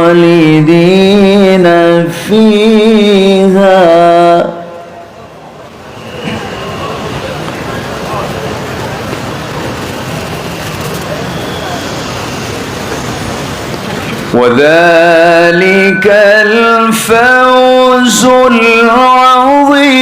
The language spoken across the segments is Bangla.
خالدين فيها وذلك الفوز العظيم.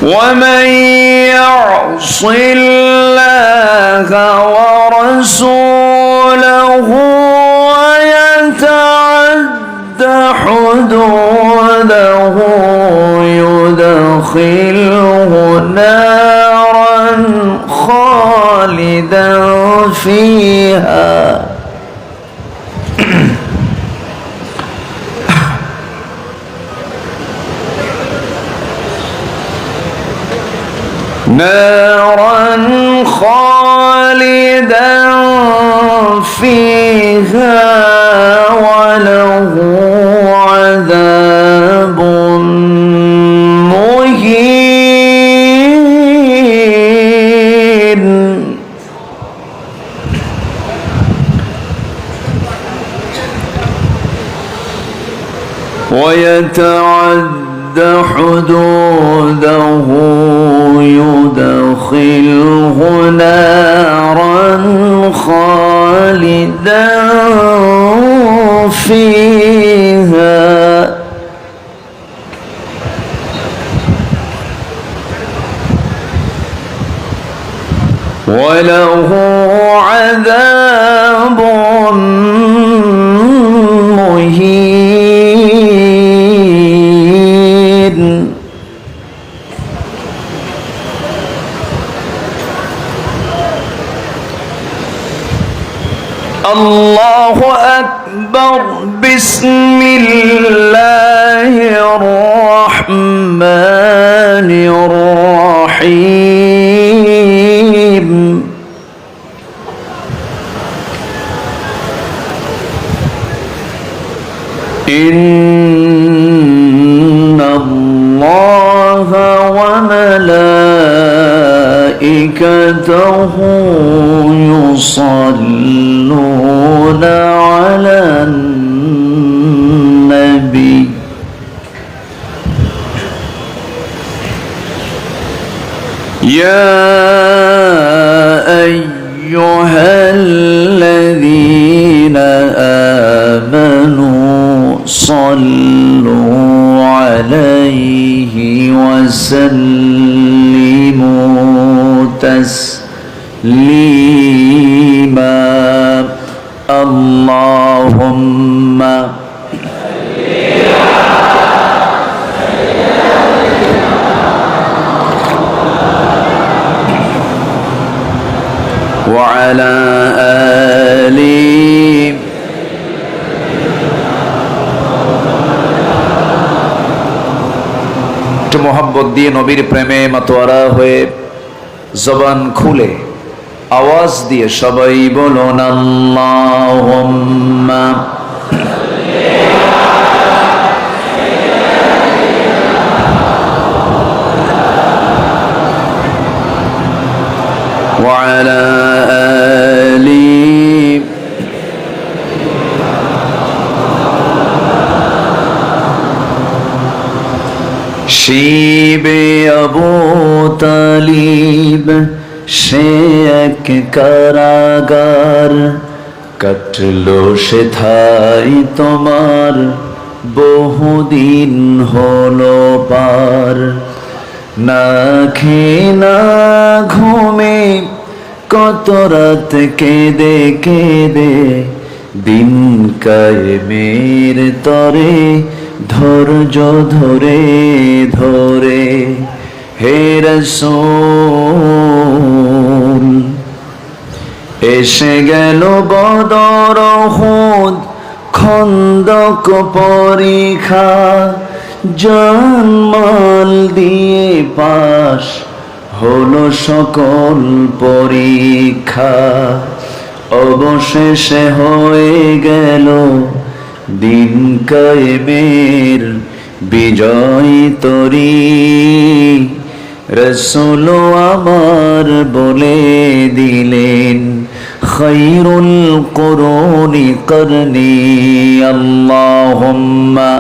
ومن يعص الله ورسوله ويتعد حدوده يدخله نارا خالدا فيها وله عذاب مهين. ويتعد حدوده يدخله نارا خالدا فيها وله عذاب مهين. الله أكبر. بسم الله الرحمن الرحيم. إن الله وملائكته يصلون على النبي يا أيها الذين آمنوا صلوا عليه وسلموا تسليما. اللهم وعلى آله मोहब्बत दिए नबीर प्रेमे मतवारा हुए जबान खुले आवाज दिए सबाई बोलुन अल्लाहुम्मा وعلى آله শিবে আবু তালিব সে এক কারাগার কাটলো সেথায় তোমার বহুদিন হলো পার। না খেয়ে না ঘুমে কত রাত কেঁদে কেঁদে দিন কায়েমের তরে ধৈর্য ধরে ধরে হে রাসূল এসে গেল বদর উহুদ খন্দক পরীক্ষা জানমাল দিয়ে পাশ হলো সকল পরীক্ষা অবশেষে হয়ে গেল দিন কায়েমের বিজয় তরি রসুল আমার বলে দিলেন খায়রুল কুরুনি করনি আল্লাহুম্মা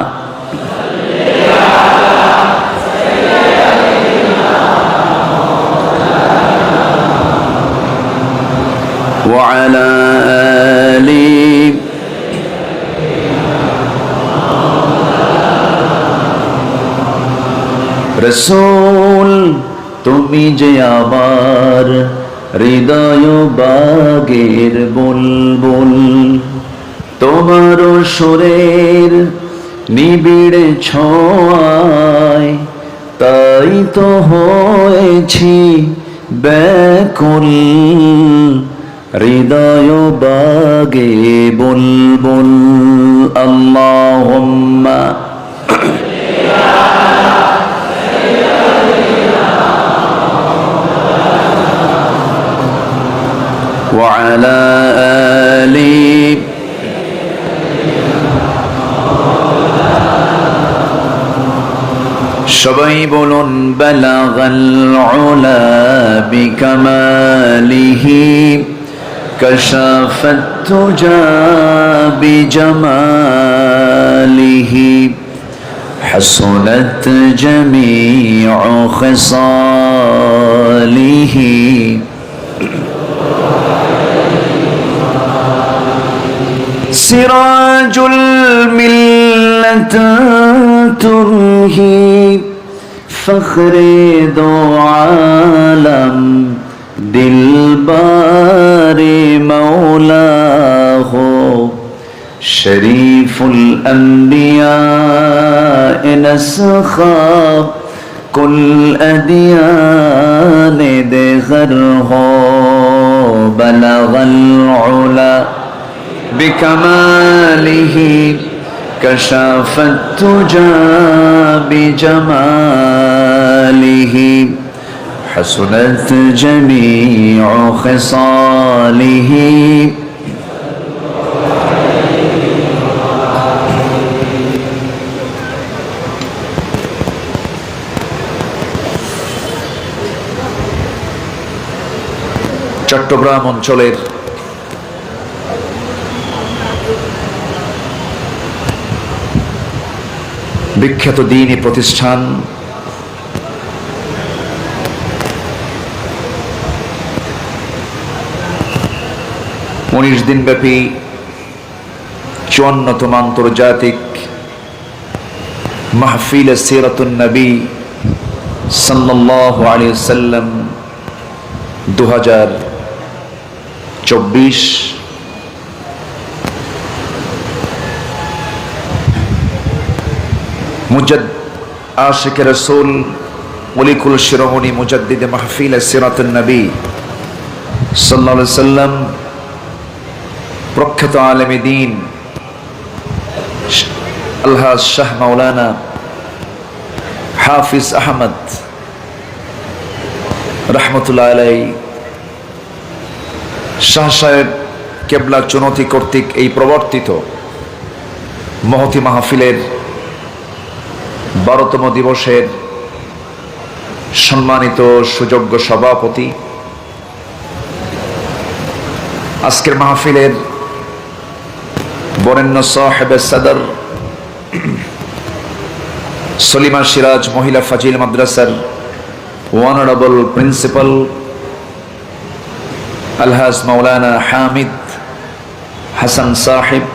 ওয়া আলা আলি রসূল তুমি যে আমার হৃদয় বাগের বুলবুল তোমার সুরের নিবিড় ছোঁয়ায় তাই তো হয়েছি ব্যাকুল হৃদয় বাগে বুলবুল আল্লাহুম্মা وعلى آله সবাই বলুন বালাগাল উলা বিকামালিহি কাশাফাত তুজা বিজামালিহি হাসুনাত জামিউ খিসালিহি سراج الملة ترهي فخر دو عالم دلبار مولاه شريف الأنبياء نسخاب كل أديان دغره بلغ العلا بكماله كشف التجى بجماله حسنت جميع خصاله চট্টগ্রাম অঞ্চলের বিখ্যাত দ্বীনি প্রতিষ্ঠান দিনব্যাপী 54তম আন্তর্জাতিক মাহফিল সিরাতুন নবী সাল্লাল্লাহু আলাইহি ওয়াসাল্লাম 2024 আশিক রাসূল ওলিকুল শিরোমণি মুজাদ্দিদ মাহফিল সিরাতুন নবী সাল্লাল্লাহু আলাইহি ওয়াসাল্লাম প্রখ্যাত আলেমে দ্বীন আলহাজ শাহ মাওলানা হাফিজ আহমদ রহমতুল্লাহ আলাইহি শাহ সাহেব কেবলা চুনতি কর্তৃক এই প্রবর্তিত মহতি মাহফিলের 12তম দিবসের সম্মানিত সুযোগ্য সভাপতি, আজকের মাহফিলের বরেণ্য সাহেবে সদর সলিমা সিরাজ মহিলা ফাজিল মাদ্রাসার অনারেবল প্রিন্সিপাল আলহাজ মাওলানা হামিদ হাসান সাহেব,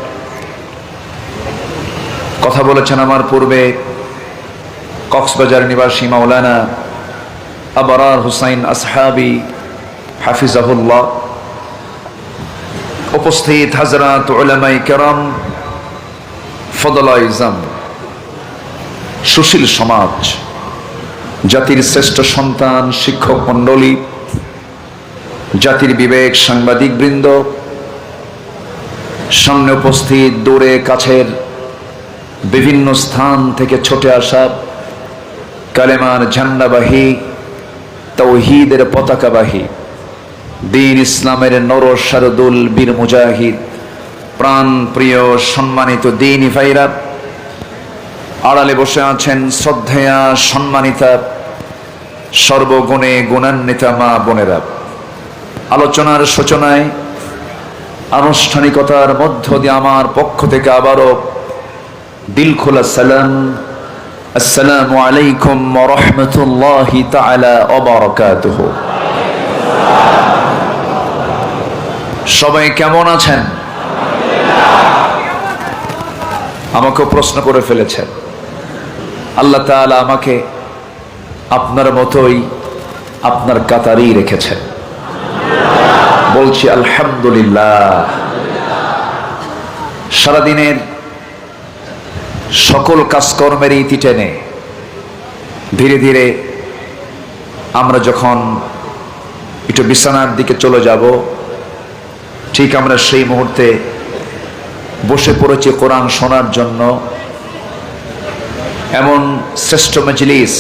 কথা বলেছেন আমার পূর্বে কক্সবাজার নিবাসী মাওলানা আবরার হুসাইন আসহাবি হাফিজাহুল্লাহ, উপস্থিত হযরত উলামায়ে কেরাম, ফদলায়ে ইজাম, সুশীল সমাজ, জাতির শ্রেষ্ঠ সন্তান, শিক্ষক মণ্ডলী, জাতির বিবেক, সাংবাদিক বৃন্দ, সামনে উপস্থিত দূরে কাছের বিভিন্ন স্থান থেকে ছুটে আসা কালেমার ঝান্ডাবাহী, তাওহীদের পতাকাবাহী, দ্বীন ইসলামের নর শারদুল বীর মুজাহিদ, প্রাণ প্রিয় সম্মানিত দ্বীনি ভাইরা, আড়ালে বসে আছেন শ্রদ্ধেয়া সম্মানিতা সর্বগুণে গুণান্বিতা মা বোনেরা। আলোচনার সূচনায় আনুষ্ঠানিকতার মধ্য দিয়ে আমার পক্ষ থেকে আবারও দিল খোলা সালাম, আসসালামু আলাইকুম ওয়া রাহমাতুল্লাহি তাআলা ওয়া বারাকাতুহু। সবাই কেমন আছেন? আমাকে প্রশ্ন করে ফেলেছেন। আল্লাহ তাআলা আমাকে আপনার মতোই আপনার কাতারেই রেখেছেন। বলছি আলহামদুলিল্লাহ। সারাদিনের সকল কাজকর্মের ইতি টেনে ধীরে ধীরে আমরা যখন একটু বিছানার দিকে চলে যাব, ঠিক আমরা সেই মুহূর্তে বসে পড়েছি কোরআন শোনার জন্য। এমন শ্রেষ্ঠ মজলিস,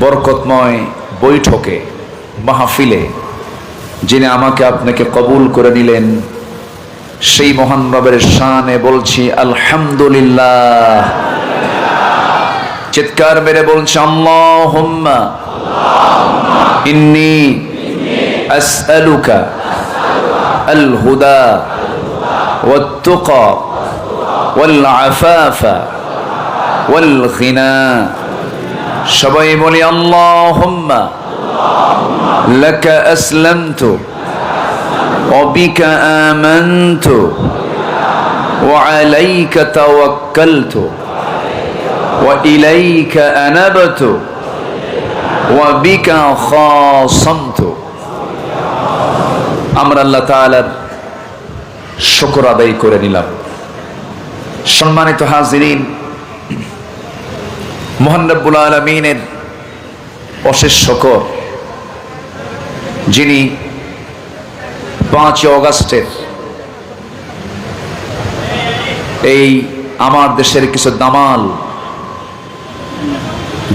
বরকতময় বৈঠকে, মাহফিলে যিনি আমাকে আপনাকে কবুল করে নিলেন, সেই মহান রবের শানে বলছি আলহামদুলিল্লাহ। চিৎকার মেরে বলছি আল্লাহুম্মা ইন্নী আসআলুকা আল হুদা ওয়াত তুকা ওয়াল আফাফা ওয়াল গিনা। সবাই বলি আল্লাহুম্মা লাকা আসলামতু ওয়া বিকা আমানতু ওয়া আলাইকা তাওয়াক্কালতু ওয়া ইলাইকা আনাবতু ওয়া বিকা খাসামতু। আমরা আল্লাহ তাআলার শুকর আদায় করে নিলাম। সম্মানিত হাজিরিন, মহান রব্বুল আলামিনের অশেষ শুকর, যিনি 5 অগাস্টের এই আমার দেশের কিছু দামাল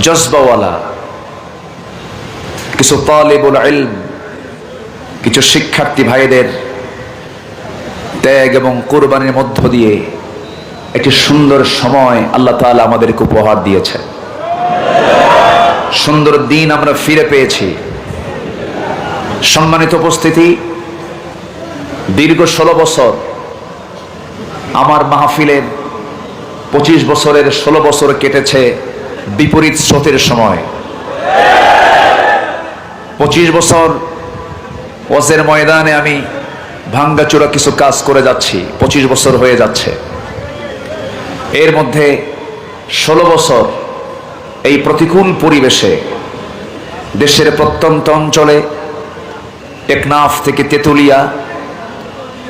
জজবাওয়ালা, কিছু তালিবুল ইলম, কিছু শিক্ষার্থী ভাইদের ত্যাগ এবং কুরবানির মধ্য দিয়ে একটি সুন্দর সময় আল্লাহ তাআলা আমাদেরকে উপহার দিয়েছে। সুন্দর দিন আমরা ফিরে পেয়েছি। সম্মানিত উপস্থিতি, দীর্ঘ 16 বছর আমার মাহফিলের 25 বছরের 16 বছর কেটেছে বিপরীত স্রোতের সময়। 25 বছর ওয়াজের ময়দানে আমি ভাঙ্গাচোরা কিছু কাজ করে যাচ্ছি, 25 বছর হয়ে যাচ্ছে। এর মধ্যে 16 বছর এই প্রতিকূল পরিবেশে দেশের প্রত্যন্ত অঞ্চলে, টেকনাফ থেকে তেতুলিয়া,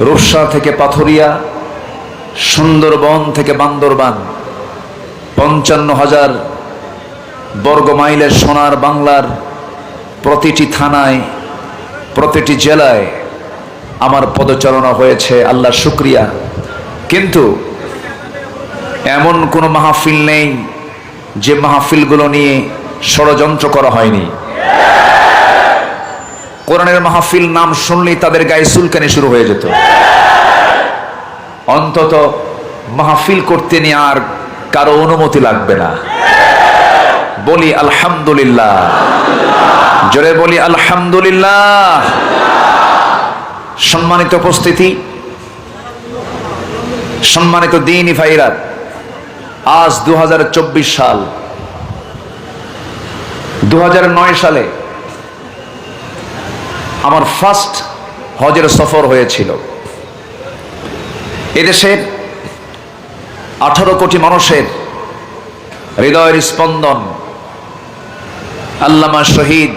রূপসা থেকে পাথরিয়া, সুন্দরবন থেকে বান্দরবান, 55,000 বর্গ মাইলের সোনার বাংলার প্রতিটি থানায়, প্রতিটি জেলায় আমার পদচারণা হয়েছে, আল্লাহর শুকরিয়া। কিন্তু এমন কোনো মাহফিল নেই যে মাহফিলগুলো নিয়ে ষড়যন্ত্র করা হয়নি। কোরআনের মাহফিল নাম শুনলেই তাদের গায়ে চুলকানি শুরু হয়ে যেত। অন্তত মাহফিল করতে নিয়ে আর কারো অনুমতি লাগবে না। বলি আলহামদুলিল্লাহ, জোরে বলি আলহামদুলিল্লাহ। সম্মানিত উপস্থিতি, সম্মানিত দ্বীনি ভাইরা, আজ 2024 সাল। 2009 সালে আমার ফার্স্ট হজের সফর হয়েছিল। এদেশের 18 কোটি মানুষের হৃদয়ের স্পন্দন আল্লামা শহীদ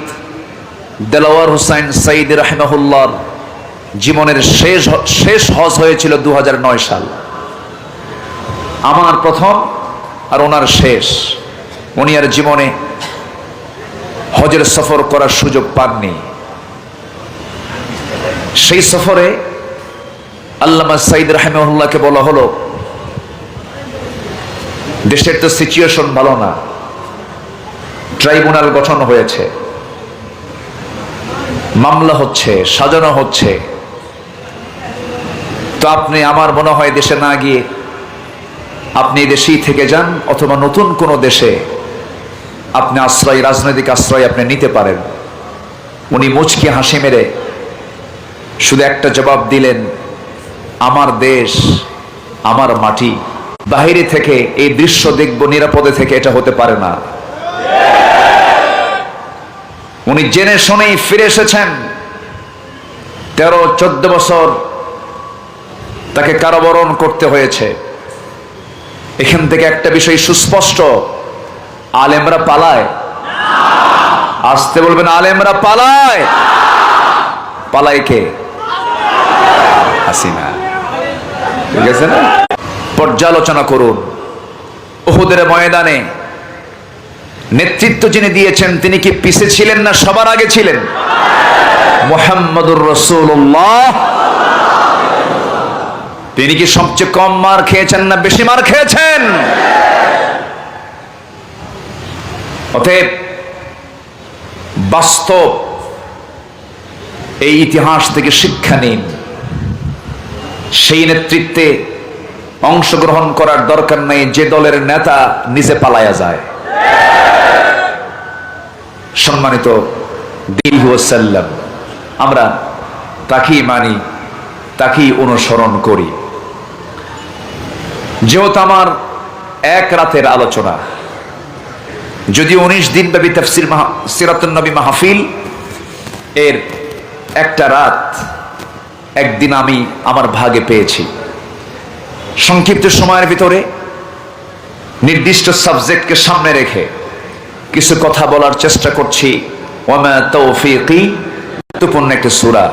দেলাওয়ার হোসাইন সাইদ রাহিমাহুল্লাহর জীবনের শেষ হজ হয়েছিল 2009 সাল। আমার প্রথম আর ওনার শেষ। উনি আর জীবনে হজের সফর করার সুযোগ পাননি। সেই সফরে আল্লামা সাইদ রাহিমাহুল্লাহকে বলা হলো, দেশের তো সিচুয়েশন ভালো না, ট্রাইব্যুনাল গঠন হয়েছে, মামলা হচ্ছে, সাজানো হচ্ছে, তো আপনি আমার মনে হয় দেশে না গিয়ে আপনি দেশেই থেকে যান অথবা নতুন কোনো দেশে আপনি আশ্রয়, রাজনৈতিক আশ্রয় আপনি নিতে পারেন। উনি মুচকি হাসি মেরে শুধু একটা জবাব দিলেন, আমার দেশ, আমার মাটি, বাহিরে থেকে এই দৃশ্য দেখব নিরাপদে থেকে, এটা হতে পারে না। উনি জেনে শুনেই ফিরে এসেছেন। 13-14 বছর তাকে কারাবরণ করতে হয়েছে। এখান থেকে একটা বিষয় সুস্পষ্ট, আলেমরা পালায়। আসতে বলবেন, আলেমরা পালায়। পালায় কে? হাসিনা। ঠিক আছে না? পর্যালোচনা করুন, উহুদের ময়দানে নেতৃত্ব যিনি দিয়েছেন তিনি কি পিছে ছিলেন না সবার আগে ছিলেন? মুহাম্মদুর রাসূলুল্লাহ। তিনি কি সবচেয়ে কম মার খেয়েছেন না বেশি মার খেয়েছেন? অতএব বাস্তব এই ইতিহাস থেকে শিক্ষা নিন। সেই নেতৃত্বে অংশগ্রহণ করার দরকার নেই যে দলের নেতা নিজে পালায়া যায়। সম্মানিত দীর্ঘ সাল্লাম, আমরা তাকেই মানি, তাকেই অনুসরণ করি। যেহেতু আমার এক রাতের আলোচনা, যদিও 19 দিন ব্যাপী তাফসীর সিরাতুন নবী মাহফিল, এর একটা রাত একদিন আমি আমার ভাগে পেয়েছি। সংক্ষিপ্ত সময়ের ভিতরে নির্দিষ্ট সাবজেক্টকে সামনে রেখে কিছু কথা বলার চেষ্টা করছি। ওয়ামা তৌফিকি, গুরুত্বপূর্ণ একটি সূরা,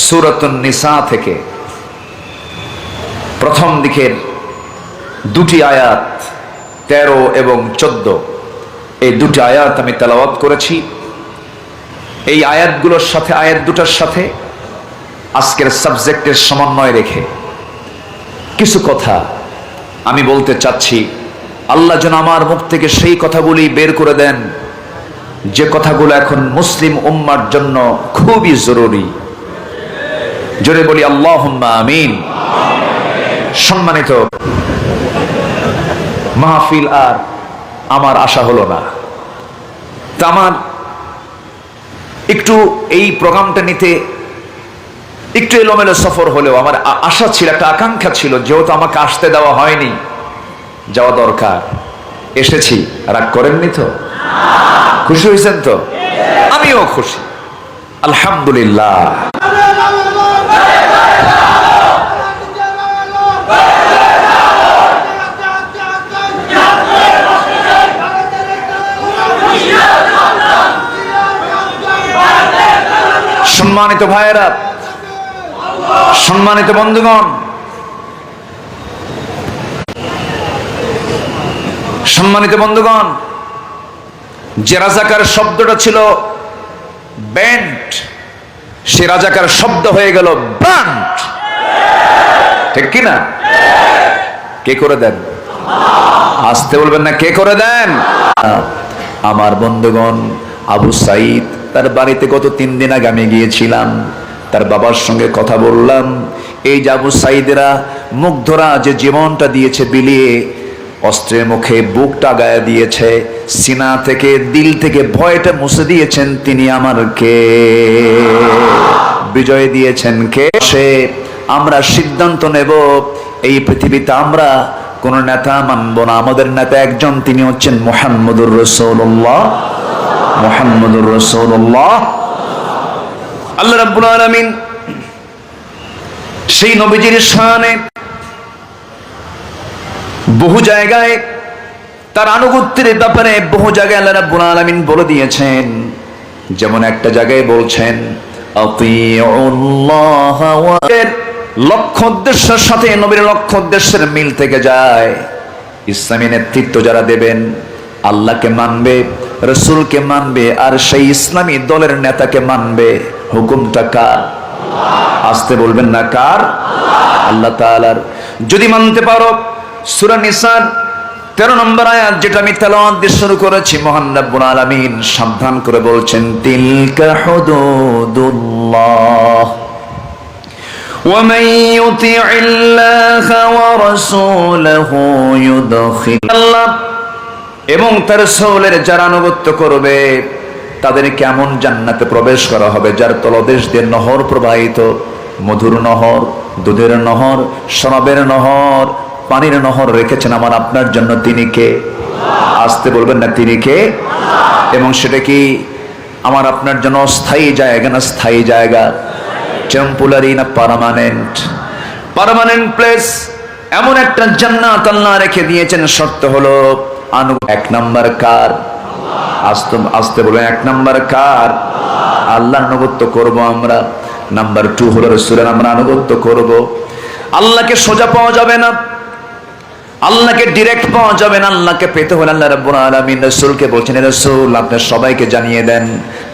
সূরাতুন নিসা থেকে প্রথম দিকের দুটি আয়াত 13 এবং 14, এই দুটি আয়াত আমি তেলাওয়াত করেছি। এই আয়াতগুলোর সাথে, আয়াত দুটার সাথে আজকের সাবজেক্টের সমন্বয় রেখে কিছু কথা আমি বলতে চাচ্ছি। আল্লাহ যেন আমার মুখ থেকে সেই কথাগুলি বের করে দেন যে কথাগুলো এখন মুসলিম উম্মার জন্য খুবই জরুরি। জোরে বলি আল্লাহুম্মা আমিন। সম্মানিত মাহফিল, আর আমার আশা হলো না, তা আমার একটু এই প্রোগ্রামটা নিতে একটু এলোমেলো সফর হলেও আমার আশা ছিল, একটা আকাঙ্ক্ষা ছিল, যেহেতু আমাকে আসতে দেওয়া হয়নি, যাওয়া দরকার, এসেছি। রাগ করেননি তো? খুশি হয়েছেন তো? আমিও খুশি, আলহামদুলিল্লাহ। সম্মানিত ভাইয়েরা, সম্মানিত বন্ধুগণ, সম্মানিত বন্ধুগণ, যে রাজাকার শব্দটা ছিল ব্যান্ড, সে রাজাকার শব্দ হয়ে গেল ব্রান্ড। ঠিক কিনা? কে করে দেন? আসতে বলবেন না, কে করে দেন? আমার বন্ধুগণ, আবু সাইদ, তার বাড়িতে গত 3 দিন আগে আমি গিয়েছিলাম, তার বাবার সঙ্গে কথা বললাম। এই যে আবু সাইদেরা মুগ্ধরা যে জীবনটা দিয়েছে বিলিয়ে, অস্ত্রের মুখে বুকটা গায়ে দিয়েছে, সিনা থেকে, দিল থেকে ভয়টা মুছে দিয়েছেন, তিনি আমার কে? বিজয় দিয়েছেন কে? সে আমরা সিদ্ধান্ত নেব এই পৃথিবীতে আমরা কোন নেতা মানব না। আমাদের নেতা একজন, তিনি হচ্ছেন মুহাম্মদুর রাসূলুল্লাহ। মুহাম্মদুর রাসূলুল্লাহ। আল্লাহ রাব্বুল আলামিন সেই নবীজির শানে বহু জায়গায় তার আনুগত্যের ব্যাপারে বহু জায়গায় আল্লাহ রাব্বুল আলামিন বলে দিয়েছেন। যেমন একটা জায়গায় বলছেন, আতিউল্লাহ ওয়া, লক্ষ্য উদ্দেশ্যের সাথে নবীর লক্ষ্য উদ্দেশ্যের মিল থেকে যায়। ইসলামী নেতৃত্ব যারা দেবেন, আল্লাহকে মানবে, রাসূলকে মানবে, আর সেই ইসলামী দলের নেতাকে মানবে। হুকুমটা কার? আসতে বলবেন না, কার? আল্লাহ তাআলার। যদি মানতে পারো, সূরা নিসার 13 নম্বর আয়াত, যেটা আমি তেলাওয়াত দিয়ে শুরু করেছি, মহান রব্বুল আলামিন সাবধান করে বলছেন, তিলকা হুদুদুল্লাহ ومن يطع الله ورسوله يدخل الله এবং তার রাসূলের যারা আনুগত্য করবে তাদের কেমন জান্নাতে প্রবেশ করা হবে যার তলদেশ দিয়ে নহর প্রবাহিত, মধুর নহর, দুধের নহর, শরাবের নহর, পানির নহর রেখেছেন আমার আপনার জন্য। তিনি কে? আসতে বলবেন না, তিনি কে? এবং সেটা কি আমার আপনার জন্য স্থায়ী জায়গা না স্থায়ী জায়গা? টেম্পোরারি না পার্মানেন্ট? Permanent place. এমন একটা জান্নাত আল্লাহ রেখে দিয়েছেন। শর্ত হলো এক নাম্বার কার? আসতে বলবেন, এক নাম্বার কার? আল্লাহর আনুগত্য করব আমরা। নাম্বার 2 হলো রাসূলের আমরা আনুগত্য করব। আল্লাহকে সোজা পাওয়া যাবে না, আল্লাহকে ডাইরেক্ট পাওয়া যাবে না। আল্লাহকে পেতে হলে আল্লাহ রাব্বুল আলামিন রাসূলকে বলছেন, রাসূল আপনি সবাইকে জানিয়ে দেন,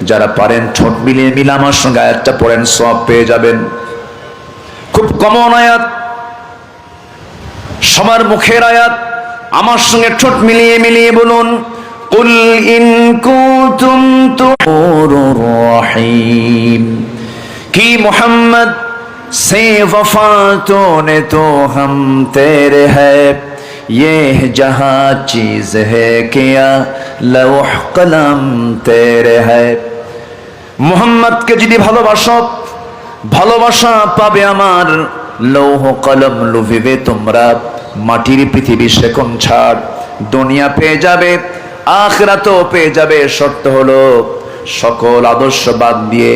যারা পারেন ঠোঁট মিলিয়ে মিলে আমার সঙ্গে আয়াতটা পড়েন, সওয়াব পেয়ে যাবেন। খুব কমন আয়াত, সবার মুখের আয়াত। আমার সঙ্গে ঠোঁট মিলিয়ে মিলিয়ে বলুন, কুল ইন কুনতুম তুরুর রহিম কি মুহাম্মদ से वफातों ने तो हम तेरे है, ये जहाँ चीज है क्या लौह कलम तेरे है। মুহাম্মদ কে যদি ভালোবাসো, ভালোবাসা পাবে আমার। লৌহ কলম লুভিবে তোমরা, মাটির পৃথিবী সেকন ছাড়, দুনিয়া পেয়ে যাবে, আখিরাতও পেয়ে যাবে। শর্ত হলো সকল আদর্শ বাদ দিয়ে,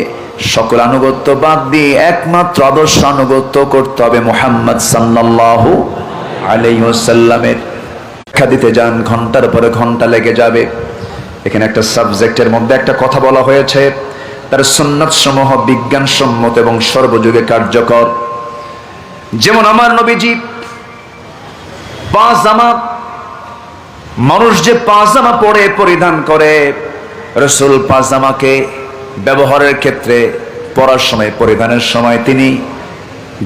সকল আনুগত্য বাদ দিয়ে একমাত্র আদর্শ আনুগত্য করতে হবে মুহাম্মদ সাল্লাল্লাহু আলাইহি ওয়াসাল্লামের। শিক্ষা দিতে যান, ঘন্টার পরে ঘন্টা লেগে যাবে। এখানে একটা সাবজেক্টের মধ্যে একটা কথা বলা হয়েছে, তার সুন্নাত সমূহ বিজ্ঞানসম্মত এবং সর্বযুগে কার্যকর। যেমন আমার নবীজি পাজামা, মানুষ যে পাজামা পরে পরিধান করে, রাসূল পাজামাকে ব্যবহারের ক্ষেত্রে, পরার সময়, পরিধানের সময় তিনি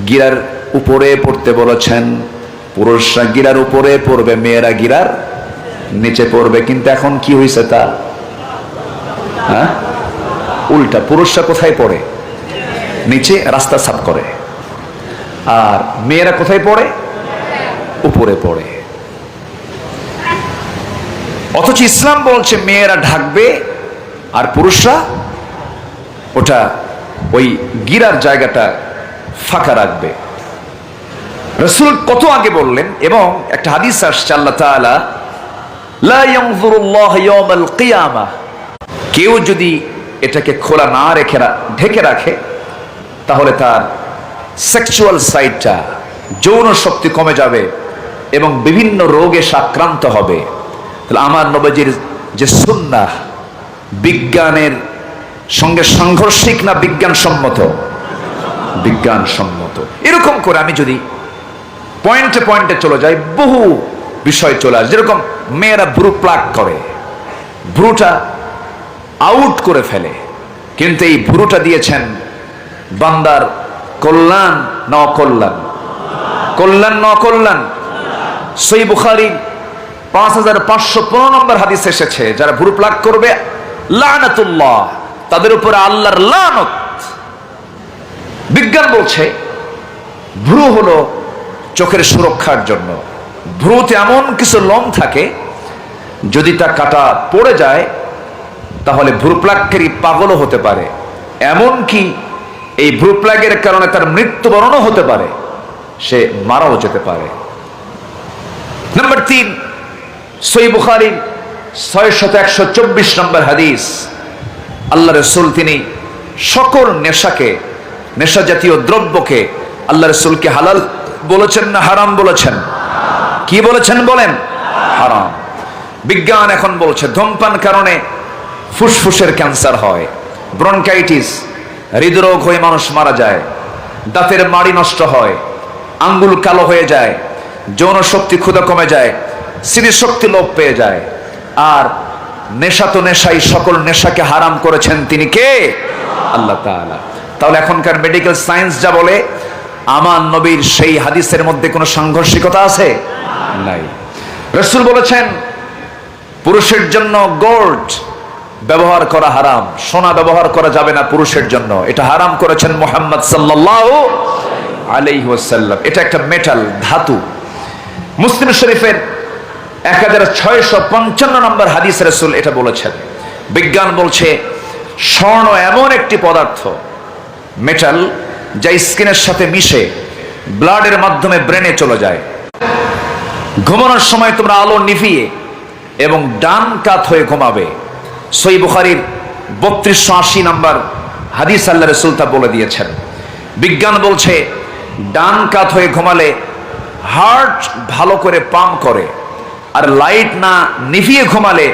গিরার উপরে পড়তে বলেছেন। পুরুষরা গিরার উপরে পড়বে, মেয়েরা গিরার নিচে পড়বে। কিন্তু এখন কি হয়েছে তা? হ্যাঁ, উল্টা। পুরুষরা কোথায় পড়ে? নিচে, রাস্তা সাফ করে। আর মেয়েরা কোথায় পড়ে? উপরে পড়ে। অথচ ইসলাম বলছে মেয়েরা ঢাকবে আর পুরুষরা ওটা ওই গিরার জায়গাটা ফাঁকা রাখবে। রাসূল কত আগে বললেন। এবং একটা হাদিস আসছে, আল্লাহ তাআলা লা ইয়ানজুরুল্লাহু ইয়াওমাল কিয়ামাহ, কেউ যদি এটাকে খোলা না রেখে ঢেকে রাখে তাহলে তার সেক্সুয়াল সাইডটা, যৌন শক্তি কমে যাবে এবং বিভিন্ন রোগে আক্রান্ত হবে। তাহলে আমার নবীজির যে সুন্নাহ বিজ্ঞানের সঙ্গে সাংঘর্ষিক না বিজ্ঞানসম্মত? বিজ্ঞানসম্মত। এরকম করে আমি যদি পয়েন্টে পয়েন্টে চলে যাই, বহু বিষয় চলে আসে। যেরকম মেয়েরা ভ্রু প্লাক করে, ভ্রুটা আউট করে ফেলে, কিন্তু এই ভ্রুটা দিয়েছেন বান্দার কল্যাণ না অকল্যাণ? কল্যাণ না অকল্যাণ? সহিহ বুখারী 5515 নম্বর হাদিস এসেছে, যারা ভ্রু প্লাক করবে লানাতুল্লাহ, তাদের উপরে আল্লাহর লানত। বিজ্ঞান বলছে ভ্রু হলো চোখের সুরক্ষার জন্য। ভ্রুতে এমন কিছু লোম থাকে, যদি তা কাটা পড়ে যায় তাহলে ভ্রু প্লাগকারী পাগলও হতে পারে, এমনকি এই ভ্রু প্লাগের কারণে তার মৃত্যুবরণও হতে পারে, সে মারাও যেতে পারে। নাম্বার 3, সহিহ বুখারী 6124 নম্বর হাদিস। আল্লাহ রাসূল তিনি সকল নেশাকে, নেশা জাতীয় দ্রব্যকে আল্লাহ রাসূলকে হালাল বলেছেন না হারাম বলেছেন? কি বলেছেন বলেন? হারাম। বিজ্ঞান এখন বলছে ধূমপান কারণে ফুসফুসের ক্যান্সার হয়, ব্রনকাইটিস, হৃদরোগ হয়ে মানুষ মারা যায়, দাঁতের মাড়ি নষ্ট হয়, আঙ্গুল কালো হয়ে যায়, যৌন শক্তি ক্ষুধা কমে যায়, স্মৃতিশক্তি লোপ পেয়ে যায়। আর নেশা তো নেশাই, সকল নেশাকে হারাম করেছেন তিনি কে? আল্লাহ তাআলা। তাহলে এখনকার মেডিকেল সায়েন্স যা বলে, আমার নবীর সেই হাদিসের মধ্যে কোনো সাংঘর্ষিকতা আছে? নাই। রাসূল বলেছেন পুরুষের জন্য গোল্ড ব্যবহার করা হারাম, সোনা ব্যবহার করা যাবে না পুরুষের জন্য, এটা হারাম করেছেন মুহাম্মদ সাল্লাল্লাহু আলাইহি ওয়াসাল্লাম। এটা একটা মেটাল, ধাতু। মুসলিম শরীফের 1655 নম্বর হাদিস রাসূল এটা বলেছেন। বিজ্ঞান বলছে স্বর্ণ এমন একটি পদার্থ, মেটাল, যা স্কিনের সাথে মিশে ব্লাডের মাধ্যমে ব্রেনে চলে যায়। ঘুমানোর সময় তোমরা আলো নিভিয়ে এবং ডান কাত হয়ে ঘুমাবে। সহিহ বুখারীর 3280 নম্বর হাদিস আল্লাহ রাসূল তা বলে দিয়েছেন। বিজ্ঞান বলছে ডান কাত হয়ে ঘুমালে হার্ট ভালো করে পাম্প করে, আর লাইট না নিভিয়ে ঘুমালে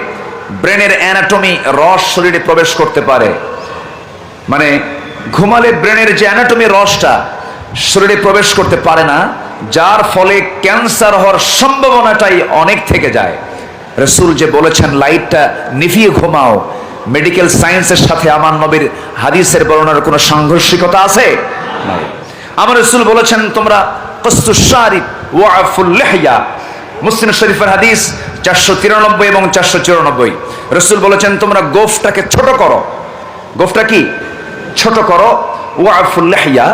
ব্রেনের অ্যানাটমি রস শরীরে প্রবেশ করতে পারে। মানে ঘুমালে ব্রেনের যে অ্যানাটমি রসটা শরীরে প্রবেশ করতে পারে না, যার ফলে ক্যান্সার হওয়ার সম্ভাবনাটাই অনেক থেকে যায়। রাসূল যে বলেছেন লাইটটা নিভিয়ে ঘুমাও, মেডিকেল সায়েন্সের সাথে আমার নবীর হাদিসের বর্ণনার কোনো সাংঘর্ষিকতা আছে? নাই। আমার রাসূল বলেছেন তোমরা কসতুশ শারিব ওয়া আফুল লিহয়া। মুসলিম শরীফের হাদিস 493 এবং 494। রাসূল বলেছেন তোমরা গোফটাকে ছোট করো। গোফটা কি? ছোট করো। ওয়া আফুল লিহয়া,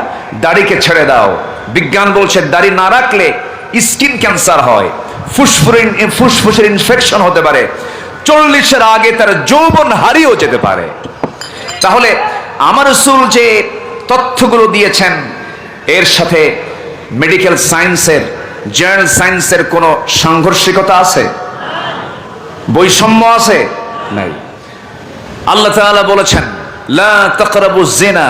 দাড়িকে ছেড়ে দাও। বিজ্ঞান বলছে দাড়ি না রাখলে স্কিন ক্যান্সার হয়, ফুসফুসের ইনফেকশন হতে পারে, 40-এর আগে তার যৌবন হারিয়েও যেতে পারে। তাহলে আমার রাসূল যে তথ্যগুলো দিয়েছেন এর সাথে মেডিকেল সায়েন্সের, জেনারেল সায়েন্সের কোনো সাংঘর্ষিকতা আছে? বৈষম্য আছে? নাই। আল্লাহ তাআলা বলেছেন লা তাকরাবুজ জিনা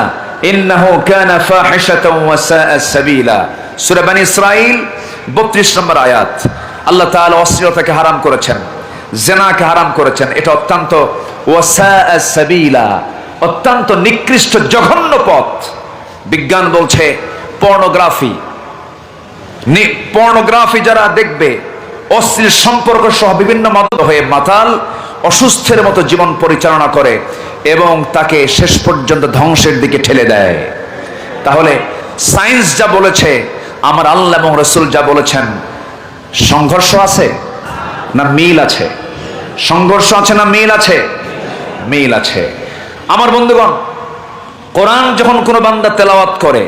ইন্নাহু কানা ফাহিশাতাও ওয়া সাআ সাবিলা। সূরা বনী ইসরাঈল 32 নম্বর আয়াত। আল্লাহ তাআলা অশ্লীলতাকে হারাম করেছেন, জিনাকে হারাম করেছেন। এটা অত্যন্ত ওয়া সাআ সাবিলা, অত্যন্ত নিকৃষ্ট জঘন্য পথ। বিজ্ঞান বলছে পর্নোগ্রাফি যারা দেখবে, অশ্লীল সম্পর্ক সহ বিভিন্ন মত হয়ে মাতাল অসুস্থের মতো জীবন পরিচালনা করে এবং তাকে শেষ পর্যন্ত ধ্বংসের দিকে ঠেলে দেয়। তাহলে সায়েন্স যা বলেছে, আমার আল্লাহ এবং রাসূল যা বলেছেন, সংঘর্ষ আছে না মিল আছে? সংঘর্ষ আছে না মিল আছে? মিল আছে। আমার বন্ধুগণ, কোরআন যখন কোনো বান্দা তেলাওয়াত করে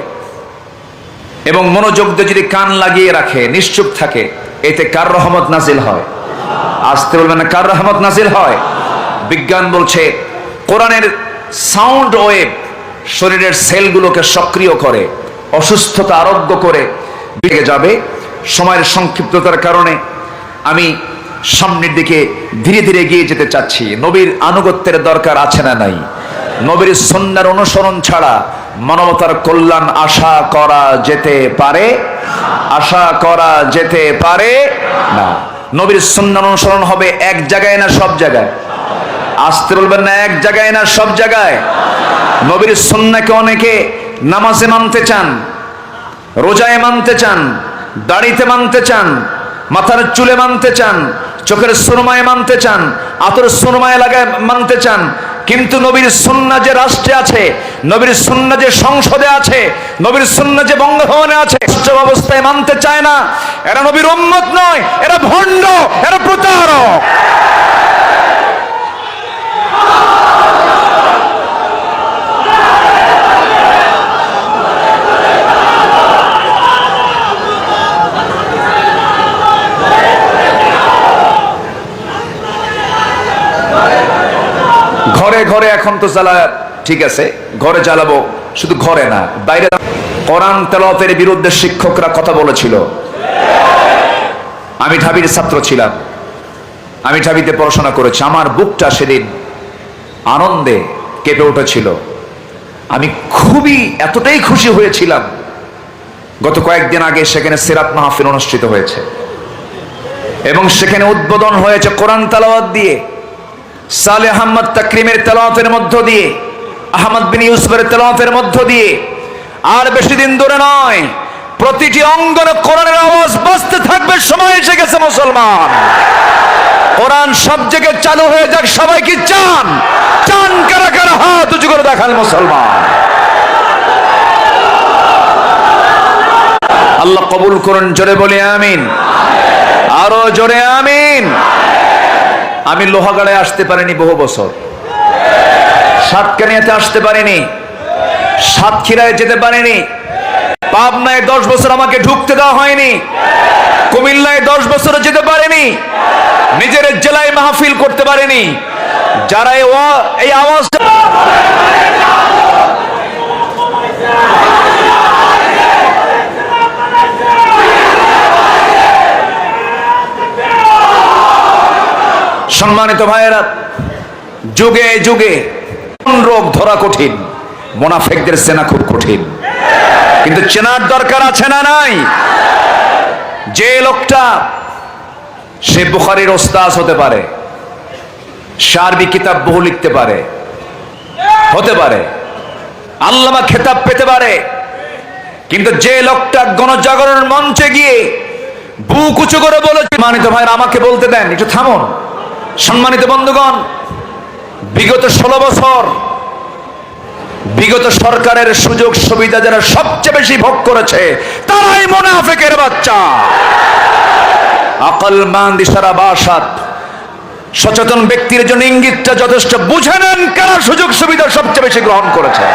এবং মনোযোগ দিয়ে যদি কান লাগিয়ে রাখে, নিশ্চুপ থাকে, এতে কার রহমত নাজিল হয়? আসতে বলবেন না, কার রহমত নাজিল হয়? বিজ্ঞান বলছে কোরআনের সাউন্ড ওয়েভ শরীরের সেলগুলোকে সক্রিয় করে, অসুস্থতা আরোগ্য করে বেড়ে যাবে। সময়ের সংক্ষিপ্ততার কারণে আমি সামনের দিকে ধীরে ধীরে এগিয়ে যেতে চাচ্ছি। নবীর আনুগত্যের দরকার আছে না নাই? নবীর সুন্নাহর অনুসরণ ছাড়া মানবতার কল্যাণ আশা করা যেতে পারে? আশা করা যেতে পারে না। নবীর সুন্নাহর অনুসরণ হবে এক জায়গায় না সব জায়গায়? আসতে বলবেন না, এক জায়গায় না সব জায়গায়? নবীর সুন্নাহকে অনেকে নামাজে মানতে চান, রোজায় মানতে চান, দাড়িতে মানতে চান, মাথার চুলে মানতে চান, চোখের সুরমায় মানতে চান, আতর সুরমায় লাগায় মানতে চান, কিন্তু নবীর সুন্নাহ যে রাষ্ট্রে আছে, নবীর সুন্নাহ যে সংসদে আছে, নবীর সুন্নাহ যে বঙ্গভবনে আছে, সব অবস্থায় মানতে চায় না। এরা নবীর উম্মত নয়, এরা ভণ্ড, এরা প্রতারক। ঘরে ঘরে এখন তো জ্বালা, ঠিক আছে, ঘরে জ্বালাবো, শুধু ঘরে না, বাইরে। কোরআন তেলাওয়াতের বিরুদ্ধে শিক্ষকরা কথা বলেছিল। আমি ঢাবির ছাত্র ছিলাম, আমি ঢাবিতে পড়াশোনা করেছি। আমার বুকটা সেদিন আনন্দে কেঁপে উঠেছিল। আমি খুবই এতটাই খুশি হয়েছিলাম। গত কয়েকদিন আগে সেখানে সিরাত মাহফিল অনুষ্ঠিত হয়েছে এবং সেখানে উদ্বোধন হয়েছে কোরআন তেলাওয়াত দিয়ে, সালেহ আহমদ তাকরিমের তেলাওয়াতের মধ্য দিয়ে, আহমদ বিন ইউসুফের তেলাওয়াতের মধ্য দিয়ে। আর বেশি দিন দূরে নয়, প্রতিটি অঙ্গনে কোরআনের আওয়াজ বাজতে থাকবে। সময় এসে গেছে মুসলমান, কোরআন সব জায়গায় চালু হয়ে যাক। সবাই কি চান? চান কারা কারা? হাত উঁচু করে দেখান মুসলমান। আল্লাহ কবুল করুন, জোরে বলি আমিন, আরো জোরে আমিন। আমি লোহাগাড়ায় আসতে পারিনি বহু বছর, সাতকানিয়াতে আসতে পারিনি, সাতক্ষীরায় যেতে পারিনি, পাবনায় 10 বছর আমাকে ঢুকতে দেওয়া হয়নি, কুমিল্লায় 10 বছর যেতে পারেনি, নিজের জেলায় মাহফিল করতে পারেনি। যারা এই আওয়াজ সম্মানিত ভাইয়েরা, যুগে যুগে রোগ ধরা কঠিন, মুনাফিকদের চেনা খুব কঠিন, কিন্তু চেনার দরকার আছে না নাই? যে লোকটা সে বুখারীর ওস্তাদ হতে পারে, আরবি কিতাব বহু লিখতে পারে, হতে পারে আল্লামা খেতাব পেতে পারে, কিন্তু যে লোকটা গণজাগরণ মঞ্চে গিয়ে বুক উঁচু করে বলে, সম্মানিত ভাইরা আমাকে বলতে দেন, একটু থামুন। সম্মানিত বন্ধুগণ, বিগত 16 বছর বিগত সরকারের সুযোগ সুবিধা যারা সবচেয়ে বেশি ভোগ করেছে তারাই মুনাফিকের বাচ্চা। আকলমান্দ ইশারা বাসাত, সচেতন ব্যক্তির জন্য ইঙ্গিতটা যথেষ্ট। বুঝে নেন কারা সুযোগ সুবিধা সবচেয়ে বেশি গ্রহণ করেছে।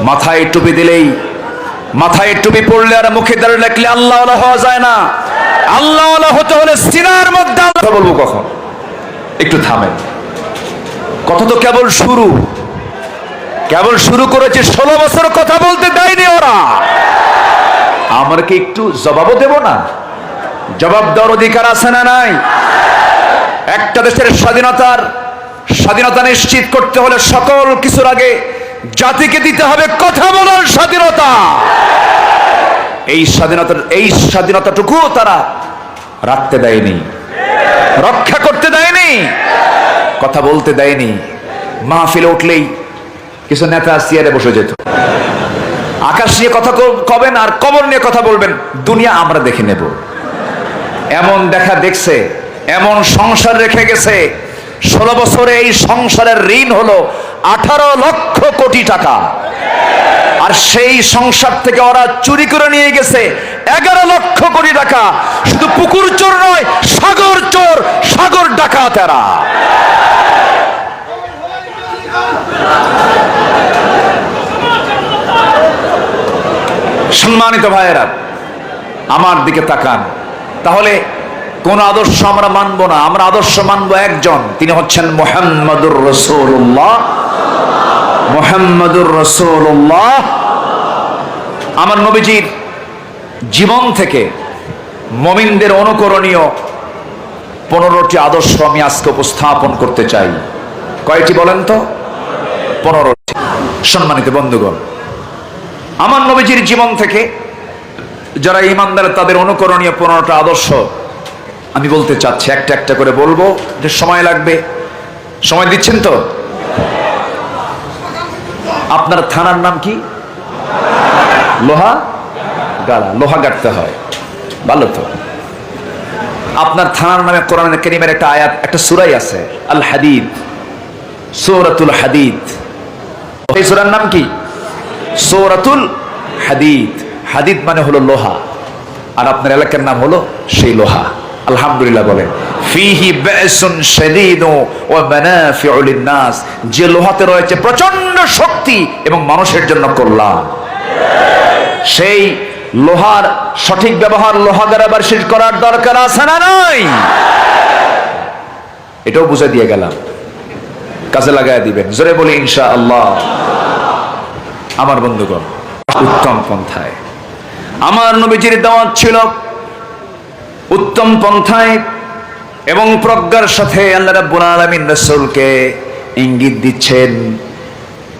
মাথায় টুপি দিলেই, মাথায় টুপি পড়লে আর মুখে দাঁড়িয়ে রাখলে আল্লাহওয়ালা হওয়া যায় না। আল্লাহওয়ালা হতে হলে সিনার মধ্যে কথা বলবো কখন? একটু থামেন, কথা তো কেবল শুরু, কেবল শুরু করেছে। 16 বছর কথা বলতে দেয়নি ওরা। আমরা কি একটু জবাবও দেব না? জবাব দেওয়ার অধিকার আছে না নাই? একটা দেশের স্বাধীনতা নিশ্চিত করতে হলে সকল কিছুর আগে জাতিকে দিতে হবে কথা বলার স্বাধীনতা। এই স্বাধীনতাটুকু তারা রাখতে দেয়নি, রক্ষা করতে দেয়নি, কথা বলতে দেয়নি। মাহফিলে উঠলেই কিছু নেতা চেয়ারে বসে যেত, আকাশ নিয়ে কথা কবেন আর কবর নিয়ে কথা বলবেন, দুনিয়া আমরা দেখে নেব। এমন দেখা দেখছে, এমন সংসার রেখে গেছে। 16 বছরে এই সংসারের ঋণ হলো 18 লক্ষ কোটি টাকা, আর সেই সংসার থেকে ওরা চুরি করে নিয়ে গেছে 11 লক্ষ কোটি টাকা। শুধু পুকুর চোর নয়, সাগর চোর, সাগর ডাকাত এরা। সম্মানিত ভাইয়েরা, আমার দিকে তাকান। তাহলে কোন আদর্শ আমরা মানবো না, আমরা আদর্শ মানবো একজন, তিনি হচ্ছেন মুহাম্মাদুর রাসূলুল্লাহ। মুহাম্মাদুর রাসূলুল্লাহ। আমার নবীজির জীবন থেকে মুমিনদের অনুকরণীয় 15টি আদর্শ আমি আজকে উপস্থাপন করতে চাই। কয়টি বলেন তো? 15টি। সম্মানিত বন্ধুগণ, আমার নবীজির জীবন থেকে যারা ঈমানদার তাদের অনুকরণীয় 15টা আদর্শ আমি বলতে চাচ্ছি। একটা একটা করে বলবো, যে সময় লাগবে। সময় দিচ্ছেন তো? আপনার থানার নাম কি? লোহা গাড়া, লোহা গাড়তে হয়, ভালো তো। আপনার থানার নামে কোরআন কারীমের একটা আয়াত, একটা সূরাই আছে, আল হাদিদ, সূরাতুল হাদিদ। এই সূরার নাম কি? সূরাতুল হাদিদ। হাদিদ মানে হলো লোহা, আর আপনার এলাকার নাম হলো সেই লোহা। আলহামদুলিল্লাহ বলেন। ফিহি বাসুন শাদীদু ওয়া মানাফিউ লিন-নাস, যে লোহাতে রয়েছে প্রচন্ড শক্তি এবং মানুষের জন্য কল্যাণ। সেই লোহার সঠিক ব্যবহার লোহাগারাবাসীর করার দরকার আছে না নাই? এটাও বুঝে দিয়ে গেলাম, কাজে লাগায় দিবেন। জোরে বলি ইনশাআল্লাহ। আমার বন্ধুগণ, উত্তম পন্থায় আমার নবীজির দাওয়াত ছিল, উত্তম পন্থায় এবং প্রজ্ঞার সাথে আল্লাহ রাব্বুল আলামিন রাসূলকে ইঙ্গিত দিচ্ছেন।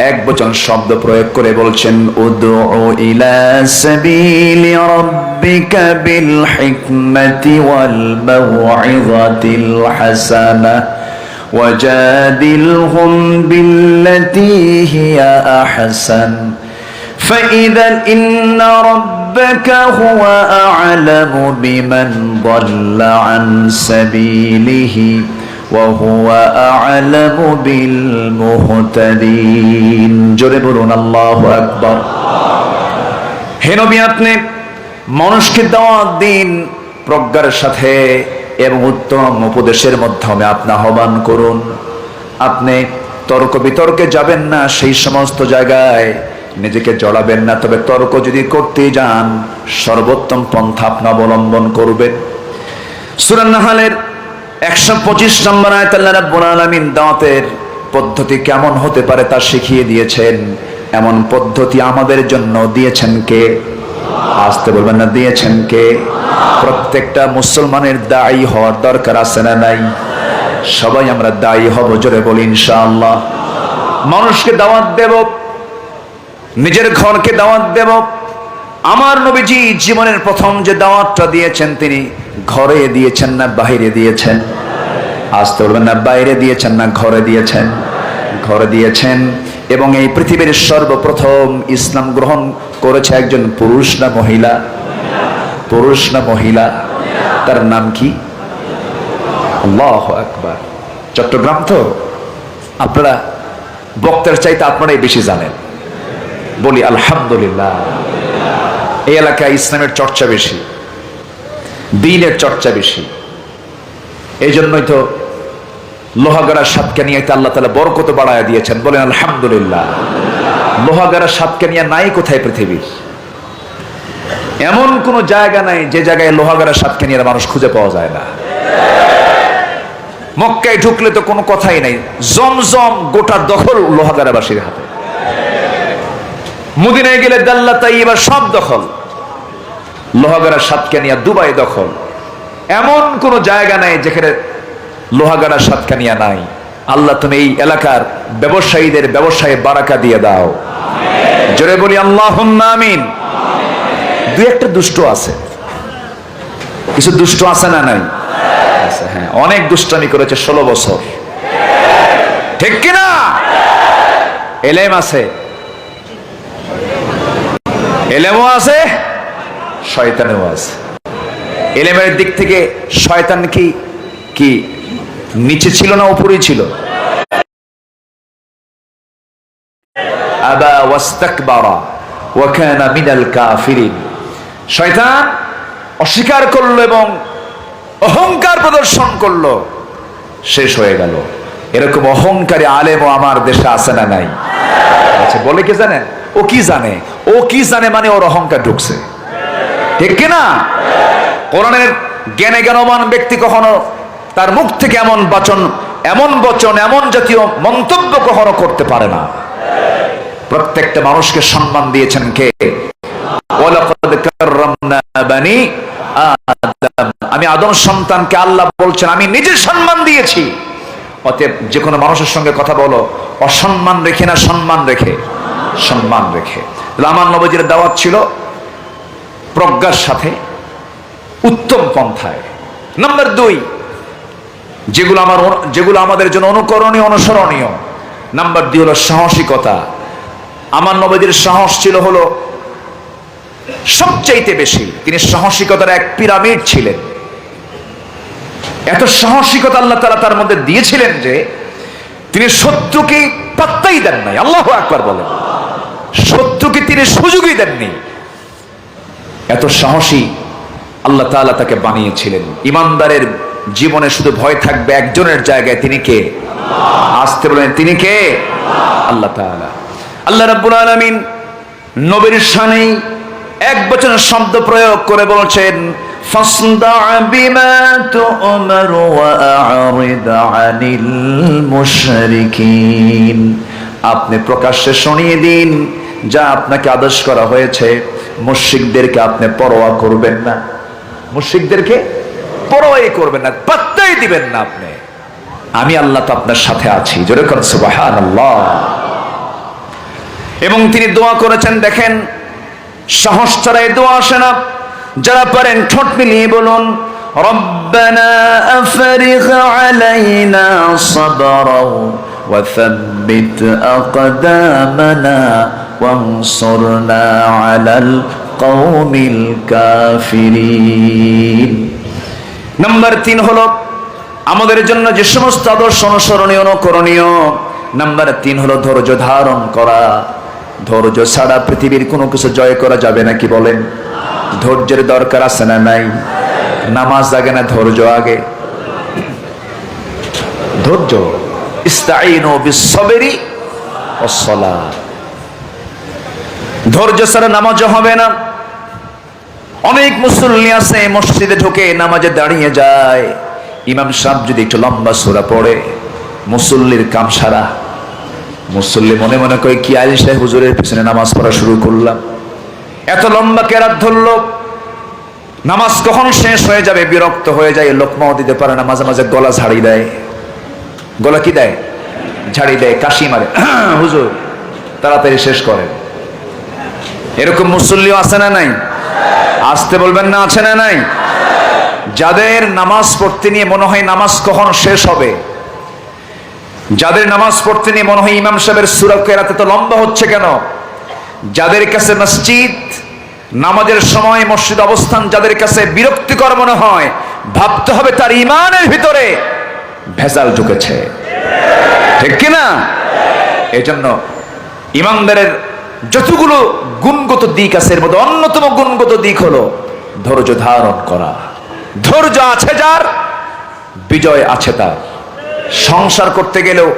এক বচন শব্দ প্রয়োগ করে বলছেন, উদউ ইলা সাবিলি রাব্বিকা বিল হিকমাতি ওয়াল মাউইযাতিল হাসানা ওয়াজাদিলহুম বিল্লাতী হিয়া আহসান فإذا إن ربك هو أعلم بمن ضل عن سبيله وهو أعلم بالمهتدين জোরে বলুন আল্লাহু আকবার। হে নবী, আপনি মানুষকে দাওয়াত দিন প্রজ্ঞার সাথে এবং উত্তম উপদেশের মাধ্যমে আপনি আহ্বান করুন। আপনি তর্ক বিতর্কে যাবেন না সেই সমস্ত জায়গায় নিজেকে জড়াবেন না, তবে তর্ক যদি করতে যান সর্বোত্তম পন্থা আপনি অবলম্বন করবেন। সূরা নাহলের 125 নম্বর আয়াতে আল্লাহ রাব্বুল আলামিন দাওয়াতের পদ্ধতি কেমন হতে পারে তা শিখিয়ে দিয়েছেন। এমন পদ্ধতি আমাদের জন্য দিয়েছেন কে? আসতে বলবেন না, দিয়েছেন কে? প্রত্যেকটা মুসলমানের দায়ী হওয়ার দরকার আছে না নাই? সবাই আমরা দায়ী হব, জোরে বলি ইনশাআল্লাহ। মানুষকে দাওয়াত দেব, নিজের ঘরকে দাওয়াত দেব। আমার নবীজি জীবনের প্রথম যে দাওয়াতটা দিয়েছেন তিনি ঘরে দিয়েছেন না বাইরে দিয়েছেন? আসতে বলবেন না, বাইরে দিয়েছেন না ঘরে দিয়েছেন? ঘরে দিয়েছেন। এবং এই পৃথিবীর সর্বপ্রথম ইসলাম গ্রহণ করেছে একজন পুরুষ না মহিলা? পুরুষ না মহিলা? তার নাম কি? আল্লাহু আকবার। চট্টগ্রাম তো, আপনারা বক্তার চাইতে আপনারাই বেশি জানেন, বলি আলহামদুলিল্লাহ। এই এলাকায় ইসলামের চর্চা বেশি, দ্বীনের চর্চা বেশি। এই জন্যই তো লোহাগাড়া সাতকানিয়াতে আল্লাহ তাআলা বরকত বাড়ায় দিয়েছেন, বলেন আলহামদুলিল্লাহ। লোহাগাড়া সাতকানিয়া নাই কোথায় পৃথিবীর? এমন কোন জায়গা নাই যে জায়গায় লোহাগাড়া সাতকানিয়ার মানুষ খুঁজে পাওয়া যায় না। মক্কায় ঢুকলে তো কোনো কথাই নাই, জমজম গোটা দখল লোহাগাড়াবাসীর হাতে। মদিনায় গেলে দাল্লা তাইয়্যিবা সব দখল, লোহাগাড়া সাতকানিয়া দুবাই দখল। এমন কোন জায়গা নাই যেখানে লোহাগাড়া সাতকানিয়া নাই। আল্লাহ তুমি এই এলাকার ব্যবসায়ীদের ব্যবসায়ে বারাকা দিয়ে দাও, জোরে বলি আল্লাহুম্মা আমিন। দুই একটা দুষ্ট আছে, কিছু দুষ্ট আছে না নাই? হ্যাঁ, অনেক দুষ্টামি করেছে 16 বছর, ঠিক কিনা? এলেম আছে, এলেমও আছে, শয়তানও আছে। এলেমের দিক থেকে শয়তান কি কি নিচে ছিল না উপরেই ছিল? আবা ওয়াস্তাকবারা ওয়া কানা মিনাল কাফিরিন। শয়তান অস্বীকার করলো এবং অহংকার প্রদর্শন করলো, শেষ হয়ে গেল। এরকম অহংকারী আলেমও আমার দেশে আছে না নাই? আচ্ছা, বলে কি জানেন? ও কি জানে, ও কি জানে মানে ওর অহংকার ঢুকছে, ঠিক কিনা? কোরআনের জ্ঞানে জ্ঞানবান ব্যক্তি কখনো তার মুখ থেকে এমন বচন এমন জাতীয় মন্তব্য কখনো করতে পারে না। প্রত্যেকটা মানুষকে সম্মান দিয়েছেন কে? ওয়ালাকাদ কাররামনা বানি আদম। আমি আদম সন্তানকে আল্লাহ বলছেন আমি নিজে সম্মান দিয়েছি। অতএব যে কোনো মানুষের সঙ্গে কথা বলো অসম্মান রেখে না সম্মান রেখে? সম্মান রেখে। আমার নবীজির দাওয়াত ছিল প্রজ্ঞার সাথে, উত্তম পন্থায়। নাম্বার 2, যেগুলো আমাদের জন্য অনুকরণীয় অনুসরণীয়। নাম্বার 2 হলো সাহসিকতা। আমার নবীজির সাহস ছিল হলো সবচাইতে বেশি। তিনি সাহসিকতার এক পিরামিড ছিলেন। এত সাহসিকতা আল্লাহ তাআলা তার মধ্যে দিয়েছিলেন যে তিনি শত্রুকে পাত্তাই দেন নাই। আল্লাহু আকবার বলেন। শত্রুকে তিনি সুযোগই দেননি। এত সাহসী আল্লাহ তাআলা তাকে বানিয়েছিলেন। ইমানদারের জীবনে শুধু ভয় থাকবে একজনের জায়গায়, তিনি কে? আসতে বলেন, তিনি কে? আল্লাহ তাআলা। আল্লাহ রাব্বুল আলামিন নবীর শানে এক বচনের শব্দ প্রয়োগ করে বলছেন ফাসদা বিমা তু'মার ওয়া আ'রিদ আনিল মুশরিকিন। আপনি প্রকাশ্যে শুনিয়ে দিন যা আপনাকে আদেশ করা হয়েছে। মুশরিকদেরকে আপনি পরোয়া করবেন না, মুশরিকদেরকে পরোয়াই করবেন না, পাত্তাই দিবেন না আপনি। আমি আল্লাহ তো আপনার সাথে আছি, জোরে করুন সুবহানাল্লাহ। এবং তিনি দোয়া করেছেন, দেখেন সাহস ছাড়া এই দোয়া আসে না। যারা পারেন ঠোঁট মিলিয়ে বলুন রব্বানা আফরিগ আলাইনা সাবরাও ওয়া সাব্বিত আকদামানা ওয়ানসুরনা আলাল কওমিল কাফিরিন। নাম্বার 3 হলো আমাদের জন্য যে সমস্ত আদর্শ অনুসরণীয় অনুকরণীয়। নাম্বার 3 হলো ধৈর্য ধারণ করা। ধৈর্য ছাড়া পৃথিবীর কোনো কিছু জয় করা যাবে নাকি বলেন? ধৈর্যের দরকার আছে না নাই? নামাজ আগে না ধৈর্য আগে? ধৈর্য। ইস্তাঈনু বিস-সাবরি ওয়াস-সালাহ। ধৈর্য ছাড়া নামাজও হবে না। অনেক মুসল্লি আছে মসজিদে ঢুকে নামাজে দাঁড়িয়ে যায়, ইমাম সাহেব যদি একটু লম্বা সূরা পড়ে মুসল্লির কাম সারা। মুসল্লি মনে মনে কয় কি আয়েশা হুজুরের পিছনে নামাজ পড়া শুরু করলাম, এত লম্বা কেরাত ধরলো, নামাজ কখন শেষ হয়ে যাবে বিরক্ত হয়ে যায়, লোকমাও দিতে পারে না, মাঝে মাঝে গলা ঝাড়ি দেয়। গলা কি দেয়? ঝাড়ি দেয়, কাশি মারে, হুজুর তাড়াতাড়ি শেষ করেন। এরকম মুসল্লিও আছে না নাই? আসতে বলবেন না, আছে না নাই? যাদের নামাজ পড়তে নিয়ে মনে হয় নামাজ কখন শেষ হবে, যাদের নামাজ পড়তে নিয়ে মনে হয় ইমাম সাহেবের সূরা কেরাত তো লম্বা হচ্ছে কেন, যাদের কাছে মসজিদ নামাজের সময় মসজিদ অবস্থান যাদের কাছে বিরক্তিকর মনে হয়, ভাবতে হবে তার ইমানের ভিতরে ভেজাল ঢুকেছে, ঠিক কিনা? এই জন্য ইমানদারের যতগুলো গুণগত দিক আছে এর মধ্যে অন্যতম গুণগত দিক হলো ধৈর্য ধারণ করা। ধৈর্য আছে যার, বিজয় আছে তার। সংসার করতে গেলেও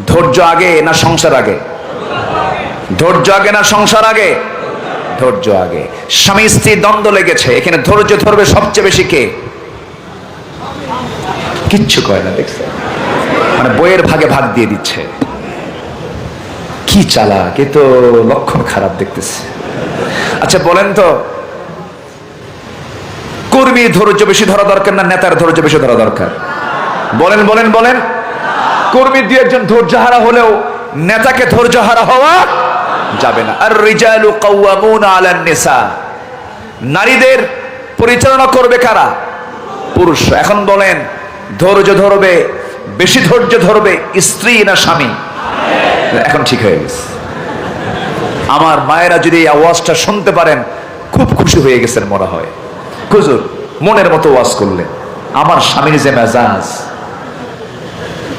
ধৈর্য আগে না সংসার আগে? ধৈর্য আগে না সংসার আগে? ধৈর্য আগে। স্বামী স্ত্রী দ্বন্দ্ব লেগেছে, এখানে ধৈর্য ধরবে সবচেয়ে বেশি কে? কিচ্ছু কয় না, দেখছে মানে বইয়ের ভাগে ভাগ দিয়ে দিচ্ছে। কি চালাক, এ তো লক্ষণ খারাপ দেখতেছে। আচ্ছা বলেন তো, কর্মীর ধৈর্য বেশি ধরা দরকার না নেতার ধৈর্য বেশি ধরা দরকার? বলেন বলেন বলেন। কর্মী দুই একজন ধৈর্যহারা হলেও নেতাকে ধৈর্যহারা হওয়া যাবে না। আর রিজালু কাওয়ামুনা আলান নিসা, নারীদের পরিচালনা করবে কারা? পুরুষ। এখন বলেন ধৈর্য ধরবে, বেশি ধৈর্য ধরবে স্ত্রী না স্বামী? এখন ঠিক হয়ে গেছে। আমার মায়েরা যদি এই আওয়াজটা শুনতে পারেন খুব খুশি হয়ে গেছেন মনে হয়। হুজুর মনের মতো ওয়াজ করলেন। আমার স্বামীর যে মেজাজ,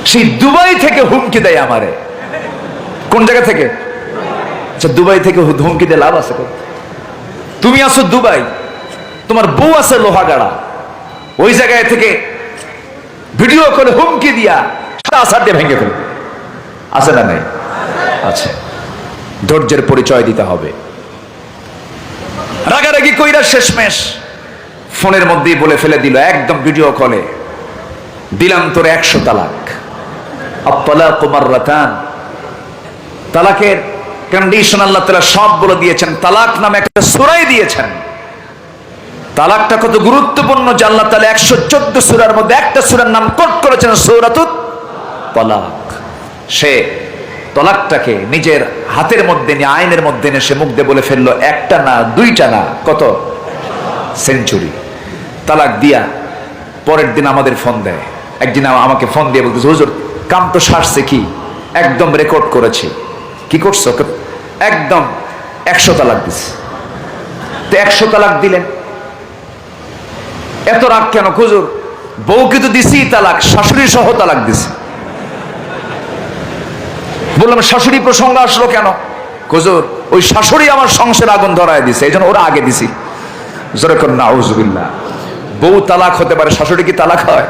সেই দুবাই থেকে হুমকি দেয় আমারে। কোন জায়গা থেকে? আচ্ছা দুবাই থেকে হুমকি দিয়ে লাভ আছে? তুমি আছো দুবাই, তোমার বউ আছে লোহাগাড়া, ওই জায়গায় থেকে ভিডিও করে হুমকি দিয়া সারা দিয়ে ভেঙে ফেলবে, আছে না নাই? আছে। ধৈর্যের পরিচয় দিতে হবে। রাগারাগি কইরা শেষমেশ ফোনের মধ্যেই বলে ফেলে দিল, একদম ভিডিও কলে, দিলাম তোর 100 তালাক। আত-তালাকু মাররাতান, তালাকের কন্ডিশন আল্লাহ তাআলা সব বলে দিয়েছেন। তালাক নামে একটা সূরাই দিয়েছেন। তালাকটা কত গুরুত্বপূর্ণ যে আল্লাহ তাআলা 114 সূরার মধ্যে একটা সূরার নাম কোট করেছেন সূরাতুত তালাক। সে তালাকটাকে নিজের হাতের মধ্যে নিয়ে, আইনের মধ্যে নিয়ে সে মুখ দিয়ে বলে ফেললো, একটা না দুইটা না, কত সেঞ্চুরি তালাক দিয়া। পরের দিন আমাদের ফোন দেয়, একদিন আমাকে ফোন দিয়ে বলতেছে, হুজুর কাম তো সারছে, কি একদম রেকর্ড করেছি। কি করছো? একদম 100 তালাক দিছে। তো 100 তালাক দিলেন, এত রাগ কেন? হুজুর বউকে তো দিছি তালাক, শাশুড়ি সহ তালাক দিছে। বললাম শাশুড়ি প্রসঙ্গ আসলো কেন? হুজুর ওই শাশুড়ি আমার সংসারে আগুন ধরায় দিছে, এই জন্য ওরা আগে দিছি। জোরে কর নাউজুবিল্লাহ। বউ তালাক হতে পারে, শাশুড়ি কি তালাক হয়?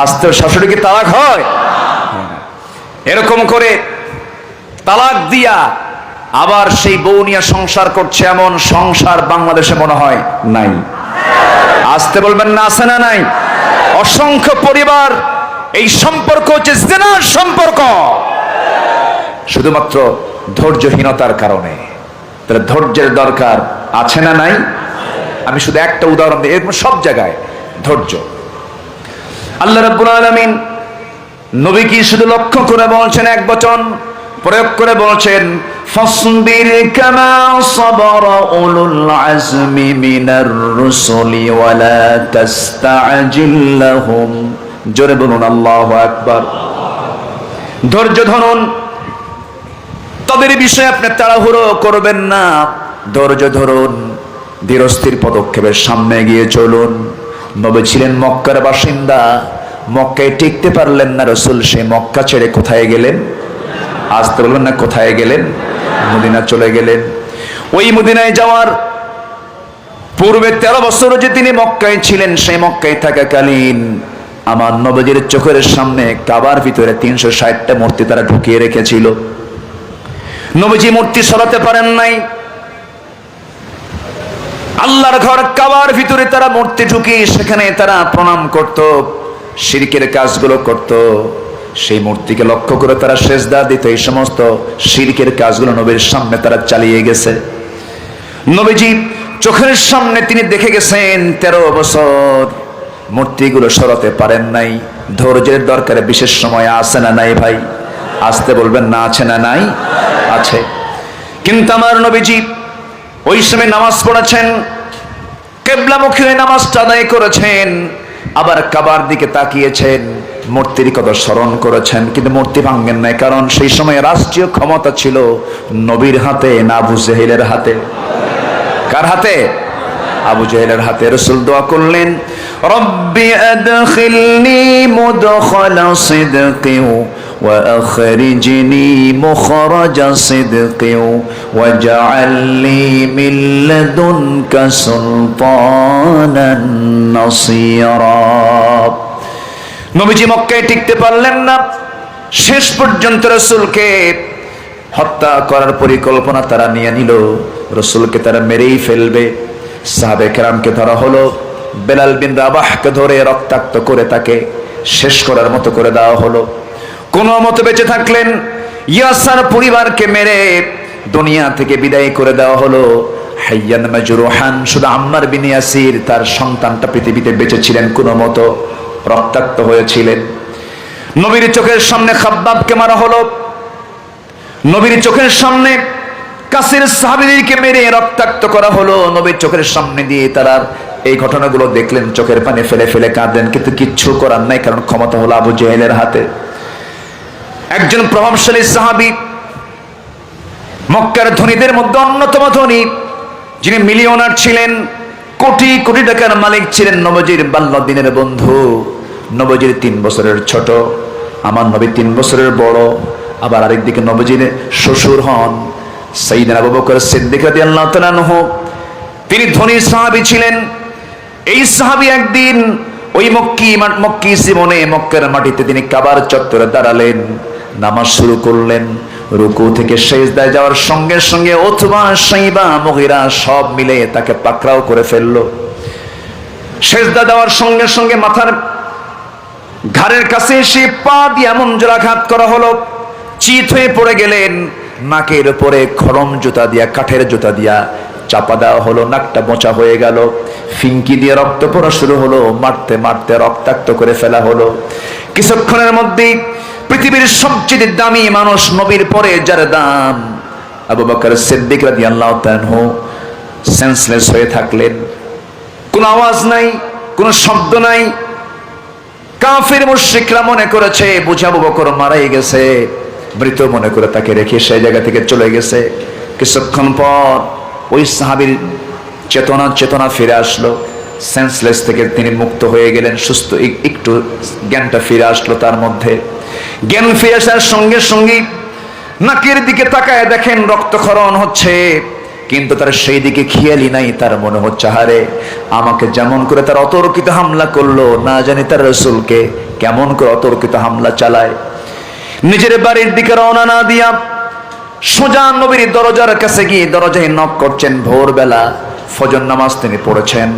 আস্তে শাশুড়ি কি তালাক হয়? এরকম করে তালাক দিয়া আবার সেই বউ নিয়ে সংসার করছে, এমন সংসার বাংলাদেশে মনে হয় নাই। আসতে বলবেন না, আছে না নাই? অসংখ্য পরিবার এই সম্পর্ক হচ্ছে জিনার সম্পর্ক, শুধুমাত্র ধৈর্যহীনতার কারণে। তাহলে ধৈর্যের দরকার আছে না নাই? আমি শুধু একটা উদাহরণ দিই, এরকম সব জায়গায় ধৈর্য। আল্লাহ রাব্বুল আলামিন নবীকে শুধু লক্ষ্য করে বলছেন, এক বচন প্রয়োগ করে বলছেন, ফাসবির কামা সাবারা উলুল আজমি মিনার রুসুলি ওয়ালা তাস্তাজিল লাহুম। জোরে বলুন আল্লাহু আকবার। ধৈর্য ধরুন, তাদের বিষয়ে আপনি তাড়াহুড়ো করবেন না। ধৈর্য ধরুন, ধীরস্থির পদক্ষেপের সামনে এগিয়ে চলুন। নবী ছিলেন মক্কার বাসিন্দা, মক্কায় টিকতে পারলেন না রাসূল, সে মক্কা ছেড়ে কোথায় গেলেন? আসতে বলবেন না, কোথায় গেলেন? মদিনা চলে গেলেন। ওই মদিনায় যাওয়ার পূর্বে 13 বছর যে তিনি মক্কায় ছিলেন, সেই মক্কায় থাকাকালীন আমার নবীর চোখের সামনে কাবার ভিতরে 360টা মূর্তি তারা ঢুকিয়ে রেখেছিল। নবীজি মূর্তি সরাতে পারেন নাই, আল্লাহর ঘর কাবার ভিতরে তারা মূর্তি ঢুকিয়ে সেখানে তারা প্রণাম করত, শিরকের কাজগুলো করত, সেই মূর্তিকে লক্ষ্য করে তারা সেজদা দিত। এই সমস্ত শিরকের কাজগুলো নবীর সামনে তারা চালিয়ে গেছে। নবীজি চোখের সামনে তিনি দেখে গেছেন 13 বছর মূর্তিগুলো সরাতে পারেন নাই। ধৈর্যের দরকারে বিশেষ সময় আছে না নাই ভাই? আসতে বলবেন না, আছে না নাই? আছে। কিন্তু আমার নবীজি ওই সময় নামাজ পড়েছেন, কিবলামুখী হয়ে নামাজটা আদায় করেছেন, আবার কাবার দিকে তাকিয়েছেন, মূর্তির কথা স্মরণ করেছেন, কিন্তু মূর্তি ভাঙেন নাই। কারণ সেই সময় রাষ্ট্রীয় ক্ষমতা ছিল নবীর হাতে না আবু জেহেলের হাতে? কার হাতে? আবু জেহেলের হাতে। রাসূল দোয়া করলেন, রব্বি আদখিলনি মুদখালা সিদকিন ওয়া আখরিজনি মুখরাজা সিদকিন ওয়াজআলনি মিন লাদুনকা সুলতানান নাসীরা। নবীজি মক্কায় টিকতে পারলেন না, শেষ পর্যন্ত রাসূলকে হত্যা করার পরিকল্পনা তারা নিয়ে নিল। রাসূলকে তারা মেরেই ফেলবে। সাহাবে কেরামকে ধরা হলো, বেলাল বিন রাবাহকে ধরে রক্তাক্ত করে তাকে শেষ করার মতো করে দেওয়া হলো। কোন মতে বেঁচে থাকলেন। ইয়াসার পরিবারকে মেরে দুনিয়া থেকে বিদায় করে দেওয়া হলো। হাইয়ান মাজরুহান, শুধু আম্মার বিন ইয়াসির তার সন্তানটা পৃথিবীতে বেঁচে ছিলেন, কোন মতো রক্তাক্ত হয়েছিলেন। নবীর চোখের সামনে খাব্বাবকে মারা হলো। নবীর চোখের সামনে কাছের সাহাবীদেরকে মেরে রক্তাক্ত করা হলো। নবীর চোখের সামনে দিয়ে তারা এই ঘটনাগুলো দেখলেন, চোখের পানি ফেলে ফেলে কাঁদেন, কিন্তু কিচ্ছু করার নাই, কারণ ক্ষমতা হলো আবু জেহেলের হাতে। একজন প্রভাবশালী সাহাবী, মক্কার ধনীদের মধ্যে অন্যতম ধনী, যিনি মিলিয়নার ছিলেন, কোটি কোটি টাকার মালিক ছিলেন, নবীজির বাল্যদিনের বন্ধু, নবীজির 3 বছরের ছোট, আমার নবী 3 বছরের বড়। আবার আরেকদিকে নবীজির শ্বশুর হন সাইয়েদনা আবু বকর সিদ্দিক রাদিয়াল্লাহু তাআলা আনহু। তিনি ধনী সাহাবী ছিলেন। এই সাহাবী একদিন ওই মক্কি জীবনে মক্কার মাটিতে তিনি কাবার চত্বরে দাঁড়ালেন, নামাজ শুরু করলেন। রুকু থেকে সিজদায় যাওয়ার সঙ্গে সঙ্গে উতবা, শাইবা, মুগীরা সব মিলে তাকে পাকড়াও করে ফেললো। সিজদা দেওয়ার সঙ্গে সঙ্গে মাথার ঘাড়ের কাছে এসে পা দিয়ে এমন জোরাঘাত করা হলো, চিত হয়ে পড়ে গেলেন। নাকের উপরে খড়ম জুতা দিয়া, কাঠের জুতা দিয়া চাপা দেওয়া হলো, নাকটা মোচা হয়ে গেল। ফিঙ্কি দিয়ে রক্ত পড়া শুরু হলো, মারতে মারতে রক্তাক্ত করে ফেলা হলো। কিছুক্ষণের মধ্যেই পৃথিবীর সবচেয়ে দামি মানুষ, নবীর পরে যার দাম, আবু বকর সিদ্দিক রাদিয়াল্লাহু তাআলা আনহু সেন্সলেস হয়ে থাকলেন। কোনো আওয়াজ নাই, কোনো শব্দ নাই। কাফির মুশরিকরা মনে করেছে বুঝি আবু বকর মারাই গেছে, মৃত মনে করে তাকে রেখে সেই জায়গা থেকে চলে গেছে। কিছুক্ষণ পর ওই সাহাবীর চেতনা ফিরে আসলো, সেন্সলেস থেকে তিনি মুক্ত হয়ে গেলেন, সুস্থ, একটু জ্ঞানটা ফিরে আসলো তার মধ্যে। জ্ঞান ফিরে আসার সঙ্গে সঙ্গে নাকের দিকে তাকায় দেখেন রক্তক্ষরণ হচ্ছে, কিন্তু তার সেই দিকে খেয়ালই নাই। তার মনে হচ্ছে, হারে আমাকে যেমন করে তার অতর্কিত হামলা করলো, না জানি তার রাসূলকে কেমন করে অতর্কিত হামলা চালায়। নিজের বাড়ির দিকে রওনা না দিয়া সোজা নবীর দরজার কাছে গিয়ে দরজায় নক করছেন। ভোরবেলা ফজর নামাজ তিনি পড়েছেন,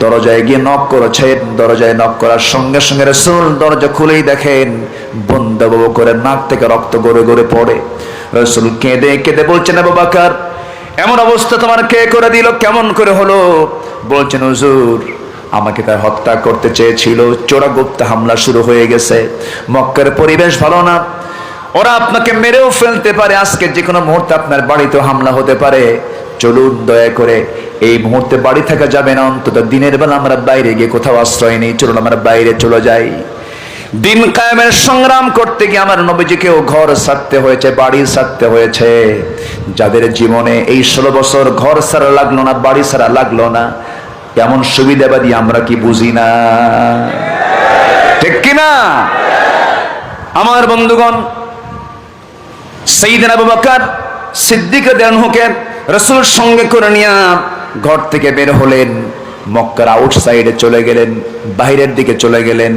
দরজায় গিয়ে নক করেছেন। দরজায় নক করার সঙ্গে সঙ্গে রাসূল দরজা খুলেই দেখেন বন্ধ আবু বকরের নাক থেকে রক্ত গড়ে গড়ে পড়ে। রাসূল কেঁদে কেঁদে বলছেন, আবু বকর এমন অবস্থা তোমার কে করে দিল, কেমন করে হলো? বলছেন, হুজুর আমাকে তার হত্যা করতে চেয়েছিল, চোরাগুপ্ত হামলা শুরু হয়ে গেছে। মক্কার পরিবেশ ভালো না, ওরা আপনাকে মেরেও ফেলতে পারে, আজকে যে কোনো মুহূর্তে আপনার বাড়িতেও হামলা হতে পারে। চলুন দয়া করে, এই মুহূর্তে বাড়ি থাকা যাবে না, অন্তত দিনের বেলা আমরা বাইরে গিয়ে কোথাও আশ্রয় নেই, চলুন আমরা বাইরে চলে যাই। দিন কায়েমের সংগ্রাম করতে গিয়ে আমার নবীজিকেও ঘর ছাড়তে হয়েছে, বাড়ি ছাড়তে হয়েছে। যাদের জীবনে এই 16 বছর ঘর ছাড়া লাগলো না, বাড়ি ছাড়া লাগলো না, এমন সুবিধাবাদী আমরা কি বুঝি না? ঠিক কিনা আমার বন্ধুগণ? সাইয়েদনা আবু বকর সিদ্দিক রাদিয়াল্লাহু আনহুকে রাসূল সঙ্গে করে নিয়ে ঘর থেকে বের হলেন, মক্কার আউটসাইডে চলে গেলেন, বাইরের দিকে চলে গেলেন।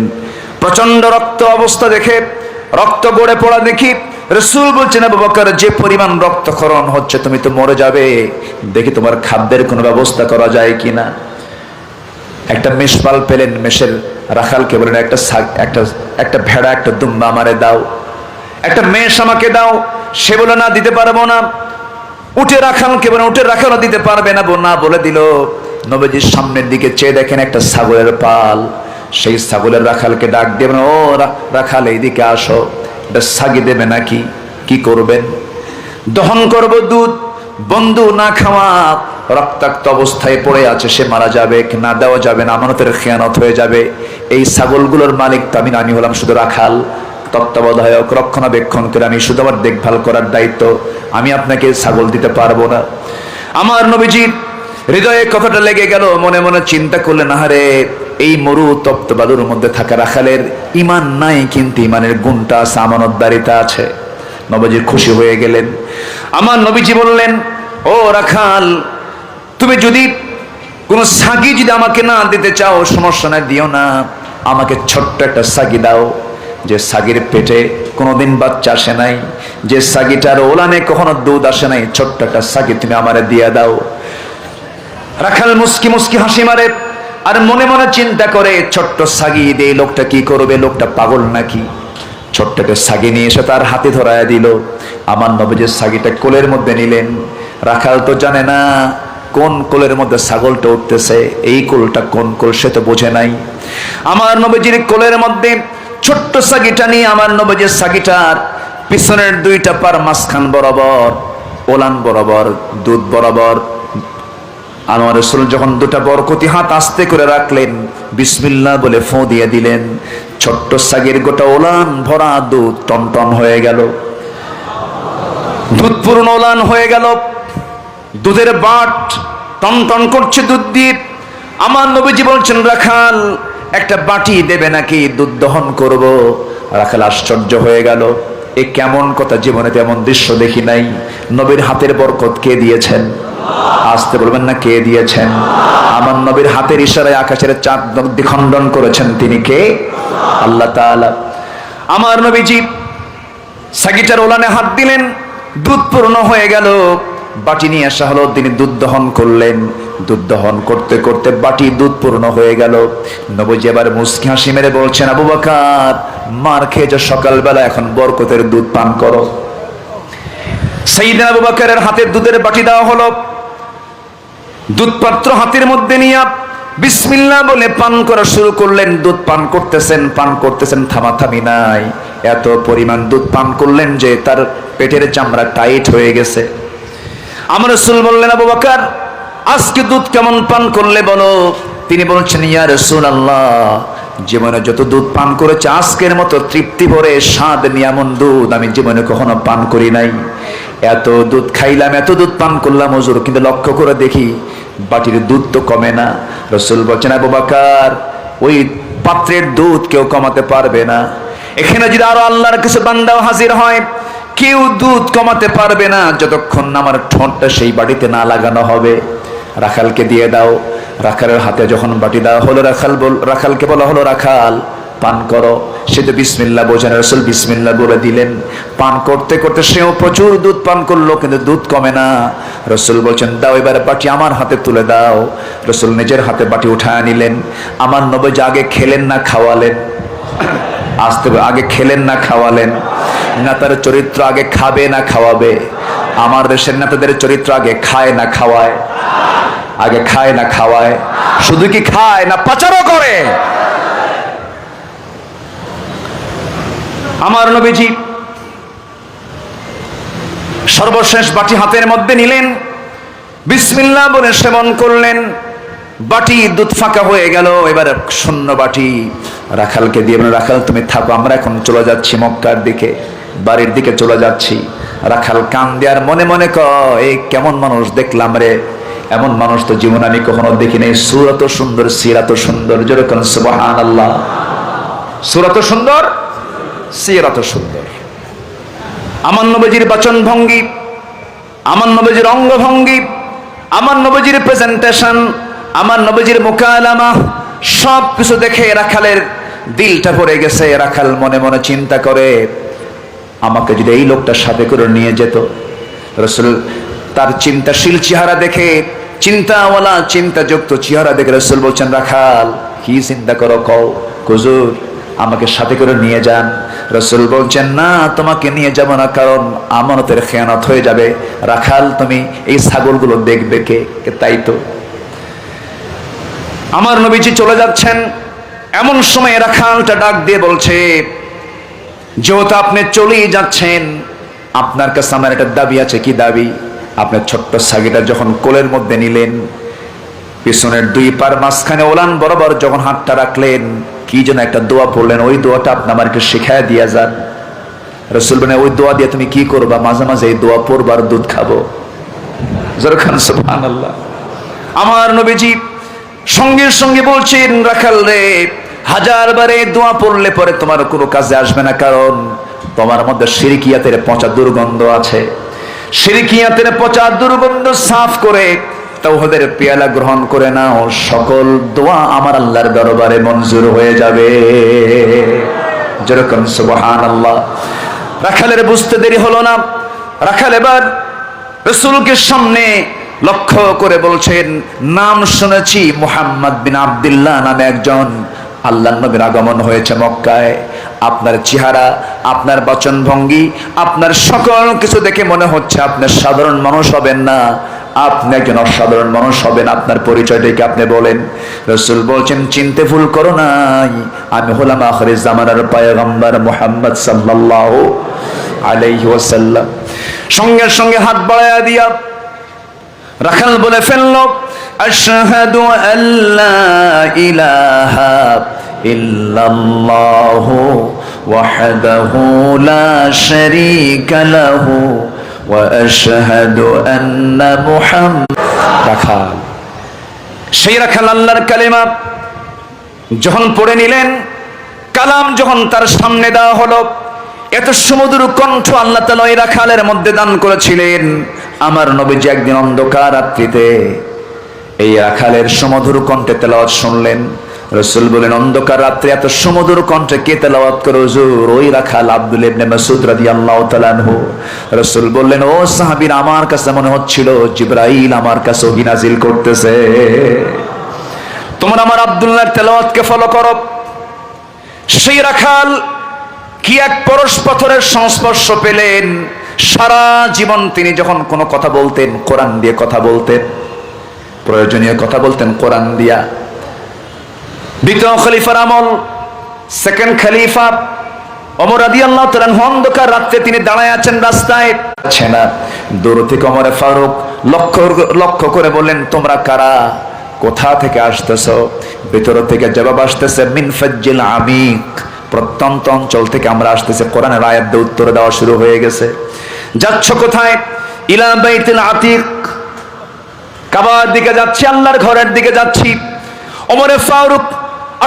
প্রচন্ড রক্ত অবস্থা দেখে, রক্ত গড়ে পড়া দেখি রাসূল বলছেন, আবু বকর, যে পরিমাণ রক্তক্ষরণ হচ্ছে তুমি তো মরে যাবে, দেখি তোমার খাদ্যের কোনো ব্যবস্থা করা যায় কিনা। একটা মেষপাল পেলেন, মেষের রাখালকে বলেন, একটা ভেড়া, একটা দুম্বা আমারে দাও, একটা মেষ আমাকে দাও। সে বলে, না, দিতে পারবো না। উটের রাখালকে বলেন, উটের রাখালও দিতে পারবে না, না বলে দিল। নবীজির সামনের দিকে চেয়ে দেখেন একটা ছাগলের পাল। সেই ছাগলের রাখালকে ডাক দিয়ে বলেন, ও রাখাল, এইদিকে আসো, এটা ছাগি দেবে নাকি? কি করবেন? দহন করব দুধ। বন্ধু না খাওয়া, রক্তাক্ত অবস্থায় পড়ে আছে, সে মারা যাবে, না দেওয়া যাবে না, আমানতের খেয়ানত হয়ে যাবে। এই ছাগলগুলোর মালিক তো আমি হলাম শুধু রাখাল, তত্ত্বাবধায়ক, রক্ষণাবেক্ষণ করে আমি শুধু আমার দেখভাল করার দায়িত্ব, আমি আপনাকে ছাগল দিতে পারবো না। আমার নবীজির হৃদয়ে কথাটা লেগে গেল, মনে মনে চিন্তা করলেন, আহারে, এই মরু তপ্ত বালুর মধ্যে থাকা রাখালের ইমান নাই, কিন্তু ইমানের গুণটা আছে, আমানতদারিতা আছে। নবীজি খুশি হয়ে গেলেন। আমার নবীজি বললেন, ও রাখাল, তুমি যদি কোনো ছাগি যদি আমাকে না দিতে চাও, সমস্যা না, দিও না, আমাকে ছোট্ট একটা ছাগি দাও, যে ছাগির পেটে কোনোদিন বাচ্চা আসে নাই, যে ছাগিটার ওলানে কখনো দুধ আসে নাই, ছোট্ট একটা ছাগি তুমি আমারে দিয়ে দাও। রাখাল মুস্কি মুস্কি হাসি মারে, আর মনে মনে চিন্তা করে, ছোট্ট ছাগি দিয়ে লোকটা কি করবে, লোকটা পাগল নাকি? ছোট্টকে ছাগি নিয়ে এসে তার হাতে ধরায় দিল। আমার নবীজি ছাগিটা কোলের মধ্যে নিলেন। রাখাল তো জানে না কোন কোলের মধ্যে ছাগলটা উঠতেছে, এই কোলটা কোন কোল সে তো বোঝে নাই। আমার নবীজির কোলের মধ্যে ছোট্ট ছাগিটা নিয়ে আমার নবীজির ছাগিটার পিছনের দুইটা পার মাঝখান বরাবর, ওলান বরাবর, দুধ বরাবর আমার রাসূল যখন দুটা বরকতি হাত আস্তে করে রাখলেন, বিসমিল্লাহ বলে ফোঁ দিয়ে দিলেন, ছোট্ট ছাগির গোটা ওলান ভরা দুধ টনটন হয়ে গেল, দুধ পূর্ণ ওলান হয়ে গেল, দুধের বাট টনটন করছে দুধ দিয়ে। আমার নবীজি বলছেন, রাখাল, একটা বাটি দেবে নাকি, দুধ দহন করব। রাখাল আশ্চর্য হয়ে গেল, এ কেমন কথা, জীবনে তেমন দৃশ্য দেখি নাই। নবীর হাতের বরকত কে দিয়েছেন? আসতে বলবেন না, কে দিয়েছেন? আমার নবীর হাতের ইশারায় আকাশের চাঁদ দ্বিখণ্ডন করেছেন, তিনি কে? আল্লাহ তাআলা। আমার নবীজি ছাগিটার ওলানে হাত দিলেন, দুধ পূর্ণ হয়ে গেল, বাটি নিয়ে আসা হলো, তিনি দুধ দহন করলেন। দুধ দহন করতে করতে বাটি দুধ পূর্ণ হয়ে গেল। নবীজি এবার মুস্কি হাসি মেরে বলছেন, আবু বকর, মার খেয়েছো সকালবেলা, এখন বরকতের দুধ পান করো। সাইয়েদনা আবু বকরের হাতে দুধের বাটি দেওয়া হলো। দুধ পাত্র হাতের মধ্যে নিয়ে বিসমিল্লাহ বলে পান করা শুরু করলেন। দুধ পান করতেছেন, থামাথামি নাই। এত পরিমাণ দুধ পান করলেন যে তার পেটের চামড়া টাইট হয়ে গেছে। আমার রাসূল বললেন, আবু বকর, আজকে দুধ কেমন পান করলে বলো? তিনি বলছেন, ইয়া রাসূলুল্লাহ, জীবনে যত দুধ পান করেছে, আজকের মতো তৃপ্তি ভরে স্বাদ নিয়ে এমন দুধ আমি জীবনে কখনো পান করি নাই। এত দুধ খাইলাম, এত দুধ পান করলাম হুজুর, কিন্তু লক্ষ্য করে দেখি বাটির দুধ তো কমে না। রাসূল বলছেন, আবু বকর, ওই পাত্রের দুধ কেউ কমাতে পারবে না। এখানে যদি আরো আল্লাহর কিছু বান্দাও হাজির হয়, কেউ দুধ কমাতে পারবে না যতক্ষণ না আমার ঠোঁটটা সেই বাটিতে না লাগানো হবে। রাখালকে দিয়ে দাও। রাখালের হাতে যখন বাটি দেওয়া হলো, রাখালকে বলা হলো, রাখাল, পান করো। সে তো বিসমিল্লাহ বোঝেন, রাসূল বিসমিল্লাহ বলে দিলেন। পান করতে করতে সেও প্রচুর দুধ পান করলো, কিন্তু দুধ কমে না। রাসূল বলছেন, দাও, এবার বাটি আমার হাতে তুলে দাও। রাসূল নিজের হাতে বাটি উঠায় নিলেন। আমার নবী আগে খেলেন না খাওয়ালেন? আসতে আগে খেলেন না খাওয়ালেন? নেতার চরিত্র আগে খাবে না খাওয়াবে? আমার দেশের নেতাদের চরিত্র আগে খায় না খাওয়ায়? আগে খায় না খাওয়ায়? শুধু কি খায় না পাচারও করে? আমার নবীজি সর্বশেষ বাটি হাতের মধ্যে নিলেন, বিসমিল্লাহ বলে সেবন করলেন। বাটি দুধ ফাঁকা হয়ে গেল, এবার শূন্য বাটি। রাখালকে দিয়ে বলেন, রাখাল, তুমি থাকো, আমরা এখন চলে যাচ্ছি মক্কার দিকে, বাড়ির দিকে চলে যাচ্ছি। রাখাল কান দিয়ে আর মনে মনে কয়, কেমন মানুষ দেখলাম রে, এমন মানুষ তো জীবন আমি কখনো দেখি নাই। সূরাত সুন্দর, সিরাত সুন্দর, যেরকম সুবহানাল্লাহ। সূরাত সুন্দর, সিরাত সুন্দর। আমার নবীজির বচন ভঙ্গি, আমার নবীজির অঙ্গভঙ্গি, আমার নবীজির প্রেজেন্টেশন, আমার নবীজির মুকালামা, সব কিছু দেখে রাখালের দিলটা পড়ে গেছে। রাখাল মনে মনে চিন্তা করে, আমাকে যদি এই লোকটার সাথে করে নিয়ে যেত। রাসূল তার চিন্তাশীল চেহারা দেখে, চিন্তাওয়ালা চিন্তাযুক্ত চেহারা দেখে রাসূল বলছেন, রাখাল কি চিন্তা করো কও। হুজুর আমাকে সাথে করে নিয়ে যান। রাসূল বলছেন, না তোমাকে নিয়ে যাব না, কারণ আমানতের খেয়ানত হয়ে যাবে। রাখাল তুমি এই ছাগলগুলো দেখবে কে? তাই তো। আমার নবীজি চলে যাচ্ছেন, এমন সময় রাখালটা ডাক দিয়ে বলছে, যেহেতু আপনি চলেই যাচ্ছেন, আপনার কাছে আমার একটা দাবি আছে। কি দাবি? আপনার ছোট্ট ছাগিটা যখন কোলের মধ্যে নিলেন, পিছনের দুই পার মাঝখানে ওলান বরাবর যখন হাতটা রাখলেন, কি যেন একটা দোয়া পড়লেন, ওই দোয়াটা আপনি আমাকে শিখায় দিয়া যান। রাসূল বলেন, ওই দোয়া দিয়ে তুমি কি করবা? মাঝে মাঝে এই দোয়া পড়বার দুধ খাবো। জোরখান সুবহানাল্লাহ। আমার নবীজি সঙ্গে সঙ্গে বলছেন, রাখাল রে, 1000 বারে দোয়া পড়লে পরে তোমার কোনো কাজে আসবে না, কারণ তোমার মধ্যে শিরকিয়াতের পচা দুর্গন্ধ আছে। শিরকিয়াতের পচা দুর্গন্ধ সাফ করে তাওহীদের পেয়ালা গ্রহণ করে নাও, সকল দোয়া আমার আল্লাহর দরবারে মঞ্জুর হয়ে যাবে। যেরকম সুবহানাল্লাহ। রাখালের বুঝতে দেরি হলো না। রাখাল এবার রাসূলকে সামনে লক্ষ্য করে বলছেন, নাম শুনেছি মুহাম্মদ বিন আব্দুল্লাহ নামে একজন আল্লাহর নবীর আগমন হয়েছে মক্কায়। আপনার চেহারা, আপনার বচন ভঙ্গি, আপনার সকল কিছু দেখে মনে হচ্ছে আপনি সাধারণ মানুষ হবেন না, আপনি একজন অসাধারণ মানুষ হবেন। আপনার পরিচয়টাকে আপনি বলেন। রাসূল বলছেন, চিনতে ভুল করো নাই, আমি হলাম আখির জামানার পয়গম্বর মুহাম্মদ সাল্লাল্লাহু আলাইহি ওয়াসাল্লাম। সঙ্গে সঙ্গে হাত বাড়ায়া দিয়া রাখাল বলে ফেলল, আশহাদু আল্লা ইলাহা ইল্লাল্লাহু ওয়াহদাহু লা শারীকা লাহু ওয়া আশহাদু আন্না মুহাম্মাদ। রাখাল, সেই রাখাল আল্লাহর কালিমা যখন পড়ে নিলেন, কালাম যখন তার সামনে দেওয়া হলো, এত সুমধুর কণ্ঠ আল্লাহ তাআলা এই রাখালের মধ্যে দান করেছিলেন। আমার নবীজি একদিন অন্ধকার রাত্রিতে এই রাখালের সুমধুর কণ্ঠে তেলাওয়াত শুনলেন। রাসূল বলেন, অন্ধকার রাত্রে এত সুমধুর কণ্ঠে কে তেলাওয়াত করে? হুজুর ওই রাখাল আব্দুল্লাহ ইবনে মাসউদ রাদিয়াল্লাহু তাআলা আনহু। রাসূল বললেন, ও সাহাবীরা, আমার কাছে মনে হচ্ছিল জিবরাইল আমার কাছে ওহী নাজিল করতেছে। তোমরা আমার আব্দুল্লাহর তেলাওয়াতকে ফলো করো। সেই রাখাল কি এক পরশ পাথরের সংস্পর্শ পেলেন। সারা জীবন তিনি যখন কোনো কথা বলতেন, কোরআন দিয়ে কথা বলতেন, প্রয়োজনীয় কথা বলতেন কোরআন দিয়া। দ্বিতীয় খলিফার আমল, সেকেন্ড খলিফা ওমর রাদিয়াল্লাহু তাআলা অন্ধকার রাতে তিনি দাঁড়ায় আছেন রাস্তায়, না দূর থেকে ওমরে ফারুক লক্ষ্য করে বললেন, তোমরা কারা? কোথা থেকে আসতেছো? ভিতর থেকে জবাব আসতেছে, মিন ফাজ্জিল আমিক, প্রত্যন্ত অঞ্চল থেকে আমরা আসতেছি। কোরআনের আয়াত দিয়ে উত্তর দেওয়া শুরু হয়ে গেছে। যাচ্ছ কোথায়? ইলা বাইতুল আতিক, কাবার দিকে যাচ্ছি, আল্লাহর ঘরের দিকে যাচ্ছি। ওমরে ফারুক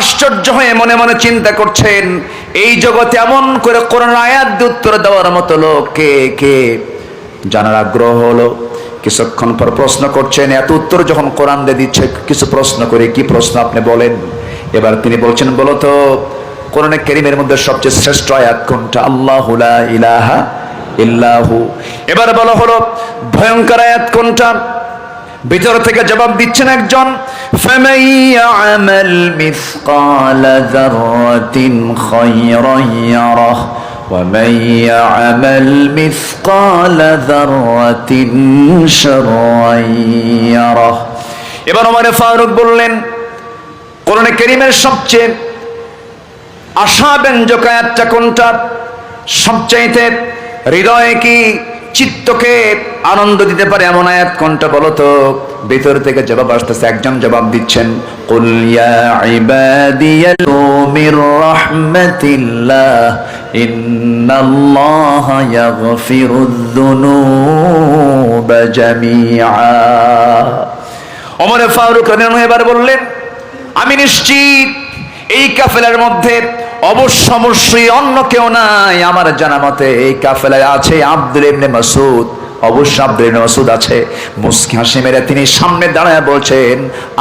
আশ্চর্য হয়ে মনে মনে চিন্তা করছেন, এই জগতে এমন করে কোরআন আয়াত দিয়ে উত্তর দেওয়ার মতো লোক কে কে? জানার আগ্রহ হলো। কিছুক্ষণ পর প্রশ্ন করছেন, এত উত্তর যখন কোরআন দিয়ে দিচ্ছে, কিছু প্রশ্ন করে। কি প্রশ্ন আপনি বলেন? এবার তিনি বলছেন, বলো তো কোরআনে কারীমের মধ্যে সবচেয়ে শ্রেষ্ঠ আয়াত কোনটা? আল্লাহু লা ইলাহা ইল্লাহু। এবার বলা হলো ভয়ঙ্কর আয়াত কোনটা? ভিতর থেকে জবাব দিচ্ছেন একজন, ফামান ইয়ামাল মিসকালা যাররাতিন খায়রান ইয়ারাহ ওয়া মান ইয়ামাল মিসকালা যাররাতিন শাররান ইয়ারাহ। এবার ওমর ফারুক বললেন, কোরআনে কারীমের সবচেয়ে আশাব্যঞ্জক আয়াতটা কোনটা? সবচাইতে হৃদয়ে কি চিত্তকে আনন্দ দিতে পারে এমন আয়াত কোনটা বলো তো? ভিতর থেকে জবাব আসতেছে, একজন জবাব দিচ্ছেন, কুল ইয়া ইবাদিয়াল মির রাহমাতিল্লাহ ইন্নাল্লাহা ইয়াগফিরুয যুনুবা জামিআ। ওমর ফারুক রাদিয়াল্লাহু আনহু এবার বললেন, আমি নিশ্চিত এই কাফেলার মধ্যে অবশ্যই অন্য কেউ নাই। আমার জানা মতে এই কাফেলায় আছে আব্দুল্লাহ ইবনে মাসউদ। অবশ্য আব্দুল্লাহ ইবনে মাসউদ আছে। মুস্কি হাসি মেরে তিনি সামনে দাঁড়ায় বলছেন,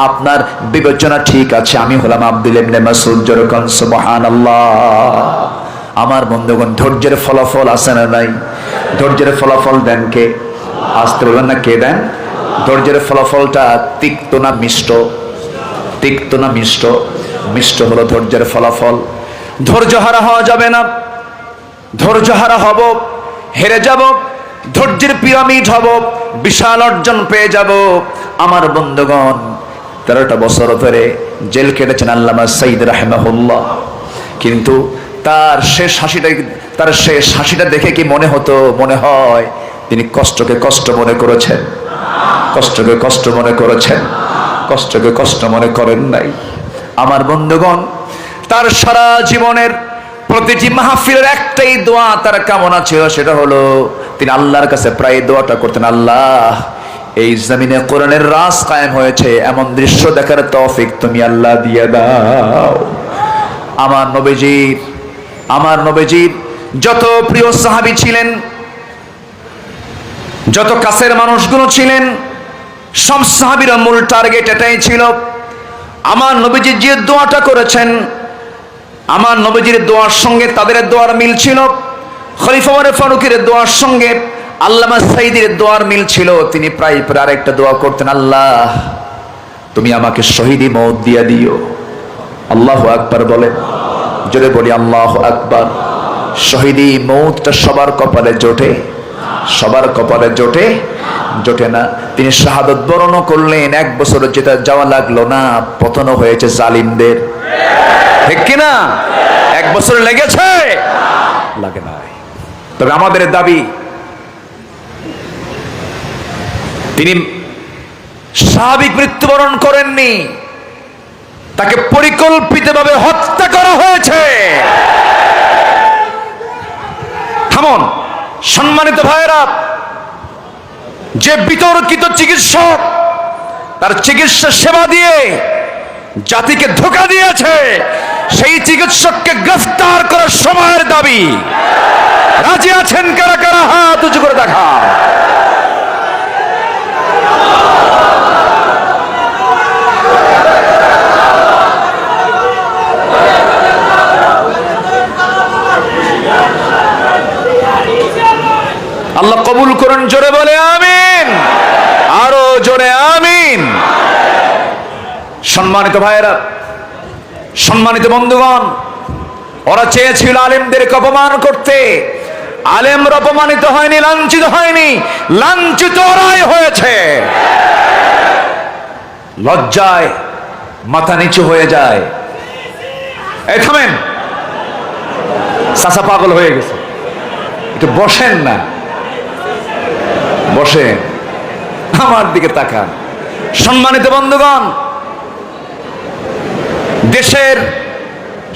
আপনার বিবেচনা ঠিক আছে, আমি হলাম আব্দুল্লাহ ইবনে মাসউদ। যেরকম সুবহানাল্লাহ। আমার বন্ধুগণ, ধৈর্যের ফলাফল আছে না নাই? ধৈর্যের ফলাফল দেন কে? আসতে বলবেন না, কে দেন? ধৈর্যের ফলাফলটা তিক্ত না মিষ্ট? তিক্ত না মিষ্ট? মিষ্ট হলো ধৈর্যের ফলাফল। ধৈর্য হারা হওয়া যাবে না। ধৈর্য হারা হব, হেরে যাব, ধৈর্যের পিরামিড হব, বিশাল অর্জন পেয়ে যাব। আমার বন্ধুগণ, 13টা বছর ধরে জেল কেটেছেন আল্লামা সাইদ রাহিমাহুল্লাহ, কিন্তু তার শেষ হাসিটা দেখে কি মনে হতো? মনে হয় তিনি কষ্টকে কষ্ট মনে করেছেন। কষ্টকে কষ্ট মনে করেছেন, কষ্টকে কষ্ট মনে করেন নাই। আমার বন্ধুগণ, তার সারা জীবনের প্রতিটি মাহফিলের একটাই দোয়া তার কামনা ছিল, সেটা হলো তিনি আল্লাহর কাছে প্রায় দোয়াটা করতেন, আল্লাহ, এই জমিনে কোরআনের রাজ কায়েম হয়েছে, এমন দৃশ্য দেখার তৌফিক তুমি আল্লাহ দিয়ে দাও। আমার নবীজির যত প্রিয় সাহাবী ছিলেন, যত কাছের মানুষগুলো ছিলেন, সব সাহাবীর মূল টার্গেট এটাই ছিল। আমার নবীজি যে দোয়াটা করেছেন, আমার নবীজির দোয়ার সঙ্গে তাদের দোয়ার মিল ছিল। খলিফা ওমর ফারুকের দোয়ার সঙ্গে আল্লামা সাইদের দোয়ার মিল ছিল। তিনি প্রায় আরেকটা দোয়া করতেন, আল্লাহ, তুমি আমাকে শহীদি মওত দিয়ে দিও। আল্লাহু আকবার বলেন, জোরে বলি আল্লাহু আকবার। শহীদি মওতটা সবার কপালে জোটে? সবার কপালে জোটে না। তিনি শাহাদত বরণ করলেন, 1 বছর যেটা যাওয়া লাগলো না, পতন হয়েছে জালিমদের। ঠিক কিনা? 1 বছর লেগেছে? লাগে নাই। তবে আমাদের দাবি, তিনি স্বাভাবিক মৃত্যুবরণ করেননি, তাকে পরিকল্পিতভাবে হত্যা করা হয়েছে। থামুন সম্মানিত ভাইয়েরা, যে বিতর্কিত চিকিৎসক তার চিকিৎসা সেবা দিয়ে জাতিকে ধোঁকা দিয়েছে, সেই চিকিৎসককে গ্রেফতার করার সময়ের দাবি। রাজি আছেন কারা কারা? হাত উঁচু করে দেখা। আল্লাহ কবুল করুন, জোরে বলে আমিন, আরো জোরে আমিন। সম্মানিত ভাইয়েরা, সম্মানিত বন্ধুগণ, ওরা চেয়েছিল আলেমদেরকে অপমান করতে। আলেমরা অপমানিত হয়নি, লাঞ্ছিত হয়নি, লাঞ্ছিত ওরাই হয়েছে। লজ্জায় মাথা নিচু হয়ে যায়। এই থামেন, চাচা পাগল হয়ে গেছে, একটু বসেন না, বসেন, আমার দিকে তাকান। সম্মানিত বন্ধুগণ, দেশের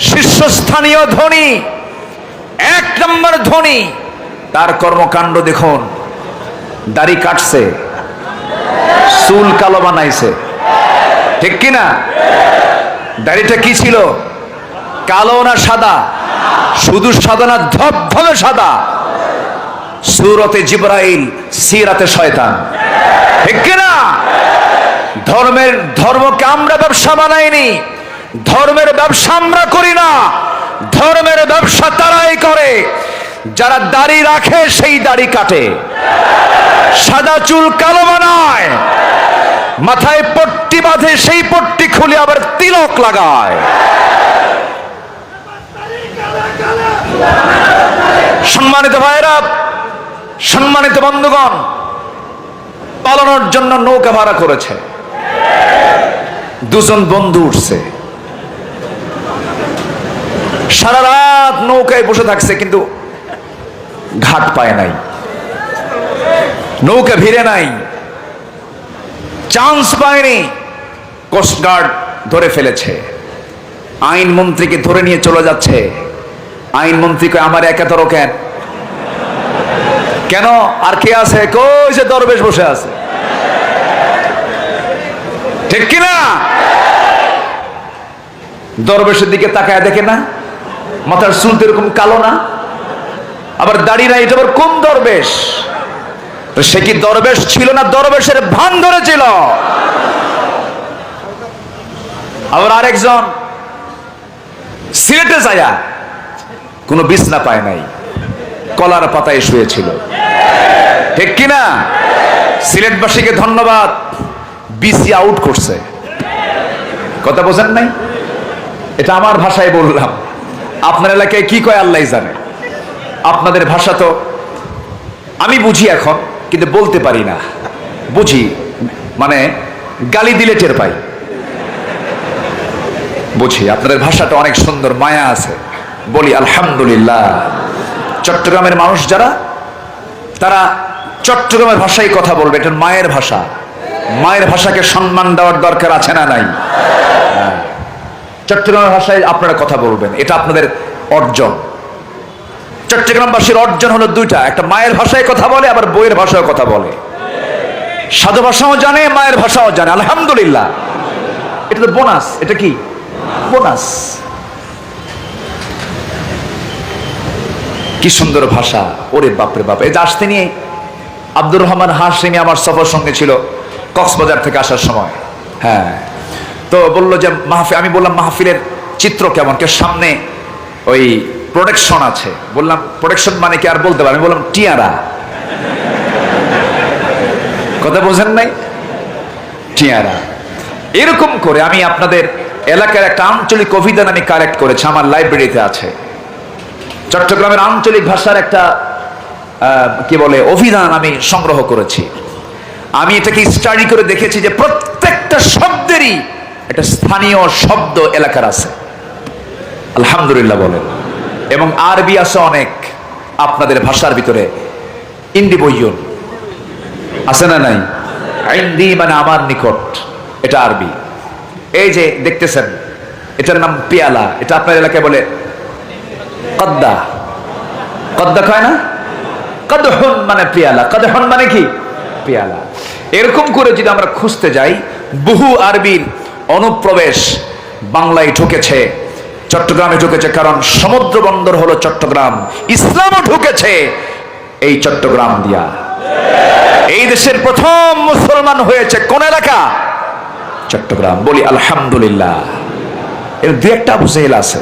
শীর্ষস্থানীয় ধনী, 1 নম্বর ধনী, তার কর্মকাণ্ড দেখুন। দাড়ি কাটছে, চুল কালো বানাইছে, ঠিক কিনা? দাড়িটা কি ছিল? কালো না সাদা? শুধু সাদা না, ধবধবে সাদা। সূরতে জিবরাইল, সিরাতে শয়তান, ঠিক কিনা? ধর্মকে আমরা ব্যবসা বানাইনি, ধর্মের ব্যবসা আমরা করি না। ধর্মের ব্যবসা তারাই করে যারা দাড়ি রাখে, সেই দাড়ি কাটে, সাদা চুল কালো বানায়, মাথায় পট্টি বাঁধে, সেই পট্টি খুলে আবার তিলক লাগায়। সম্মানিত ভাইরা, সম্মানিত বন্ধুগণ, পালানোর জন্য নৌকা ভাড়া করেছে। 2 জন বন্ধু উঠছে, সারা রাত নৌকায় বসে থাকছে, কিন্তু ঘাট পায় নাই, নৌকা ভিড়ে নাই, চান্স পায়নি। কোস্টগার্ড ধরে ফেলেছে, আইনমন্ত্রীকে ধরে নিয়ে চলে যাচ্ছে। আইনমন্ত্রীকে আমার একা ধরো কেন? কেন? আর কে আছে? কই যে দরবেশ বসে আছে, ঠিক কিনা? দরবেশের দিকে তাকায় দেখে না, মাথার চুল তো এরকম কালো না, আবার দাড়ি নাই, এটা আবার কোন দরবেশ? সে কি দরবেশ ছিল না দরবেশের ভান ধরেছিল? আবার আরেকজন সিলেটে যায়, কোন কোনো বিছনা পায় নাই, কলার পাতায় শুয়েছিল। ঠিক কিনা? সিলেটবাসীকে ধন্যবাদ, বিসি আউট করছে। কথা বোঝেন নাই? এটা আমার ভাষায় বললাম, আপনার এলাকায় কি কয় আল্লাহ জানে। আপনাদের ভাষা তো আমি বুঝি এখন, কিন্তু বলতে পারি না। বুঝি মানে গালি দিলে টের পাই। বুঝি আপনাদের ভাষাটা অনেক সুন্দর, মায়া আছে, বলি আলহামদুলিল্লাহ। চট্টগ্রামের মানুষ যারা, তারা চট্টগ্রামের ভাষায় কথা বলবে, এটা মায়ের ভাষা। মায়ের ভাষাকে সম্মান দেওয়ার দরকার আছে না নাই? চট্টগ্রামের ভাষায় আপনারা কথা বলবেন, এটা আপনাদের অর্জন। চট্টগ্রামবাসীর অর্জন হলো দুইটা, একটা মায়ের ভাষায় কথা বলে, আবার বইয়ের ভাষায় কথা বলে। সাধু ভাষাও জানে, মায়ের ভাষাও জানে, আলহামদুলিল্লাহ। এটা তো বোনাস। এটা কি বোনাস? কি সুন্দর ভাষা, ওরে বাপরে বাপ। এই যে আসতে নিয়ে আব্দুর রহমান হাশিমি আমার সফর সঙ্গে ছিল কক্সবাজার থেকে আসার সময়। হ্যাঁ, তো বললো যে মাহফিল, আমি বললাম মাহফিলের চিত্র কেমন, কে সামনে ওই প্রোটেকশন আছে। বললাম প্রোটেকশন মানে কি আর বলতে পারি? আমি বললাম টিয়ারা। কথা বোঝেন নাই? টিয়ারা। এরকম করে আমি আপনাদের এলাকার একটা আঞ্চলিক অভিধান আমি কালেক্ট করেছি, আমার লাইব্রেরিতে আছে। চট্টগ্রামের আঞ্চলিক ভাষার একটা কি বলে অভিধান আমি সংগ্রহ করেছি। আমি এটাকে স্টাডি করে দেখেছি যে প্রত্যেকটা শব্দেরই একটা স্থানীয় শব্দ এলাকার আছে। আলহামদুলিল্লাহ বলেন। এবং আরবি আছে অনেক আপনাদের ভাষার ভিতরে। ইন্দি বইয়ন আছে না নাই? ইন্দি মানে আমার নিকট, এটা আরবি। এই যে দেখতেছেন, এটার নাম পেয়ালা, এটা আপনার এলাকায় বলে কদ্দা। কদ্দা কয় না? কদহন মানে পেয়ালা, কদহন মানে কি? পেয়ালা। এরকম করে যদি আমরা খুঁজতে যাই, বহু আরবির অনুপ্রবেশ বাংলায় ঢুকেছে, চট্টগ্রামে ঢুকেছে। কারণ সমুদ্র বন্দর হলো চট্টগ্রাম, ইসলামও ঢুকেছে এই চট্টগ্রাম দিয়া। এই দেশের প্রথম মুসলমান হয়েছে কোন এলাকা? চট্টগ্রাম। বলি আলহামদুলিল্লাহ। এর দুই একটা আবু জেহেল আছে,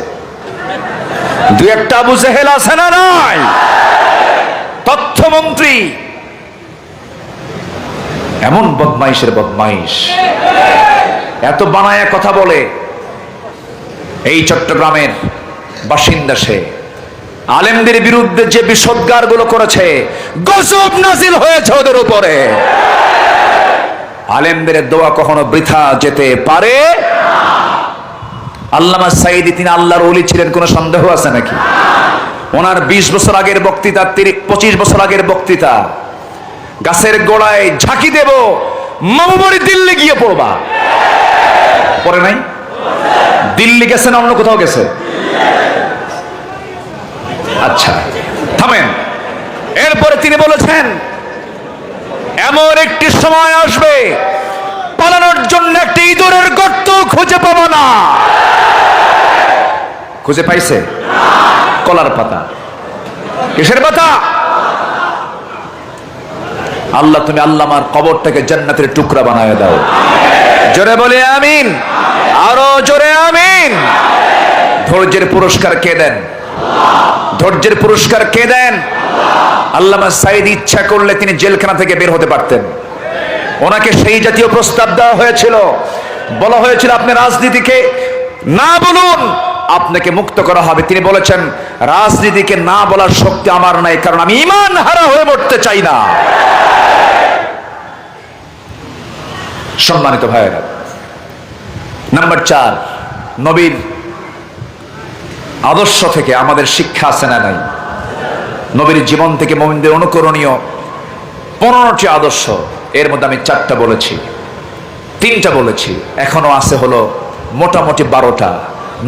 দুই একটা আবু জেহেল আছে না নাই? তথ্যমন্ত্রী, এমন বদমাইশের বদমাইশ, এত বানায়া কথা বলে। এই চট্টগ্রামের বাসিন্দা সে, আলেমদের বিরুদ্ধে যে বিষোদ্গার গুলো করেছে, গজব নাজিল হয়েছে ওদের উপরে। আলেমদের দোয়া কখনো বৃথা যেতে পারে। আল্লামা সাঈদী, তিনি আল্লাহর ওলি ছিলেন, কোনো সন্দেহ আছে নাকি? ওনার 20 বছর আগের বক্তৃতা, 25 বছর আগের বক্তৃতা, গাছের গোড়ায় ঝাঁকি দেব, মামুবাড়ি দিল্লি গিয়ে পড়বা, পড়ে নাই? দিল্লি গেছে না অন্য কোথাও গেছে? আচ্ছা থামেন। এরপরে তিনি বলেছেন, এমন একটি সময় আসবে পালানোর জন্য একটি ইঁদুরের গর্ত খুঁজে পাবো না। খুঁজে পাইছে? কলার পাতা। কিসের পাতা? আল্লাহ, তুমি আল্লামার কবরটাকে জান্নাতের টুকরা বানায় দাও। জোরে বলে আমিন, আরো জোরে আমিন। ধৈর্যের পুরস্কার কে দেন? ধৈর্যের পুরস্কার কে দেন? আল্লামা সাঈদী ইচ্ছা করলে তিনি জেলখানা থেকে বের হতে পারতেন। ওনাকে সেই জাতীয় প্রস্তাব দেওয়া হয়েছিল, বলা হয়েছিল আপনি রাজনীতিকে না বলুন, আপনাকে মুক্ত করা হবে। তিনি বলেছেন, রাজনীতিকে না বলার শক্তি আমার নাই, কারণ আমি ঈমান হারা হয়ে মরতে চাই না। সম্মানিত ভাইয়েরা, নাম্বার 4, নবীর আদর্শ থেকে আমাদের শিক্ষা আছে না নাই? নবীর জীবন থেকে মুমিনদের অনুকরণীয় 15টি আদর্শ, এর মধ্যে আমি 4টা বলেছি, 3টা বলেছি, এখনো আছে হলো মোটামুটি 12টা।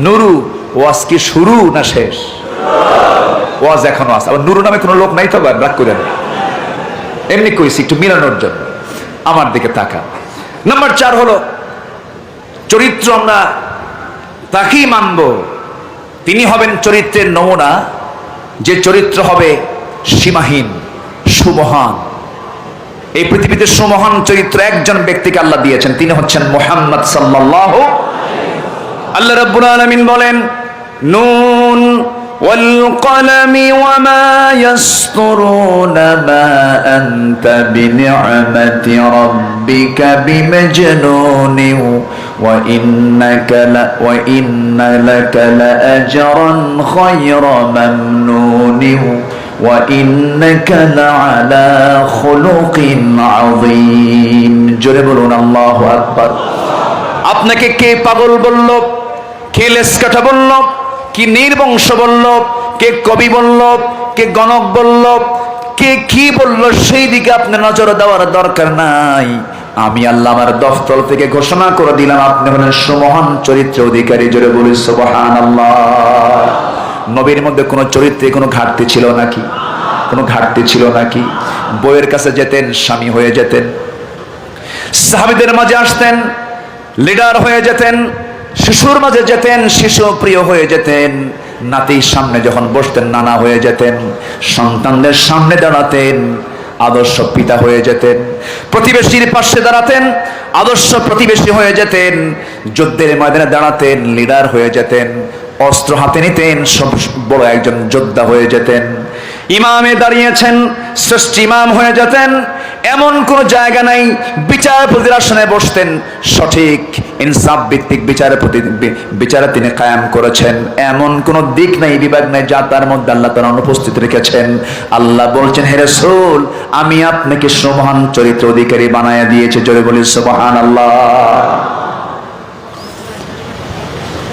নুরু ওয়াজ কি শুরু না শেষ? ওয়াজ এখনো আছে। আবার নুরু নামে কোনো লোক নাই তো, রাগ করে না, এমনি কইছি একটু মিলানোর জন্য। আমার দিকে তাকা। নাম্বার 4 হলো চরিত্র, আমরা তাকেই মানব, তিনি হবেন চরিত্রের নমুনা, যে চরিত্র হবে সীমাহীন, সুমহান। এই পৃথিবীতে সুমহান চরিত্র একজন ব্যক্তিকে আল্লাহ দিয়েছেন, তিনি হচ্ছেন মুহাম্মদ সাল্লাল্লাহু। আল্লাহ রাব্বুল আলামিন বলেন, নুন والقلم وما يسطرون ما أنت بنعمة ربك بمجنون وإن لك لأجرا غير ممنون وإنك لعلى خلق عظيم জোরে বলুন আল্লাহু আকবার। আপনাকে কে পাগল বলল, কে লেসকাঠা বলল, কি নির্বংশ বলল, কে কবি বলল, কে গণক বলল, কে কি বলল, সেই দিকে আপনি নজর দেওয়ার দরকার নাই। আমি আল্লাহ আমার দফতর থেকে ঘোষণা করে দিলাম আপনি হলেন সুমহান চরিত্র অধিকারী। জোরে বলি সুবহানাল্লাহ। নবীর মধ্যে কোনো চরিত্রে কোনো ঘাটতি ছিল নাকি? কোনো ঘাটতি ছিল নাকি? বউয়ের কাছে যেতেন, স্বামী হয়ে যেতেন, সাহাবীদের মাঝে আসতেন, লিডার হয়ে যেতেন, শিশুর মাঝে যেতেন, শিশু প্রিয় হয়ে যেতেন, নাতির সামনে যখন বসতেন নানা হয়ে যেতেন, সন্তানদের সামনে দাঁড়াতেন, আদর্শ পিতা হয়ে যেতেন, প্রতিবেশীর পাশে দাঁড়াতেন, আদর্শ প্রতিবেশী হয়ে যেতেন, যুদ্ধের ময়দানে দাঁড়াতেন, লিডার হয়ে যেতেন, অস্ত্র হাতে নিতেন, সব বড় একজন যোদ্ধা হয়ে যেতেন, ইমামে দাঁড়িয়েছেন, শ্রেষ্ঠ ইমাম হয়ে যেতেন। এমন কোন জায়গা নাই, বিচারপতির আসনে বসতেন, সঠিক ইনসাফ ভিত্তিক বিচারে তিনি কায়েম করেছেন। এমন কোন দিক নাই, বিভাগ নাই যা তার মধ্যে আল্লাহ তাআলা অনুপস্থিত রেখেছেন। আল্লাহ বলছেন, হে রাসূল, আমি আপনাকে সুমহান চরিত্র অধিকারী বানায়া দিয়েছি। জোরে বলি সুবহানাল্লাহ।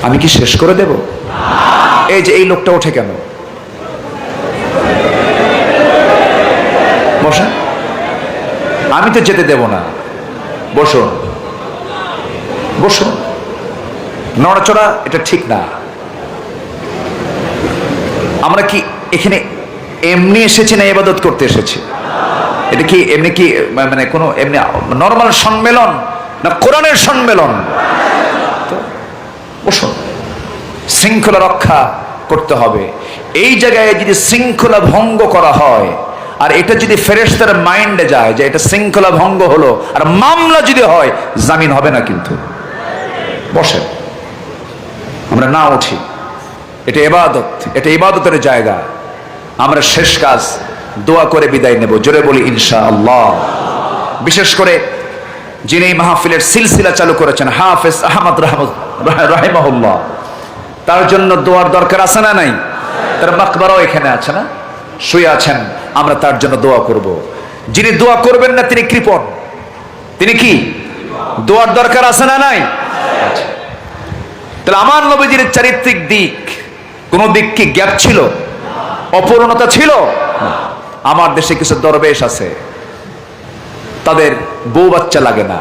আমি কি শেষ করে দেব? এই যে এই লোকটা ওঠে কেন? বসেন, আমি তো যেতে দেব না। বসুন, বসুন। নড়াচড়া এটা ঠিক না। আমরা কি এখানে এমনি এসেছি না ইবাদত করতে এসেছি? এটা কি এমনি কি মানে কোনো এমনি নরমাল সম্মেলন না কোরআনের সম্মেলন? বসুন, শৃঙ্খলা রক্ষা করতে হবে। এই জায়গায় যদি শৃঙ্খলা ভঙ্গ করা হয় আর এটা যদি ফেরেশতার মাইন্ডে যায় যে এটা শৃঙ্খলা ভঙ্গ হলো আর মামলা যদি হয়, জামিন হবে না কিন্তু। বসেন, আমরা না উঠি, এটা ইবাদত, এটা ইবাদতের জায়গা। আমরা শেষ কাজ দোয়া করে বিদায় নেব। জোরে বলি ইনশাআল্লাহ। বিশেষ করে যিনি মাহফিলের সিলসিলা চালু করেছেন হাফেজ আহমদ রাহিমাহুল্লাহ, তার জন্য দোয়ার দরকার আছে না নাই? তার মাকবারাও এখানে আছে না, শুয়ে আছেন, আমরা তার জন্য দোয়া করব। যিনি দোয়া করবেন না তিনি কৃপণ। তিনি কি? দোয়ার দরকার আছে না নাই? তাহলে আমার নবীজির চারিত্রিক দিক, কোন দিক কি গ্যাপ ছিল, অপূর্ণতা ছিল? আমার দেশে কিছু দরবেশ আছে, তাদের বউ বাচ্চা লাগে না,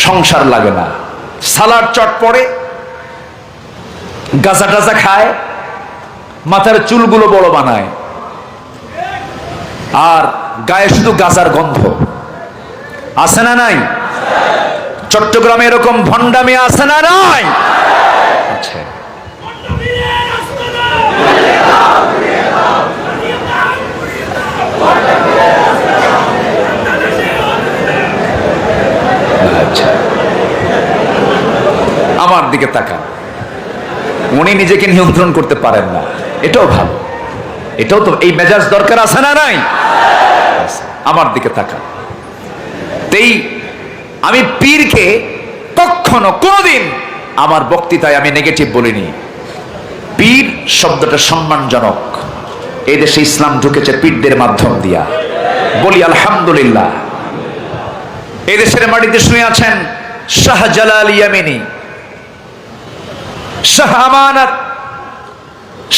সংসার লাগে না, সালাদ চট পড়ে, গাঁজা টাজা খায়, মাথার চুলগুলো বড় বানায়, আর গায়ে শুধু গাঁজার গন্ধ। আছে না নাই? চট্টগ্রামে এরকম ভণ্ডামি আছে না নাই? আচ্ছা, আচ্ছা, আমার দিকে তাকান। উনি নিজেকে নিয়ন্ত্রণ করতে পারেন না, এটাও ভালো, এটাও তো এই মেজাজ দরকার আছে না নাই? আমার দিকে তাকান। তেই আমি পীরকে কখনো কোনোদিন আমার বক্তৃতায় আমি নেগেটিভ বলিনি। পীর শব্দটা সম্মানজনক। এই দেশে ইসলাম ঢুকেছে পীরদের মাধ্যম দিয়া, বলি আলহামদুলিল্লাহ। এই দেশের মাটিতে শুয়ে আছেন শাহজালাল ইয়ামিনী, শাহ আমানত,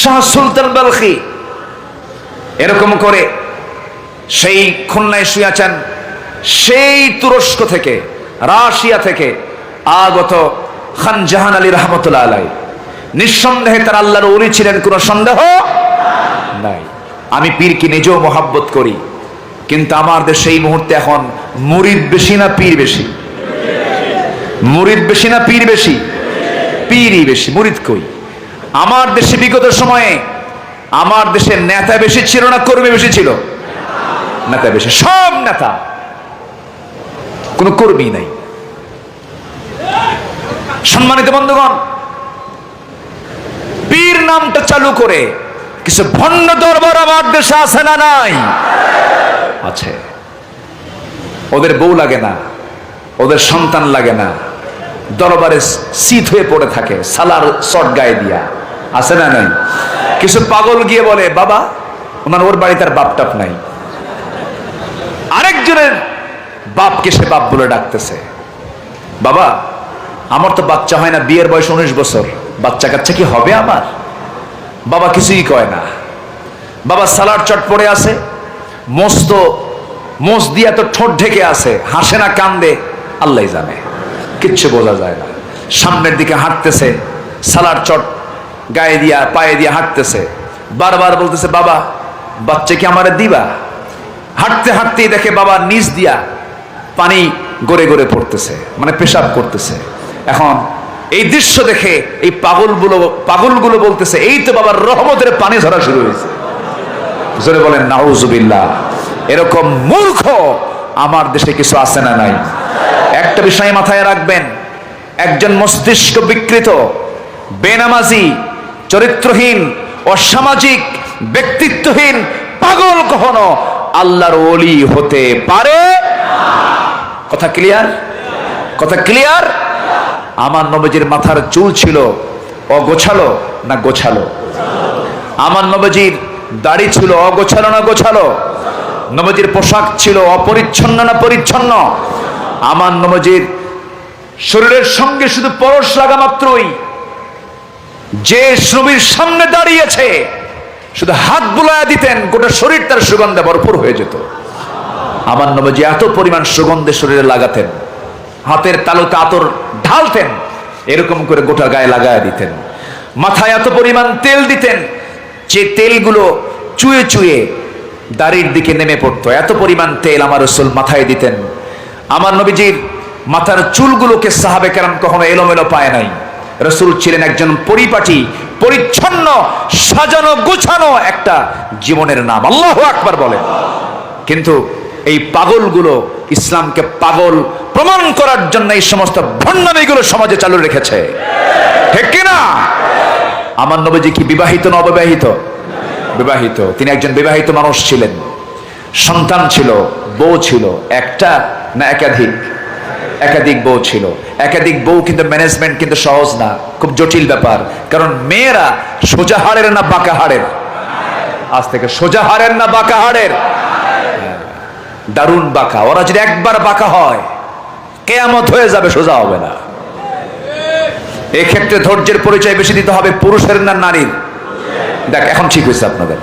শাহ সুলতান বালখি, এরকম করে সেই খুলনায় শুয়ে আছেন সেই তুরস্ক থেকে, রাশিয়া থেকে আগত খান জাহান আলী রহমতুল্লাহ আলাই। নিঃসন্দেহে তার আল্লাহর ওলি ছিলেন, কোনো সন্দেহ নাই। আমি পীরকে নিজেও মহাব্বত করি, কিন্তু আমার দেশে এই মুহূর্তে এখন মুরিদ বেশি না পীর বেশি? মুরিদ বেশি না পীর বেশি? পীরই বেশি, মুরিদ কই? আমার দেশে বিগত সময়ে আমার দেশে নেতা বেশি ছিল না কর্মী বেশি ছিল? নেতা বেশি, সব নেতা, কোনো কর্মী নাই। সম্মানিত বন্ধুগণ, পীর নামটা চালু করে কিছু ভণ্ড দরবার আমার দেশে আছে না নাই? আছে। ওদের বউ লাগে না, ওদের সন্তান লাগে না, দরবারে শীত হয়ে পড়ে থাকে সালার শর্ট গায়ে দিয়া, আছে না নাই? কিছু পাগল গিয়ে বলে বাবা ওর বাড়িতে আর বাপ টাপ নাই, আরেকজনের বাপকে সে বাপ বলে ডাকতেছে। বাবা আমার তো বাচ্চা হয় না, বিয়ের বয়স 19 বছর, বাচ্চা কাচ্চা কি হবে আমার? বাবা কিছুই কয় না। বাবা সালার চট পড়ে আছে, মোষ দিয়া তো ঠোঁট ঢেকে আছে, হাসে না কান্দে আল্লাহ জানে, কিচ্ছু বোঝা যায় না। সামনের দিকে হাঁটতেছে, সালার চট গায়ে দিয়া পায়ে দিয়া হাঁটতেছে, বারবার বলতেছে বাবা বাচ্চা কি আমারে দিবা? হাঁটতে হাঁটতেই দেখে বাবা নিচ দিয়া পানি গড়ে গড়ে পড়তেছে, মানে পেশাব করতেছে। এখন এই দৃশ্য দেখে এই পাগলগুলো বলতেছে এই তো বাবার রহমতের পানি ধরা শুরু হয়েছে। জোরে বলেন নাউজুবিল্লাহ। এরকম মূর্খ আমার দেশে কিছু আছে না নাই? একটা বিষয় মাথায় রাখবেন, একজন মস্তিষ্ক বিকৃত, বেনামাজি, চরিত্রহীন, অসামাজিক, ব্যক্তিত্বহীন পাগল কখনো আল্লাহর ওলি হতে পারে? কথা ক্লিয়ার? কথা ক্লিয়ার? আমার নবীজির মাথার চুল ছিল অগোছালো না গোছালো? আমার নবীজির দাড়ি ছিল অগোছালো না গোছালো? নবীজির পোশাক ছিল অপরিচ্ছন্ন না পরিচ্ছন্ন? আমার নবীজির শরীরের সঙ্গে শুধু পরশ লাগা মাত্রই যে নবীর সামনে দাঁড়িয়েছে শুধু হাত বুলায়া দিতেন, গোটা শরীর তার সুগন্ধে ভরপুর হয়ে যেত। আমার নবীজি এত পরিমাণ সুগন্ধে শরীরে লাগাতেন, হাতের তালুতে আতর ঢালতেন, এরকম করে গোটা গায়ে লাগায়া দিতেন। মাথায় এত পরিমাণ তেল দিতেন যে তেলগুলো চুয়ে চুয়ে দাড়ির দিকে নেমে পড়তো, এত পরিমাণ তেল আমার রাসূল মাথায় দিতেন। আমার নবীজির মাথার চুলগুলোকে সাহাবে কেরাম কখনো এলোমেলো পায় নাই। রাসূল ছিলেন একজন পরিপাটি, পরিচ্ছন্ন, সাজানো গোছানো একটা জীবনের নাম। আল্লাহু আকবার বলেন। কিন্তু এই পাগলগুলো ইসলামকে পাগল প্রমাণ করার জন্য এই সমস্ত ভণ্ডামিগুলো সমাজে চালু রেখেছে, ঠিক কিনা? আমার নবীজি কি বিবাহিত না অবিবাহিত? বিবাহিত। তিনি একজন বিবাহিত মানুষ ছিলেন, সন্তান ছিল, বউ ছিল, একটা না একাধিক? একাধিক বউ ছিল। একাধিক বউ কিন্তু ম্যানেজমেন্ট কিন্তু সহজ না, খুব জটিল ব্যাপার। কারণ মেয়েরা সোজা হাড়ের না বাঁকা হাড়ের? আজ থেকে সোজা হাড়ের না বাঁকা হাড়ের? দারুণ বাঁকা। ওরা যদি একবার বাঁকা হয় কিয়ামত হয়ে যাবে, সোজা হবে না। এক্ষেত্রে ধৈর্যের পরিচয় বেশি দিতে হবে পুরুষের না নারীর? দেখ এখন ঠিক হয়েছে, আপনাদের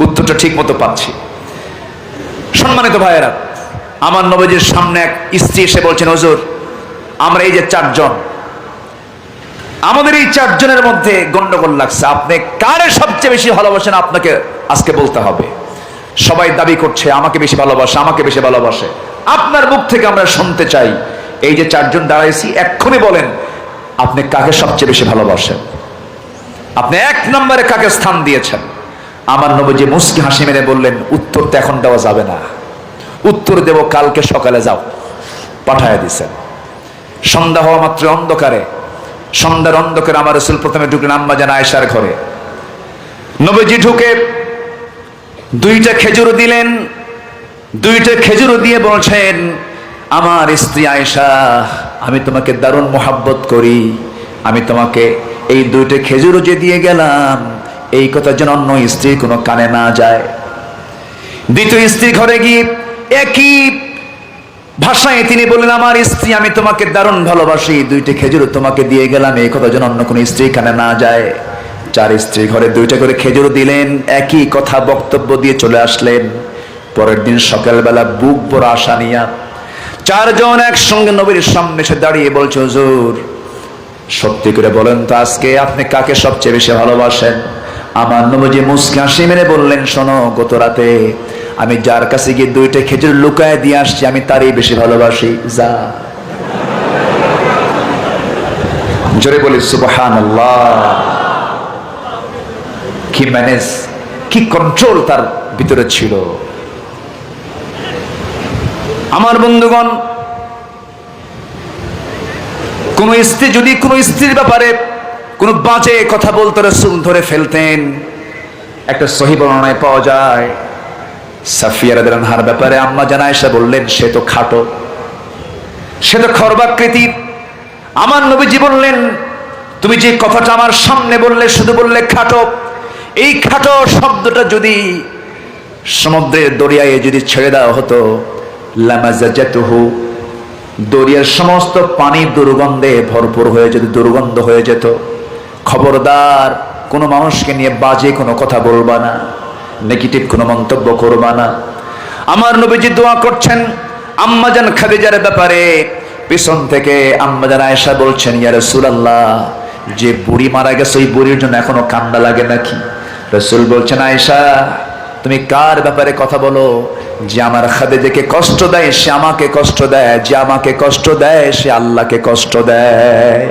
উত্তরটা ঠিক মতো পাচ্ছি। সম্মানিত ভাইয়েরা, আমার নবীজির সামনে এক স্ত্রী এসে বলছেন হুজুর আমরা এই যে 4 জন, আমাদের এই 4 জনের মধ্যে গন্ডগোল লাগছে, আপনি কারে সবচেয়ে বেশি ভালোবাসেন আপনাকে আজকে বলতে হবে। সবাই দাবি করছে আমাকে বেশি ভালোবাসে, আমাকে বেশি ভালোবাসে। আপনার মুখ থেকে আমরা শুনতে চাই, এই যে 4 জন দাঁড়াইছি এক্ষুনি বলেন আপনি কাকে সবচেয়ে বেশি ভালোবাসেন, আপনি 1 নম্বরে কাকে স্থান দিয়েছেন? আমার নবীজি মুস্কি হাসি মেরে বললেন উত্তর তো এখন দেওয়া যাবে না, উত্তর দেব কালকে সকালে, যাও। পাঠায় দিছেন। সন্ধ্যা হওয়া মাত্র অন্ধকারে, সন্ধ্যার অন্ধকারে আমার রাসূল প্রথমে ঢুকলেন আম্মা জান আয়েশার ঘরে। নবীজি ঢুকে 2টা খেজুর দিলেন, 2টা খেজুর দিয়ে বলছেন আমার স্ত্রী আয়েশা আমি তোমাকে দারুণ মোহাব্বত করি, আমি তোমাকে এই 2টা খেজুর যে দিয়ে গেলাম এই কথা যেন অন্য স্ত্রীর কোনো কানে না যায়। দ্বিতীয় স্ত্রী ঘরে গিয়ে একই ভাষায় তিনি বললেন আমার স্ত্রী আমি তোমাকে দারুণ ভালোবাসি, 2টা খেজুর তোমাকে দিয়ে গেলাম এই কথা যেন অন্য কোনো স্ত্রী কানে না যায়। 4 স্ত্রী ঘরে 2টা করে খেজুর দিলেন, একই কথা বক্তব্য দিয়ে চলে আসলেন। পরের দিন সকালবেলা বুক ভরা আশা নিয়া 4 জন একসঙ্গে নবীর সামনে এসে দাঁড়িয়ে বলছে হুজুর সত্যি করে বলেন তো আজকে আপনি কাকে সবচেয়ে বেশি ভালোবাসেন? আমার নবীজি মুস্কি হাসি মেরে বললেন শোনো গত রাতে আমি যার কাছে গিয়ে 2টা খেজুর লুকায় দিয়ে আসছি আমি তারই বেশি ভালোবাসি। যা জোরে বলি সুবহানাল্লাহ। কি ম্যানেজ, কি কন্ট্রোল তার ভিতরে ছিল। আমার বন্ধুগণ, কোন স্ত্রী যদি কোন স্ত্রীর ব্যাপারে কোন বাজে কথা বলতে রাসূল ধরে ফেলতেন। একটা সহিহ বর্ণনায় পাওয়া যায়, সাফিয়া রাদিয়াল্লাহু আনহার ব্যাপারে আম্মা জান আয়েশা বললেন, সে তো খাটো, সে তো খর্বাকৃতির। আমার নবীজি বললেন, তুমি যে কথাটা আমার সামনে বললে, শুধু বললে খাটো, এই খাটো শব্দটা যদি সমুদ্রের দরিয়ায় যদি ছেড়ে দেওয়া হতো, লামাজাজাতুহু, দরিয়ার সমস্ত পানি দুর্গন্ধে ভরপুর হয়ে যেত, দুর্গন্ধ হয়ে যেত। খবরদার কোনো মানুষকে নিয়ে বাজে কোনো কথা বলবা না, নেগেটিভ কোনো মন্তব্য করবা না। আমার নবীজি দোয়া করছেন আম্মাজান খাদিজার ব্যাপারে। পিছন থেকে আম্মাজান আয়েশা বলছেন, ইয়া রাসূলুল্লাহ, যে বুড়ি মারা গেছে ওই বুড়ির জন্য এখনো কান্না লাগে নাকি? রাসূল বলছেন, আয়েশা তুমি কার ব্যাপারে কথা বলো? যে আমার খাদিজাকে কষ্ট দেয় সে আমাকে কষ্ট দেয়, যে আমাকে কষ্ট দেয় সে আল্লাহকে কষ্ট দেয়।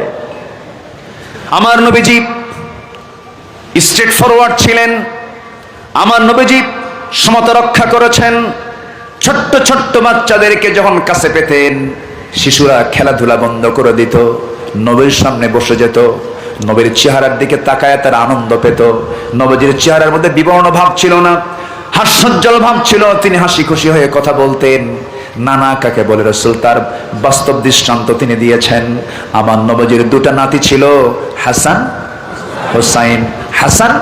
আমার নবীজি স্ট্রেট ফরওয়ার্ড ছিলেন। আমার নবীজি সমতা রক্ষা করেছেন। ছোট্ট ছোট্ট বাচ্চাদেরকে যখন কাছে পেতেন, শিশুরা খেলাধুলা বন্ধ করে দিত, নবীর সামনে বসে যেত, নবীর চেহারার দিকে তাকায় তারা আনন্দ পেত। নবীজির চেহারার মধ্যে বিবর্ণ ভাব ছিল না, হাস্যোজ্জ্বল ভাব ছিল। তিনি হাসি খুশি হয়ে কথা বলতেন। নানা কাকে বলে রাসূল তার বাস্তব দৃষ্টান্ত তিনি দিয়েছেন। আমার নবীজির দুটা নাতি ছিল, হাসান হোসাইন। হাসান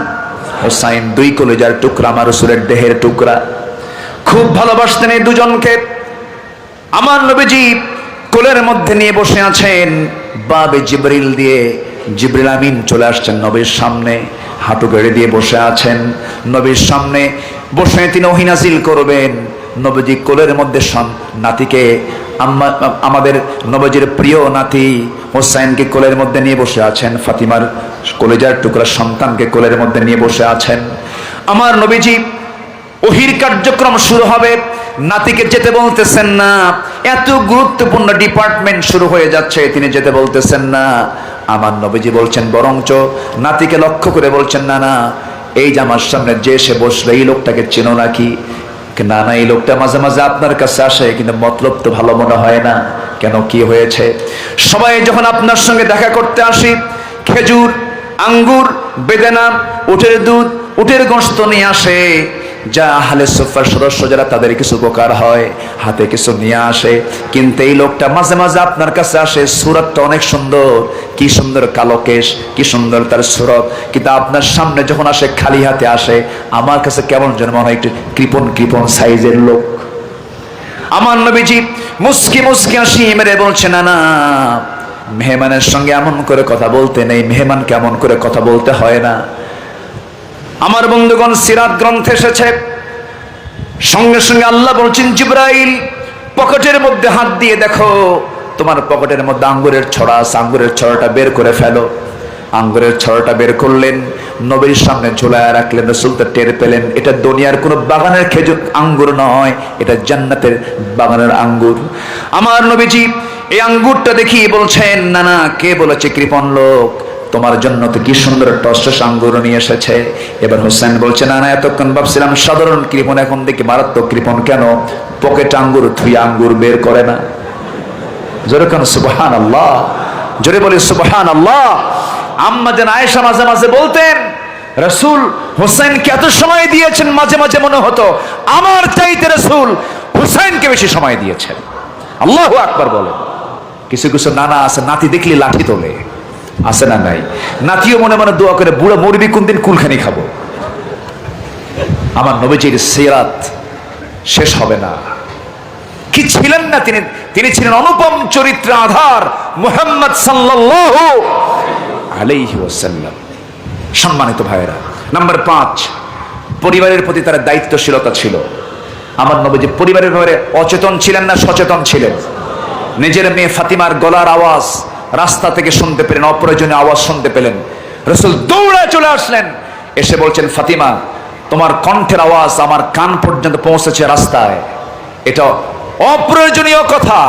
হোসাইন দুই কলিজার টুকরা, আমার রাসূলের দেহের টুকরা। খুব ভালোবাসতেন এই দুজনকে। আমার নবীজি কোলের মধ্যে নিয়ে বসে আছেন, বাবে জিবরিল দিয়ে জিবরিল আমিন চলে আসছেন নবীর সামনে, হাঁটু গেড়ে দিয়ে বসে আছেন। নবীর সামনে বসে তিনি ওহী নাযিল করবেন। নবীজি কোলের মধ্যে নাতিকে, আমাদের নবীজির প্রিয় নাতি হোসাইনকে কোলের মধ্যে নিয়ে বসে আছেন, ফাতিমার কলিজার টুকরা সন্তানকে কোলের মধ্যে নিয়ে বসে আছেন। আমার নবীজি ওহীর কার্যক্রম শুরু হবে, নাতিকে যেতে বলতেছেন না। এত গুরুত্বপূর্ণ ডিপার্টমেন্ট শুরু হয়ে যাচ্ছে, তিনি যেতে বলতেছেন না। আমার নবীজি বলছেন, বরঞ্চ নাতিকে লক্ষ্য করে বলছেন, না না, এই যে আমার সামনে যে এসে বসলো এই লোকটাকে চেনো নাকি? না না, এই লোকটা মাঝে মাঝে আপনার কাছে আসে, কিন্তু মতলব তো ভালো মনে হয় না। কেন, কি হয়েছে? সবাই যখন আপনার সঙ্গে দেখা করতে আসি, খেজুর, আঙ্গুর, বেদানা, উটের দুধ, উটের গোশত নিয়ে আসে, যা আহলে সুফার সদস্য যারা তাদের কিছু উপকার হয়, হাতে কিছু নিয়ে আসে। কিন্তু এই লোকটা মাঝে মাঝে আপনার কাছে আসে, সুরতটা অনেক সুন্দর, কি সুন্দর কালো কেশ, কি সুন্দর তার সুরত, কিন্তু আপনার সামনে যখন আসে খালি হাতে আসে, আমার কাছে কেমন যেন মনে হয় একটু কৃপণ কৃপণ সাইজের লোক। আমার নবীজি মুস্কি মুস্কি হাসি মেরে বলছে, না না, মেহমানের সঙ্গে এমন করে কথা বলতে নেই, মেহমানকে এমন করে কথা বলতে হয় না। আমার বন্ধুগণ, সিরাত গ্রন্থে এসেছে, সঙ্গে সঙ্গে আল্লাহ বলছেন, জিবরাইল পকেটের মধ্যে হাত দিয়ে দেখো, তোমার পকেটের মধ্যে আঙ্গুরের ছড়া আছে, আঙ্গুরের ছড়াটা বের করে ফেলো। আঙ্গুরের ছড়াটা বের করলেন, নবীর সামনে ঝুলায় রাখলেন। রাসূল তো টের পেলেন, এটা দুনিয়ার কোনো বাগানের খেজুর আঙ্গুর নয়, এটা জান্নাতের বাগানের আঙ্গুর। আমার নবীজি এই আঙ্গুরটা দেখিয়ে বলছেন, না না, কে বলেছে কৃপণ লোক, তোমার জন্য তো কি সুন্দর টসটস আঙ্গুর নিয়ে এসেছে। এবার হোসেন বলছে, না না, এতক্ষণ ভাবছিলাম সাধারণ কৃপণ, এখন দেখি মারাত্মক কৃপণ। কেন? পকেট আঙ্গুর থুই আঙ্গুর বের করে না। জোরে কেন সুবহানাল্লাহ, জোরে বলি সুবহানাল্লাহ। আম্মা জান আয়েশা মাঝে মাঝে বলতেন, রাসূল হোসেনকে এত সময় দিয়েছেন, মাঝে মাঝে মনে হতো আমার চাইতে রাসূল হোসেনকে বেশি সময় দিয়েছেন। আল্লাহু আকবার বলেন। কিছু কিছু নানা আছে, নাতি দেখলে লাঠি তোলে, আছে না নাই? নাতিও মনে মনে দোয়া করে, বুড়া মরবি কোন দিন, কুলখানি খাবো। আমার নবীজির সিরাত শেষ হবে না। কি ছিলেন না তিনি? তিনি ছিলেন অনুপম চরিত্র আধার মুহাম্মদ সাল্লাল্লাহু আলাইহি ওয়াসাল্লাম। সম্মানিত ভাইয়েরা, নাম্বার 5, পরিবারের প্রতি তার দায়িত্বশীলতা ছিল। আমার নবীজি পরিবারের ব্যাপারে অচেতন ছিলেন না সচেতন ছিলেন? নিজের মেয়ে ফাতিমার গলার আওয়াজ রাস্তা থেকে শুনতে পেলেন, অপ্রয়োজনীয় আওয়াজ শুনতে পেলেন, রাসূল দৌড়ে চলে আসলেন, এসে বলছেন, ফাতিমা, তোমার কণ্ঠের আওয়াজ আমার কান পর্যন্ত পৌঁছেছে রাস্তায়, এটা অপ্রয়োজনীয় কথা,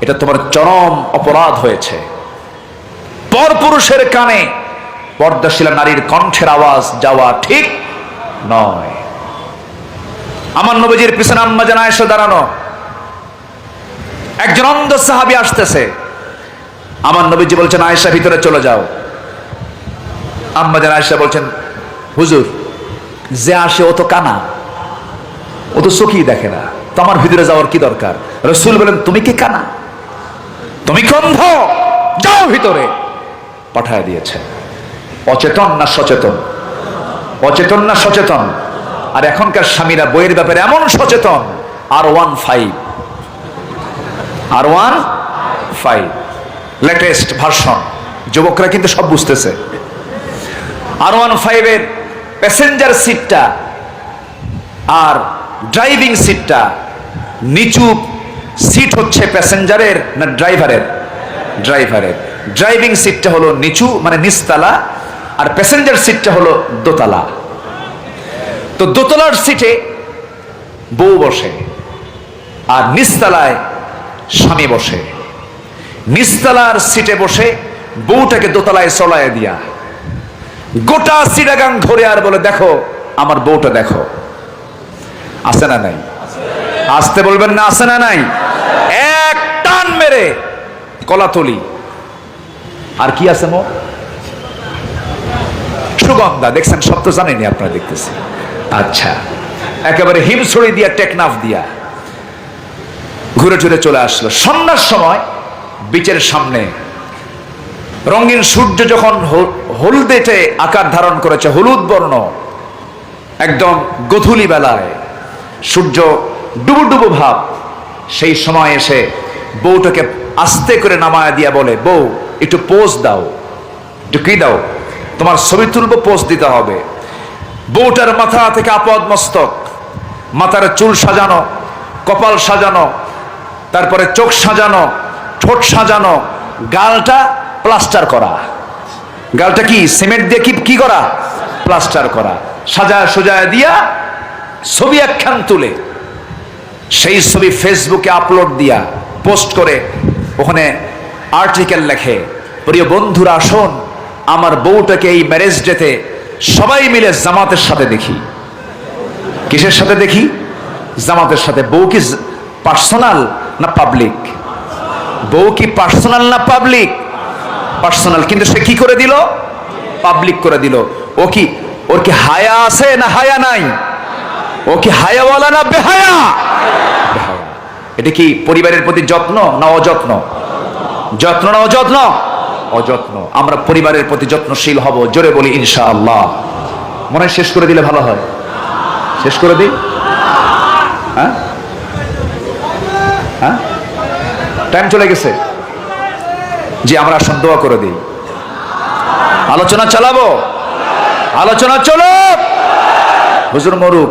এটা তোমার চরম অপরাধ হয়েছে। পরপুরুষের কানে পর্দাশীলা নারীর কণ্ঠের আওয়াজ যাওয়া ঠিক নয়। আমার নবীজির পিছনে আম্মা জান আয়েশা দাঁড়ানো, একজন অন্ধ সাহাবী আসতেছে। আমার নবীজি বলছেন, আয়েশা ভিতরে চলে যাও। আম্মা জান আয়েশা বলছেন, হুজুর যে আসে ও তো কানা, ও তো চোখই দেখে না, তো আমার ভিতরে যাওয়ার কি দরকার? রাসূল বলেন, তুমি কি কানা? তুমি কি অন্ধ? যাও ভিতরে। পাঠায় দিয়েছে। অচেতন না সচেতন? অচেতন না সচেতন? আর এখনকার স্বামীরা বইয়ের ব্যাপারে এমন সচেতন, R15 লেটেস্ট ভার্সন। যুবকরা কিন্তু সব বুঝতেছে। R15 এর প্যাসেঞ্জার সিটটা আর ড্রাইভিং সিটটা, নিচু সিট হচ্ছে প্যাসেঞ্জারের না ড্রাইভারের? ড্রাইভারের। ড্রাইভিং সিটটা হলো নিচু মানে নিচতলা, আর প্যাসেঞ্জার সিটটা হলো দোতলা। তো দোতলার সিটে বউ বসে আর নিচতলায় স্বামী বসে। নিচতলার সিটে বসে বউটাকে দোতলায় চলায় দিয়া গোটা সিটাগাং ঘুরে আর বলে, দেখো আমার বউটা দেখো। আছে না নাই? আসতে বলবেন না, আছে না নাই? এক টান মেরে কলাতলি। আর কি আছে মো? সুগন্ধা। দেখছেন, সব তো জানেনি আপনারা, দেখতেছি। আচ্ছা, একেবারে হিমছড়ি দিয়া টেকনাফ দিয়া ঘুরে টুরে চলে আসলো। সন্ধ্যার সময় বিচের সামনে রঙিন সূর্য যখন হলদেটে আকার ধারণ করেছে, হলুদ বর্ণ, একদম গধূলি বেলায় সূর্য ডুবু ডুবু ভাব, সেই সময় এসে বউটাকে আস্তে করে নামায় দিয়া বলে, বউ একটু পোজ দাও। একটু কি দাও? তোমার ছবি তুলবো, পোজ দিতে হবে। বউটার মাথা থেকে আপদ মস্তক, মাথার চুল সাজানো, কপাল সাজানো, তারপরে চোখ সাজানো, ঠোঁট সাজানো, গালটা প্লাস্টার করা। গালটা কি সিমেন্ট দিয়ে কি করা? প্লাস্টার করা। সাজায় সোজায় দিয়া ছবি একখান তুলে সেই ছবি ফেসবুকে আপলোড দিয়া পোস্ট করে ওখানে আর্টিকেল লেখে, প্রিয় বন্ধুরা আসুন আমার বউটাকে এই ম্যারেজ ডেতে সবাই মিলে জামাতের সাথে দেখি। কিসের সাথে দেখি? জামাতের সাথে। বউ কি পার্সোনাল না পাবলিক? বউ কি পার্সোনাল না পাবলিক? পার্সোনাল, কিন্তু সে কি করে দিল? পাবলিক করে দিল। ও কি, ওর কি হায়া আছে না হায়া নাই? ও কি হায়াওয়ালা না বেহায়া? বেহায়া। এটা কি পরিবারের প্রতি যত্ন না অযত্ন? যত্ন না অযত্ন? অযত্ন। আমরা পরিবারের প্রতি যত্নশীল হব, জোরে বলি ইনশাআল্লাহ। মনে হয় শেষ করে দিলে ভালো হয়। শেষ করে দিই? হ্যাঁ হ্যাঁ, টাইম চলে গেছে। জি, আমরা আসুন দোয়া করে দিই। আলোচনা চালাবো, আলোচনা চলো। হুজুর মরুক,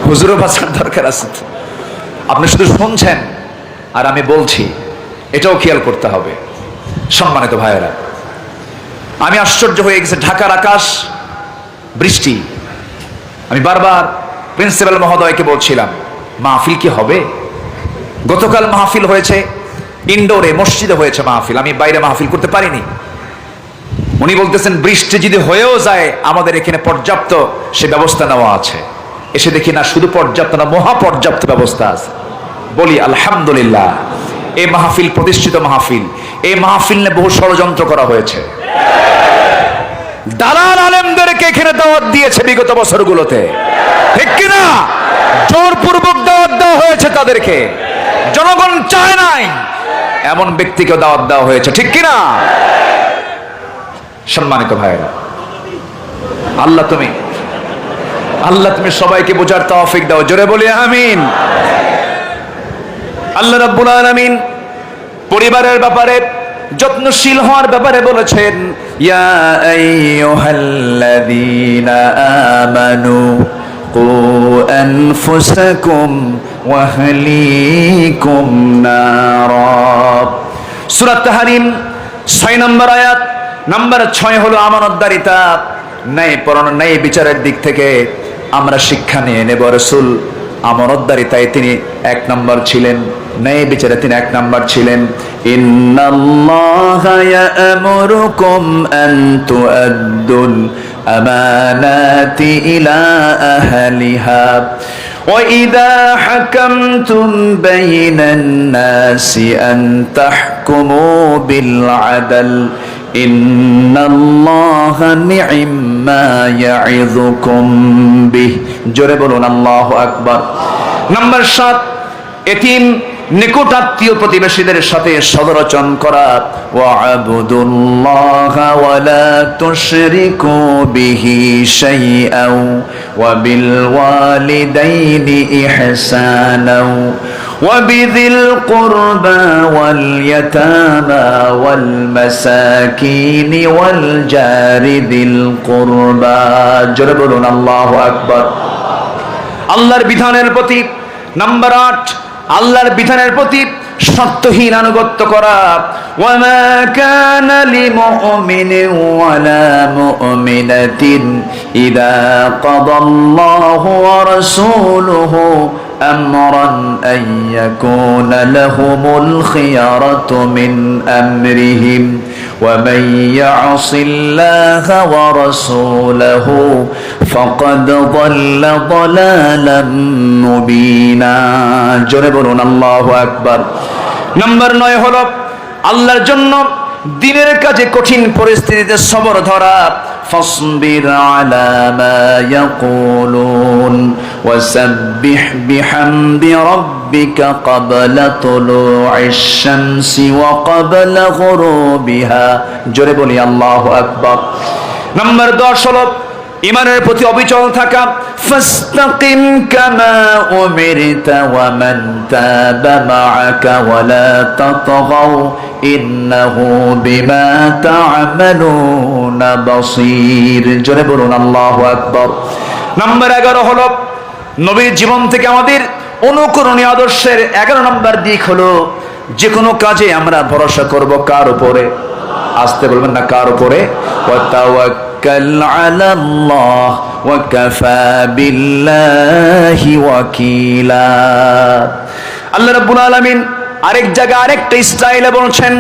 হুজুরও বাঁচার দরকার আছে। আপনি শুধু শুনছেন আর আমি বলছি, এটাও খেয়াল করতে হবে। সম্মানিত ভাইয়েরা, আমি আশ্চর্য হয়ে গেছে। ঢাকার আকাশ বৃষ্টি। আমি বারবার প্রিন্সিপাল মহোদয়কে বলছিলাম, মাহফিল কি হবে? গতকাল মাহফিল হয়েছে ইনডোরে, মসজিদে হয়েছে মাহফিল, আমি বাইরে মাহফিল করতে পারিনি। উনি বলতেছেন বৃষ্টি যদি হয়েও যায় আমাদের এখানে পর্যাপ্ত সে ব্যবস্থা নেওয়া আছে। এসে দেখি না, শুধু পর্যাপ্ত না, মহাপর্যাপ্ত ব্যবস্থা আছে। বলি আলহামদুলিল্লাহ। এই মাহফিল প্রতিষ্ঠিত মাহফিল। এই মাহফিল নিয়ে বহু ষড়যন্ত্র করা হয়েছে। দালাল আলেমদেরকে এখানে দাওয়াত দিয়েছে বিগত বছরগুলোতে, ঠিক কিনা? জোরপূর্বক দাওয়াত দেওয়া হয়েছে তাদেরকে। জনগণ চায় নাই, এমন ব্যক্তিকে দাওয়াত দেওয়া হয়েছে, ঠিক কিনা? সম্মানিত ভাইয়েরা, আল্লাহ তুমি সবাইকে বোঝার তৌফিক দাও, জোরে বলি আমিন। আল্লাহ রাব্বুল আলামিন পরিবারের ব্যাপারে যত্নশীল হওয়ার ব্যাপারে বলেছেন, ইয়া আইয়ুহাল্লাযীনা আমানু কু আনফুসাকুম ওয়া আহলিকুম নারা। সূরা তাহরিম 6 নম্বর আয়াত। নাম্বার 6 হলো আমানতদারিতা। ন্যায় পরায়ণ, ন্যায় বিচারের দিক থেকে আমরা শিক্ষা নিয়ে নেব। রাসূল আমানতদারিতায় তিনি 1 নম্বর ছিলেন, ন্যায় বিচারে তিনি 1 নম্বর ছিলেন। ইন্নাল্লাহা ইয়া'মুরুকুম আন তু'আদ্দুল আমানাতি ইলা আহলিহা ওয়া ইযা হাকামতুম বাইনান নাসি আন তাহকুমু বিল আদল ইন্নাল্লাহা নি'ম্মা ইয়া'iযুকুম বিহি। জোরে বলুন আল্লাহু আকবার। নাম্বার 7, এতিম নিকটাত্মীয় প্রতিবেশীদের সাথে সদাচরণ করা। ওয়া'বুদুল্লাহা ওয়া লা তুশরিকু বিহি শাইআন ওয়া বিল ওয়ালিদাইনি ইহসানাও ওয়া বিযিল কুরবা ওয়াল ইয়াতামা ওয়াল মাসাকিনি ওয়াল জারি যিল কুরবা। জোরে বলুন আল্লাহু আকবার। আল্লাহর বিধানের প্রতি নাম্বার 8, আল্লাহর বিধানের প্রতি শর্তহীন আনুগত্য করা। ওয়ামা কানা লিমুমিনিন ওয়ালা মুমিনাতিন ইযা কাদাল্লাহু ওয়া রাসূলুহু আমরান আন ইয়াকুনা লাহুমুল খিয়ারাতু মিন আমরিহিম ওয়া মান ইয়াসিল্লাহা ওয়া রাসূলাহু ফাকাদ যাল্লা যালালাম মুবিনা। জোরে বলুন আল্লাহু আকবার। নাম্বার 9 হলো আল্লাহর জন্য দ্বীনের কাজে কঠিন পরিস্থিতিতে সবর ধরা। ফাসবির আলা মা ইয়াকুলুন ওয়াসাব্বিহ বিহামদি রাব্বিকা ক্বাবলা তুলুইশ শামসি ওয়া ক্বাবলা গুরুবিহা। জোরে বলি আল্লাহু আকবার। নাম্বার 10 হলো ইমানের প্রতি অবিচল থাকা। ফাস্তাকিম কামা উমিরতা ওয়া মান তাবা মাআকা ওয়া লা তাতগাও ইন্নাহু বিমা তা'মালুনা বাসীর। জোরে বলুন আল্লাহু আকবার। নাম্বার 11 হলো নবীর জীবন থেকে আমাদের অনুকরণীয় আদর্শের 11 নম্বর দিক হলো যে কোনো কাজে আমরা ভরসা করব কার উপরে? আসতে বলবেন না, কার উপরে? ওয়া তাওয়াক্কাল আলাল্লাহ ওয়া কাফা বিল্লাহি ওয়াকিলা। আল্লাহ রাব্বুল আলামিন আরেক জায়গা আরেকটা স্টাইলে বলছেন,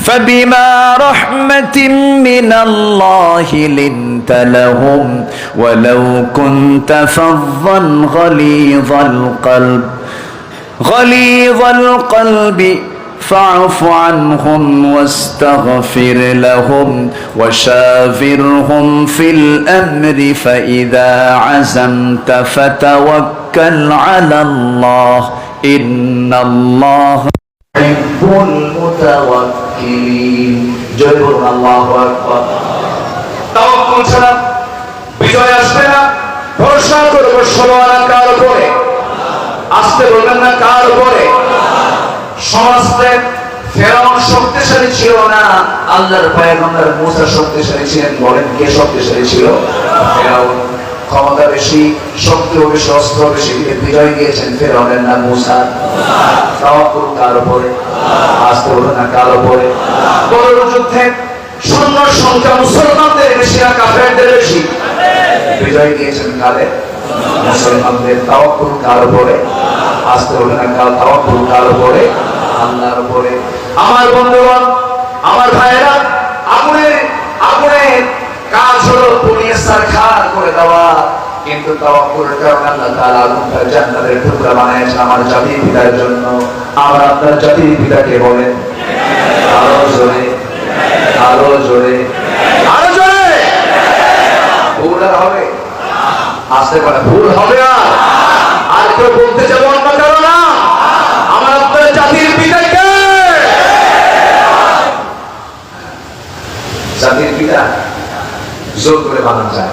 ফাবিমা রাহমাতিন মিনাল্লাহি লিনতা লাহুম ওয়ালাউ কুনতা ফাযযান গালিযাল কলবি فاعف عنهم واستغفر لهم وشاورهم في الأمر فإذا عزمت فتوكل على الله إن الله يحب المتوكلين. جل الله أكبر. তাওয়াক্কুল ছাড়া বিজয় আসবে না। ভরসা করব সবার কার উপরে? আসতে বলবেন না, কার উপরে? সমাজে ফেরাউন শক্তিশালী ছিল না, আল্লাহর পয়গম্বর মুসা শক্তিশালী ছিলেন। বলেন কে শক্তিশালী ছিল? ফেরাউন। ক্ষমতা বেশি, শক্তি বেশি, অস্ত্র বেশি, বিজয় গিয়েছেন ফেরাউনের নাম মুসা। তাওয়াক্কুল কার উপরে? আসতে বলবেন না, কার উপরে? বদর যুদ্ধে সৈন্য সংখ্যা মুসলমানদের বেশি না কাফেরদের বেশি? বিজয় গিয়েছেন কালে? মুসলমানদের। তাওয়াক্কুল কার উপরে? আসতে বলবেন না, তাওয়াক্কুল কার উপরে? আল্লাহর উপরে। আমার বন্ধুগণ, আমার ভাইয়েরা, আগুনের কাজ হলো পুড়িয়ে সারখার করে দেওয়া, কিন্তু তাওয়াক্কুলের কারণে আল্লাহ তাআলা আগুনটা জান্নাতের টুকরা বানিয়েছেন আমার জাতির পিতার জন্য। আমার আপনার জাতির পিতাকে বলেন আরো জোরে, আরো জোরে, আরো জোরে। ভুল হবে? আসতে পারে ভুল হবে না। আর কেউ বলতে যাবো অন্য কারো না। আমার আপনার জাতির পিতাকে, জাতির পিতা জোর করে বানানো যায়।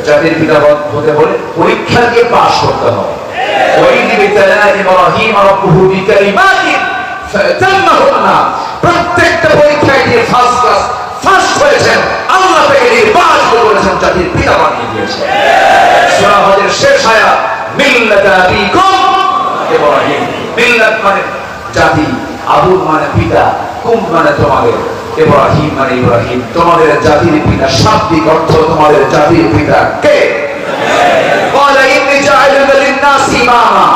জাতির পিতা হতে হলে পরীক্ষা দিয়ে পাস করতে হবে। প্রত্যেকটা পরীক্ষায় দিয়ে ফার্স্ট ক্লাস ফার্স্ট হয়েছেন, আল্লাহ তাকে নির্বাচিত করেছেন, জাতির পিতা বানিয়ে দিয়েছেন। সূরা হজের শেষ আয়াত, মিল্লাত আবিকুম ইব্রাহিম। মিল্লাত মানে জাতি, আবু মানে পিতা, কুম মানে তোমাদের, ইব্রাহিম মানে ইব্রাহিম, তোমাদের জাতির পিতা। শাব্দিক অর্থ তোমাদের জাতির পিতা কে? ক্বালা ইন্নী জাইলুকা লিন-নাসি ইমামা,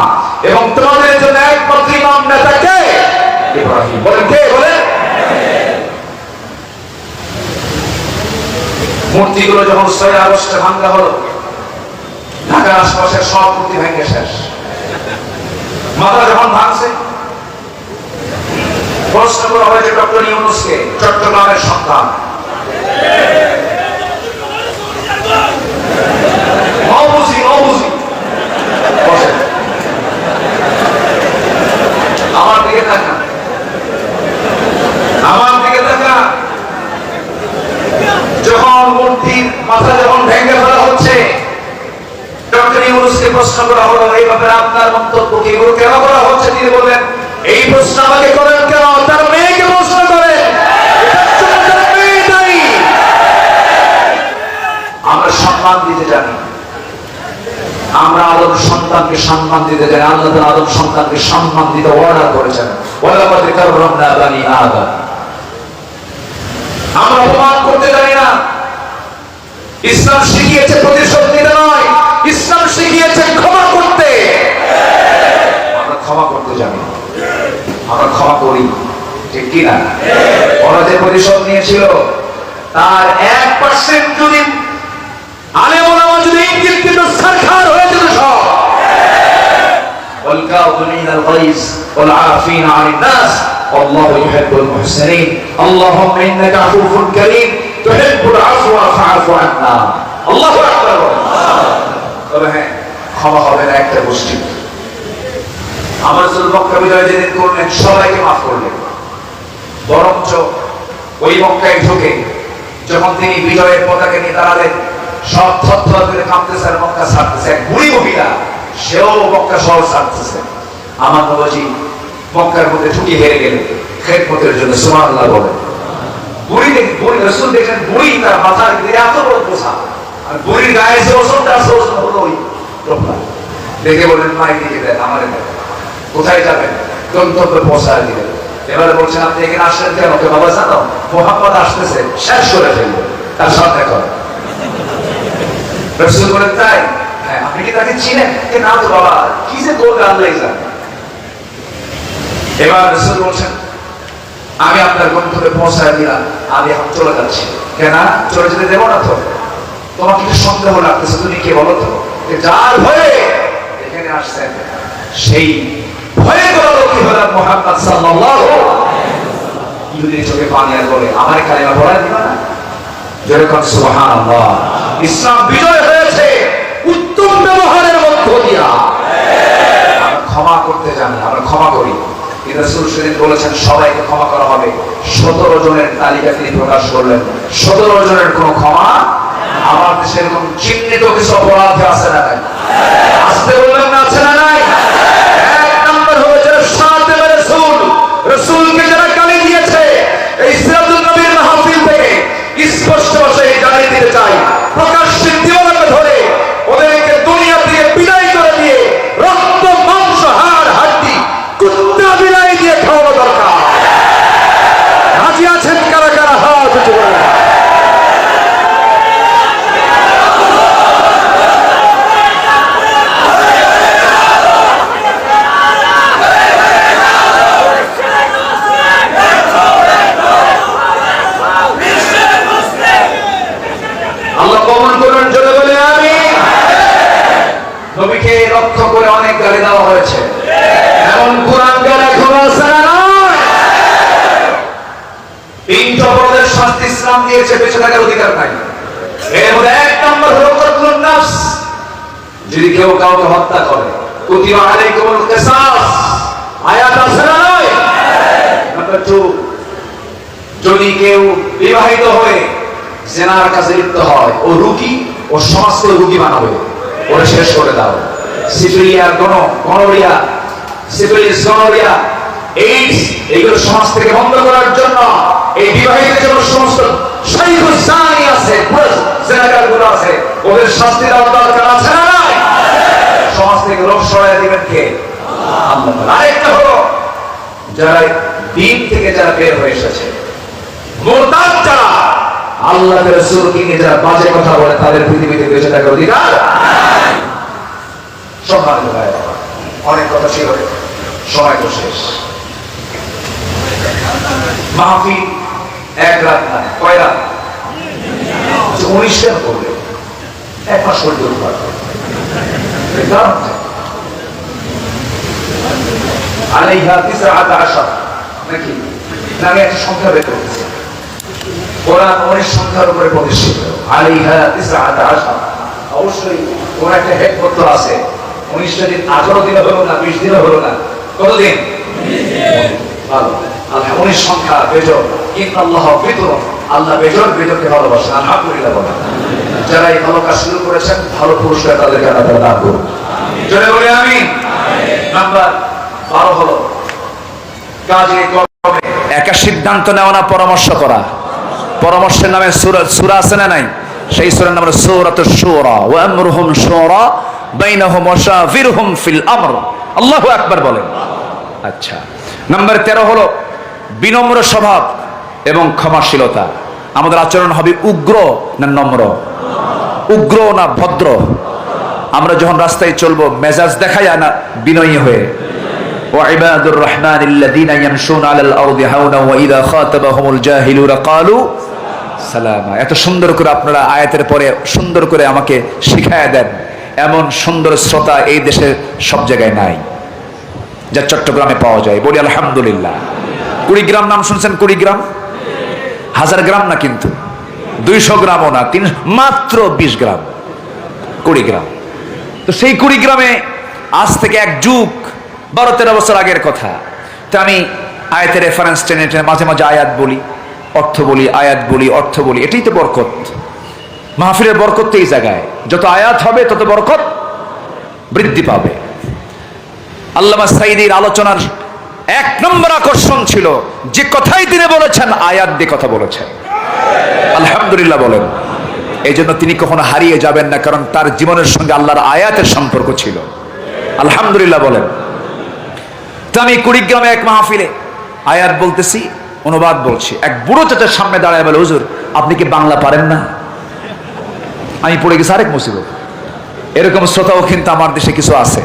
এবং তোমাদের জন্য একমাত্র ইমাম নেতা কে? ইব্রাহিম। বলেন কে? বলেন। মূর্তিগুলো যখন 6 আগস্টে ভাঙা হলো, ঢাকার আশপাশের সব মূর্তি ভেঙে শেষ। মাথা যখন ভাঙছে, প্রশ্ন করা হয়েছে ডক্টর ইউনূসকে, চট্টগ্রামের সন্তান। আমার দিকে তাকা, আমার দিকে তাকা। যখন মূর্তির মাথা যখন ভেঙে ফেলা হচ্ছে, ডক্টর ইউনূসকে প্রশ্ন করা হলো এই ব্যাপারে আপনার মন্তব্য কি, এগুলো কেন করা হচ্ছে? তিনি বললেন এই প্রশ্ন আমাকে করেন কেন, তার মেয়েকে প্রশ্ন করেন। আমরা সম্মান দিতে জানি, আমরা আদম সন্তানকে সম্মান দিতে জানি। আল্লাহ তাআলা আদম সন্তানকে সম্মান দিতে অর্ডার করেছেন, ওয়ালাকাদ কাররামনা বানি আদম। আমরা অপমান করতে জানি না। ইসলাম শিখিয়েছে প্রতিশোধ নিতে নয়, ইসলাম শিখিয়েছে ক্ষমা করতে। আমরা ক্ষমা করতে জানি, আমরা ক্ষমা করি, ঠিক কিনা? ওরা যে প্রতিশোধ নিয়েছিল তার 1% যদি আলেম ওলামা যদি ইঙ্গিত দিত, সরকার হয়ে যেত সব। ওয়াল কাযিমিনাল গায়জ ওয়াল আফিনা আনিন নাস আল্লাহু ইউহিব্বুল মুহসিনিন আল্লাহুম্মা ইন্নাকা আফুউফুন কারীম তুহিব্বুল আফওয়া ফাআফু আন্না। আল্লাহু আকবার। তবে হ্যাঁ, ক্ষমা হবে না একটা গোষ্ঠী। আমার রাসূল মক্কা বিজয় যেদিন করলেন সবাইকে মাফ করলেন, বরঞ্চ ওই মক্কায় ঢুকে যখন তিনি বিজয়ের পতাকা নিয়ে দাঁড়ালেন, সব থরথর করে কাঁপতেছে আর মক্কা ছাড়তেছে। এক বুড়ি মহিলা, সেও মক্কা শহর ছাড়তেছে। আমার নবী মক্কার মধ্যে ঢুকে হেরে গেলেন খেদমতের জন্য, সুবহানাল্লাহ বলে। বুড়ি রাসূল দেখলেন বুড়ি, তার মাথার ভিতরে এত বড় বোঝা, আর বুড়ির গায়ে যে ওজনটা আছে ওজন হলো ওই টোপলা। দেখে বললেন মা এদিকে দেন, আমারে দেন। কোথায় যাবেন? গন্তব্যে পৌঁছায় দিলেন। এবারে বলছেন আপনি এখানে আসলেন কেন? বাবা জানো মুহাম্মদ আসতেছে, শেষ করে ফেলবো, তার সাথে করে। রাসূল বলেন তাই? হ্যাঁ। আপনি কি তাকে চিনেন? না তো বাবা, কি যে করবে আল্লাহই জানে। এবার রাসূল বলছেন আমি আপনার গন্তব্যে পৌঁছায় দিলাম, আমি এখন চলে যাচ্ছি। কেন? চলে যেতে দেবো না তো। তোমাকে কি সন্দেহ লাগতেছে? তুমি কে বলো তো? যার ভয়ে এখানে আসছেন, সেই ভয়ে বলো কি হলো মুহাম্মদ সাল্লাল্লাহু আলাইহি ওয়াসাল্লাম। যদি চোখে পানি আর বলে আমার কালিমা পড়ায় দিবা না? যেরকম সুবহানাল্লাহ। ইসলাম বিজয় হয়েছে উত্তম ব্যবহারের মধ্য দিয়া। আমরা ক্ষমা করতে জানি, আমরা ক্ষমা করি। রাসূল সেদিন বলেছেন সবাইকে ক্ষমা করা হবে। 17 জনের তালিকা তিনি প্রকাশ করলেন, 17 জনের কোনো ক্ষমা। আমার দেশে এরকম চিহ্নিত কিছু অপরাধী আছে না নাই? আসতে বললেন না, আছে না নাই? এক নম্বর হলো যারা সাথে রাসূল, রাসূলকে যারা গালি দিয়েছে, এই সিরাতুন নবীর মাহফিল থেকে স্পষ্ট ভাষায় জানিয়ে দিতে চাই, প্রকাশ্যে দিওয়ানাকে ধরে ওদেরকে দুনিয়া থেকে বিদায় করে দিয়ে রক্ত মাংস হাড় হাড্ডি কুত্তা বিলাই দিয়ে খাওয়ানো দরকার। রাজি আছেন কারা কারা? হাত উঁচু করে। আল্লাহ কবুল করুন, জোরে বলে আমিন। নবীকে লক্ষ্য করে অনেক গালি দেওয়া হয়েছে, এমন কোরআন গাল এখনো আছে না নয়? 3টা অপরাধের শাস্তি ইসলাম দিয়েছে, বেঁচে থাকার অধিকার নাই। এর মধ্যে 1 নম্বর হলো কতলুন নাফস। যদি কেউ কাউকে হত্যা করে, কুতিবা আলাইকুমুল কিসাস, আয়াত আছে না নয়? নাম্বার 2, যদি কেউ বিবাহিত হয়ে জেনার কাছে লিপ্ত হয়, ও রুগী, ও সমাজকে রুগী বানাবে, ওরা শেষ করে দাও। সিফিলিয়া, গনোরিয়া, সিফিলিস, গনোরিয়া, এইডস, এগুলো সমাজ থেকে বন্ধ করার জন্য এই বিবাহিত যে সমস্ত শাইখুজ জানি আছে, জেনাকারগুলো আছে, ওদের শাস্তি দেওয়ার দরকার আছে না নাই? সমাজ থেকে রোগ সরাইয়া দিবেন কে? আল্লাহ। আরেকটা হলো যারা দিন থেকে যারা বের হয়ে এসেছে, মুরতাদ যারা, আল্লাহ রাসূলকে নিয়ে যারা বাজে কথা বলে, তাদের পৃথিবীতে বেঁচে থাকার অধিকার নাই। সম্মানিত ভাই, অনেক কথা ছিল, সময় তো শেষ। মাহফিল 1 রাত না, কয় রাত? 19 রাত করবে, 1 মাস করতে পারবে। আলাইহা 19 নাকি নামে একটা সংখ্যা বের করেছে। কোরআন 19 সংখ্যার উপরে প্রতিষ্ঠিত। আলাইহা 19 অবশ্যই কোন একটা হেডপত্র আছে। 19টা দিন, 18 দিন হলো না, 20 দিন হলো না, কতদিন? ভালো, আল্লাহ 19 সংখ্যা বেজোড়, কিন্তু আল্লাহ বিতরণ, আল্লাহ বেজোড় বেজোড়কে ভালোবাসেন। আলহামদুলিল্লাহ বলেন। যারা এই ভালো কাজ শুরু করেছেন, ভালো পুরস্কার তাদেরকে আল্লাহ দান করুন। জোরে বলে আমিন। নাম্বার 12 হলো কাজে কর্মে একা সিদ্ধান্ত নেওয়া না, পরামর্শ করা। পরামর্শের নামে সূরা আছে না নাই? সেই সূরার নাম হলো সূরাতুশ শুরা, ওয়া আমরুহুম শুরা বাইনাহুম ওয়া শাবিরহুম ফিল আমর। আল্লাহু আকবার বলেন। আচ্ছা, নাম্বার 13 হলো বিনম্র স্বভাব এবং ক্ষমাশীলতা। আমাদের আচরণ হবে উগ্র না নম্র? উগ্র না ভদ্র? আমরা যখন রাস্তায় চলবো মেজাজ দেখায় না বিনয়ী হয়ে? وعباد الرحمن الذين يمشون على الأرض هونا وإذا خاطبهم الجاهلون قالوا سلاما। এত সুন্দর করে আপনারা আয়াতের পরে সুন্দর করে আমাকে শিখায়া দেন, এমন সুন্দর শ্রোতা এই দেশে সব জায়গায় নাই, যা চট্টগ্রামে পাওয়া যায়। বলি আলহামদুলিল্লাহ। কুড়িগ্রাম নাম শুনছেন? কুড়িগ্রাম 1000 গ্রাম না, কিন্তু 200 গ্রামও না, মাত্র 20 গ্রাম কুড়িগ্রাম। তো সেই কুড়িগ্রামে আজ থেকে এক যুগ 12-13 বছর আগের কথা। তো আমি আয়াতের রেফারেন্স টেনে টেনে মাঝে মাঝে আয়াত বলি, অর্থ বলি, আয়াত বলি, অর্থ বলি। এটাই তো বরকত। মাহফিলের বরকত তো এই জায়গায়, যত আয়াত হবে তত বরকত বৃদ্ধি পাবে। আল্লামা সাঈদীর আলোচনার 1 নম্বর আকর্ষণ ছিল যে কথাই তিনি বলেছেন আয়াত দিয়ে কথা বলেছেন। আলহামদুলিল্লাহ বলেন। এই জন্য তিনি কখনো হারিয়ে যাবেন না, কারণ তার জীবনের সঙ্গে আল্লাহর আয়াতের সম্পর্ক ছিল। আলহামদুলিল্লাহ বলেন। তো আমি কুড়িগ্রামে এক মাহফিলে আয়াত বলতেছি, অনুবাদ বলছি। এক বুড়ো চাচার সামনে দাঁড়ায় বলে, হুজুর আপনি কি বাংলা পারেন না? আমি পড়ে গেছি আরেক মুসিবত। এরকম শ্রোতাও কিন্তু আমার দেশে কিছু আছে,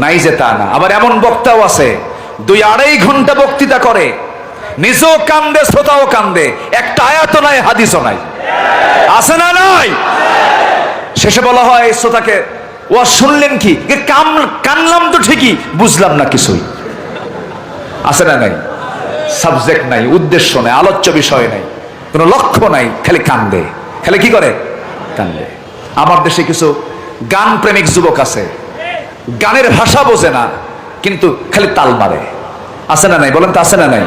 নাই যে তা না। আবার এমন বক্তাও আছে 2-2.5 ঘন্টা বক্তৃতা করে, নিজেও কান্দে, শ্রোতাও কান্দে, একটা আয়াতও নাই, হাদিসও নাই। আছে না নাই? শেষে বলা হয় শ্রোতাকে, ও শুনলেন কি? কানলাম তো ঠিকই, বুঝলাম না কিছুই। আছে না নাই? সাবজেক্ট নাই, উদ্দেশ্য নাই, আলোচ্য বিষয় নাই, কোনো লক্ষ্য নাই, খালি কান্দে। খালি কি করে? কান্দে। আমার দেশে কিছু গান প্রেমিক যুবক আছে, গানের ভাষা বোঝে না, কিন্তু খালি তাল মারে। আছে না নাই? বলেন তো আছে না নাই?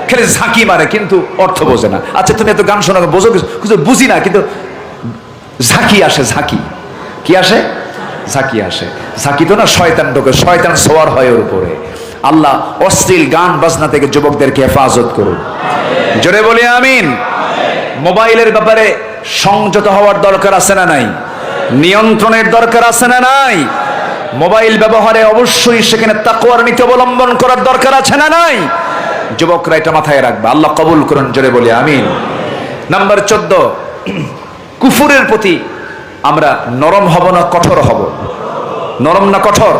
খালি ঝাঁকি মারে, কিন্তু অর্থ বোঝে না। আচ্ছা তুমি এত গান শোনা, বোঝো কিছু? বুঝি না, কিন্তু ঝাঁকি আসে। ঝাঁকি কি আসে? ঝাঁকি আসে। ঝাঁকি তো না, শয়তান ঢোকে, শয়তান সওয়ার হয় ওর উপরে। আল্লাহ অশ্লীল গান বাজনা থেকে যুবকদেরকে হেফাজত করুন। জোরে বলি আমিন। মোবাইলের ব্যাপারে সংযত হওয়ার দরকার আছে না নাই? নিয়ন্ত্রণের দরকার আছে না নাই? মোবাইল ব্যবহারে অবশ্যই সেখানে তাকওয়ার নীতি অবলম্বন করার দরকার আছে না নাই? যুবকরা এটা মাথায় রাখবে। আল্লাহ কবুল করুন। জোরে বলি আমিন। নাম্বার 14, কুফুরের প্রতি আমরা নরম হব না কঠোর হব? নরম না কঠোর?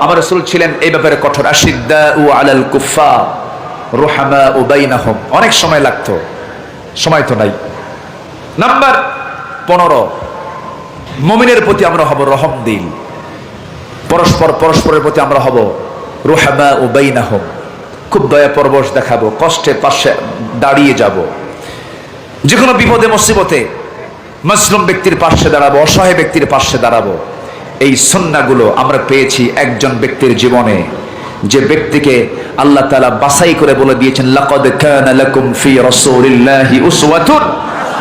আমার রাসূল ছিলেন এই ব্যাপারে কঠোর। আশিদ্দাউ আলাল কুফফার রুহামাউ বাইনাহুম। অনেক সময় লাগতো, সময় তো নাই। নাম্বার 15, মুমিনের প্রতি আমরা হব রহমদিল। পরস্পরের প্রতি আমরা হব রুহামাউ বাইনাহুম। খুব দয়া পরবশ দেখাবো, কষ্টের পাশে দাঁড়িয়ে যাব, যে কোনো বিপদে মুসিবতে মুসলিম ব্যক্তির পাশে দাঁড়াবো, অসহায় ব্যক্তির পাশে দাঁড়াবো। এই সুন্নাহগুলো আমরা পেয়েছি একজন ব্যক্তির জীবনে, যে ব্যক্তিকে আল্লাহ তাআলা বাছাই করে বলে দিয়েছেন, লাকাদ কানা লাকুম ফি রাসূলিল্লাহি উসওয়াতুন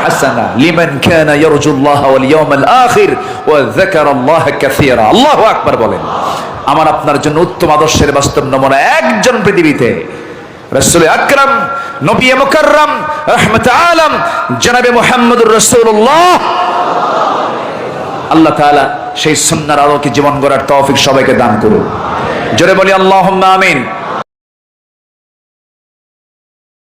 হাসানা লিমান কানা ইয়ারজুল্লাহ ওয়াল ইয়াউমাল আখির ওয়া যাকারাল্লাহা কাসীরা। আল্লাহু আকবার বলেন। আমার আপনার জন্য উত্তম আদর্শের বাস্তব নমুনা একজন পৃথিবীতে, রাসূল আকরাম, নবী মুকাররম, রাহমাতুল আলাম জনাবে মুহাম্মদুর রাসূলুল্লাহ। আল্লাহ তাআলা সেই সুন্নাহর আলোকে জীবন গড়ার তৌফিক সবাইকে দান করুন। জোরে বলি আল্লাহুম্মা আমিন।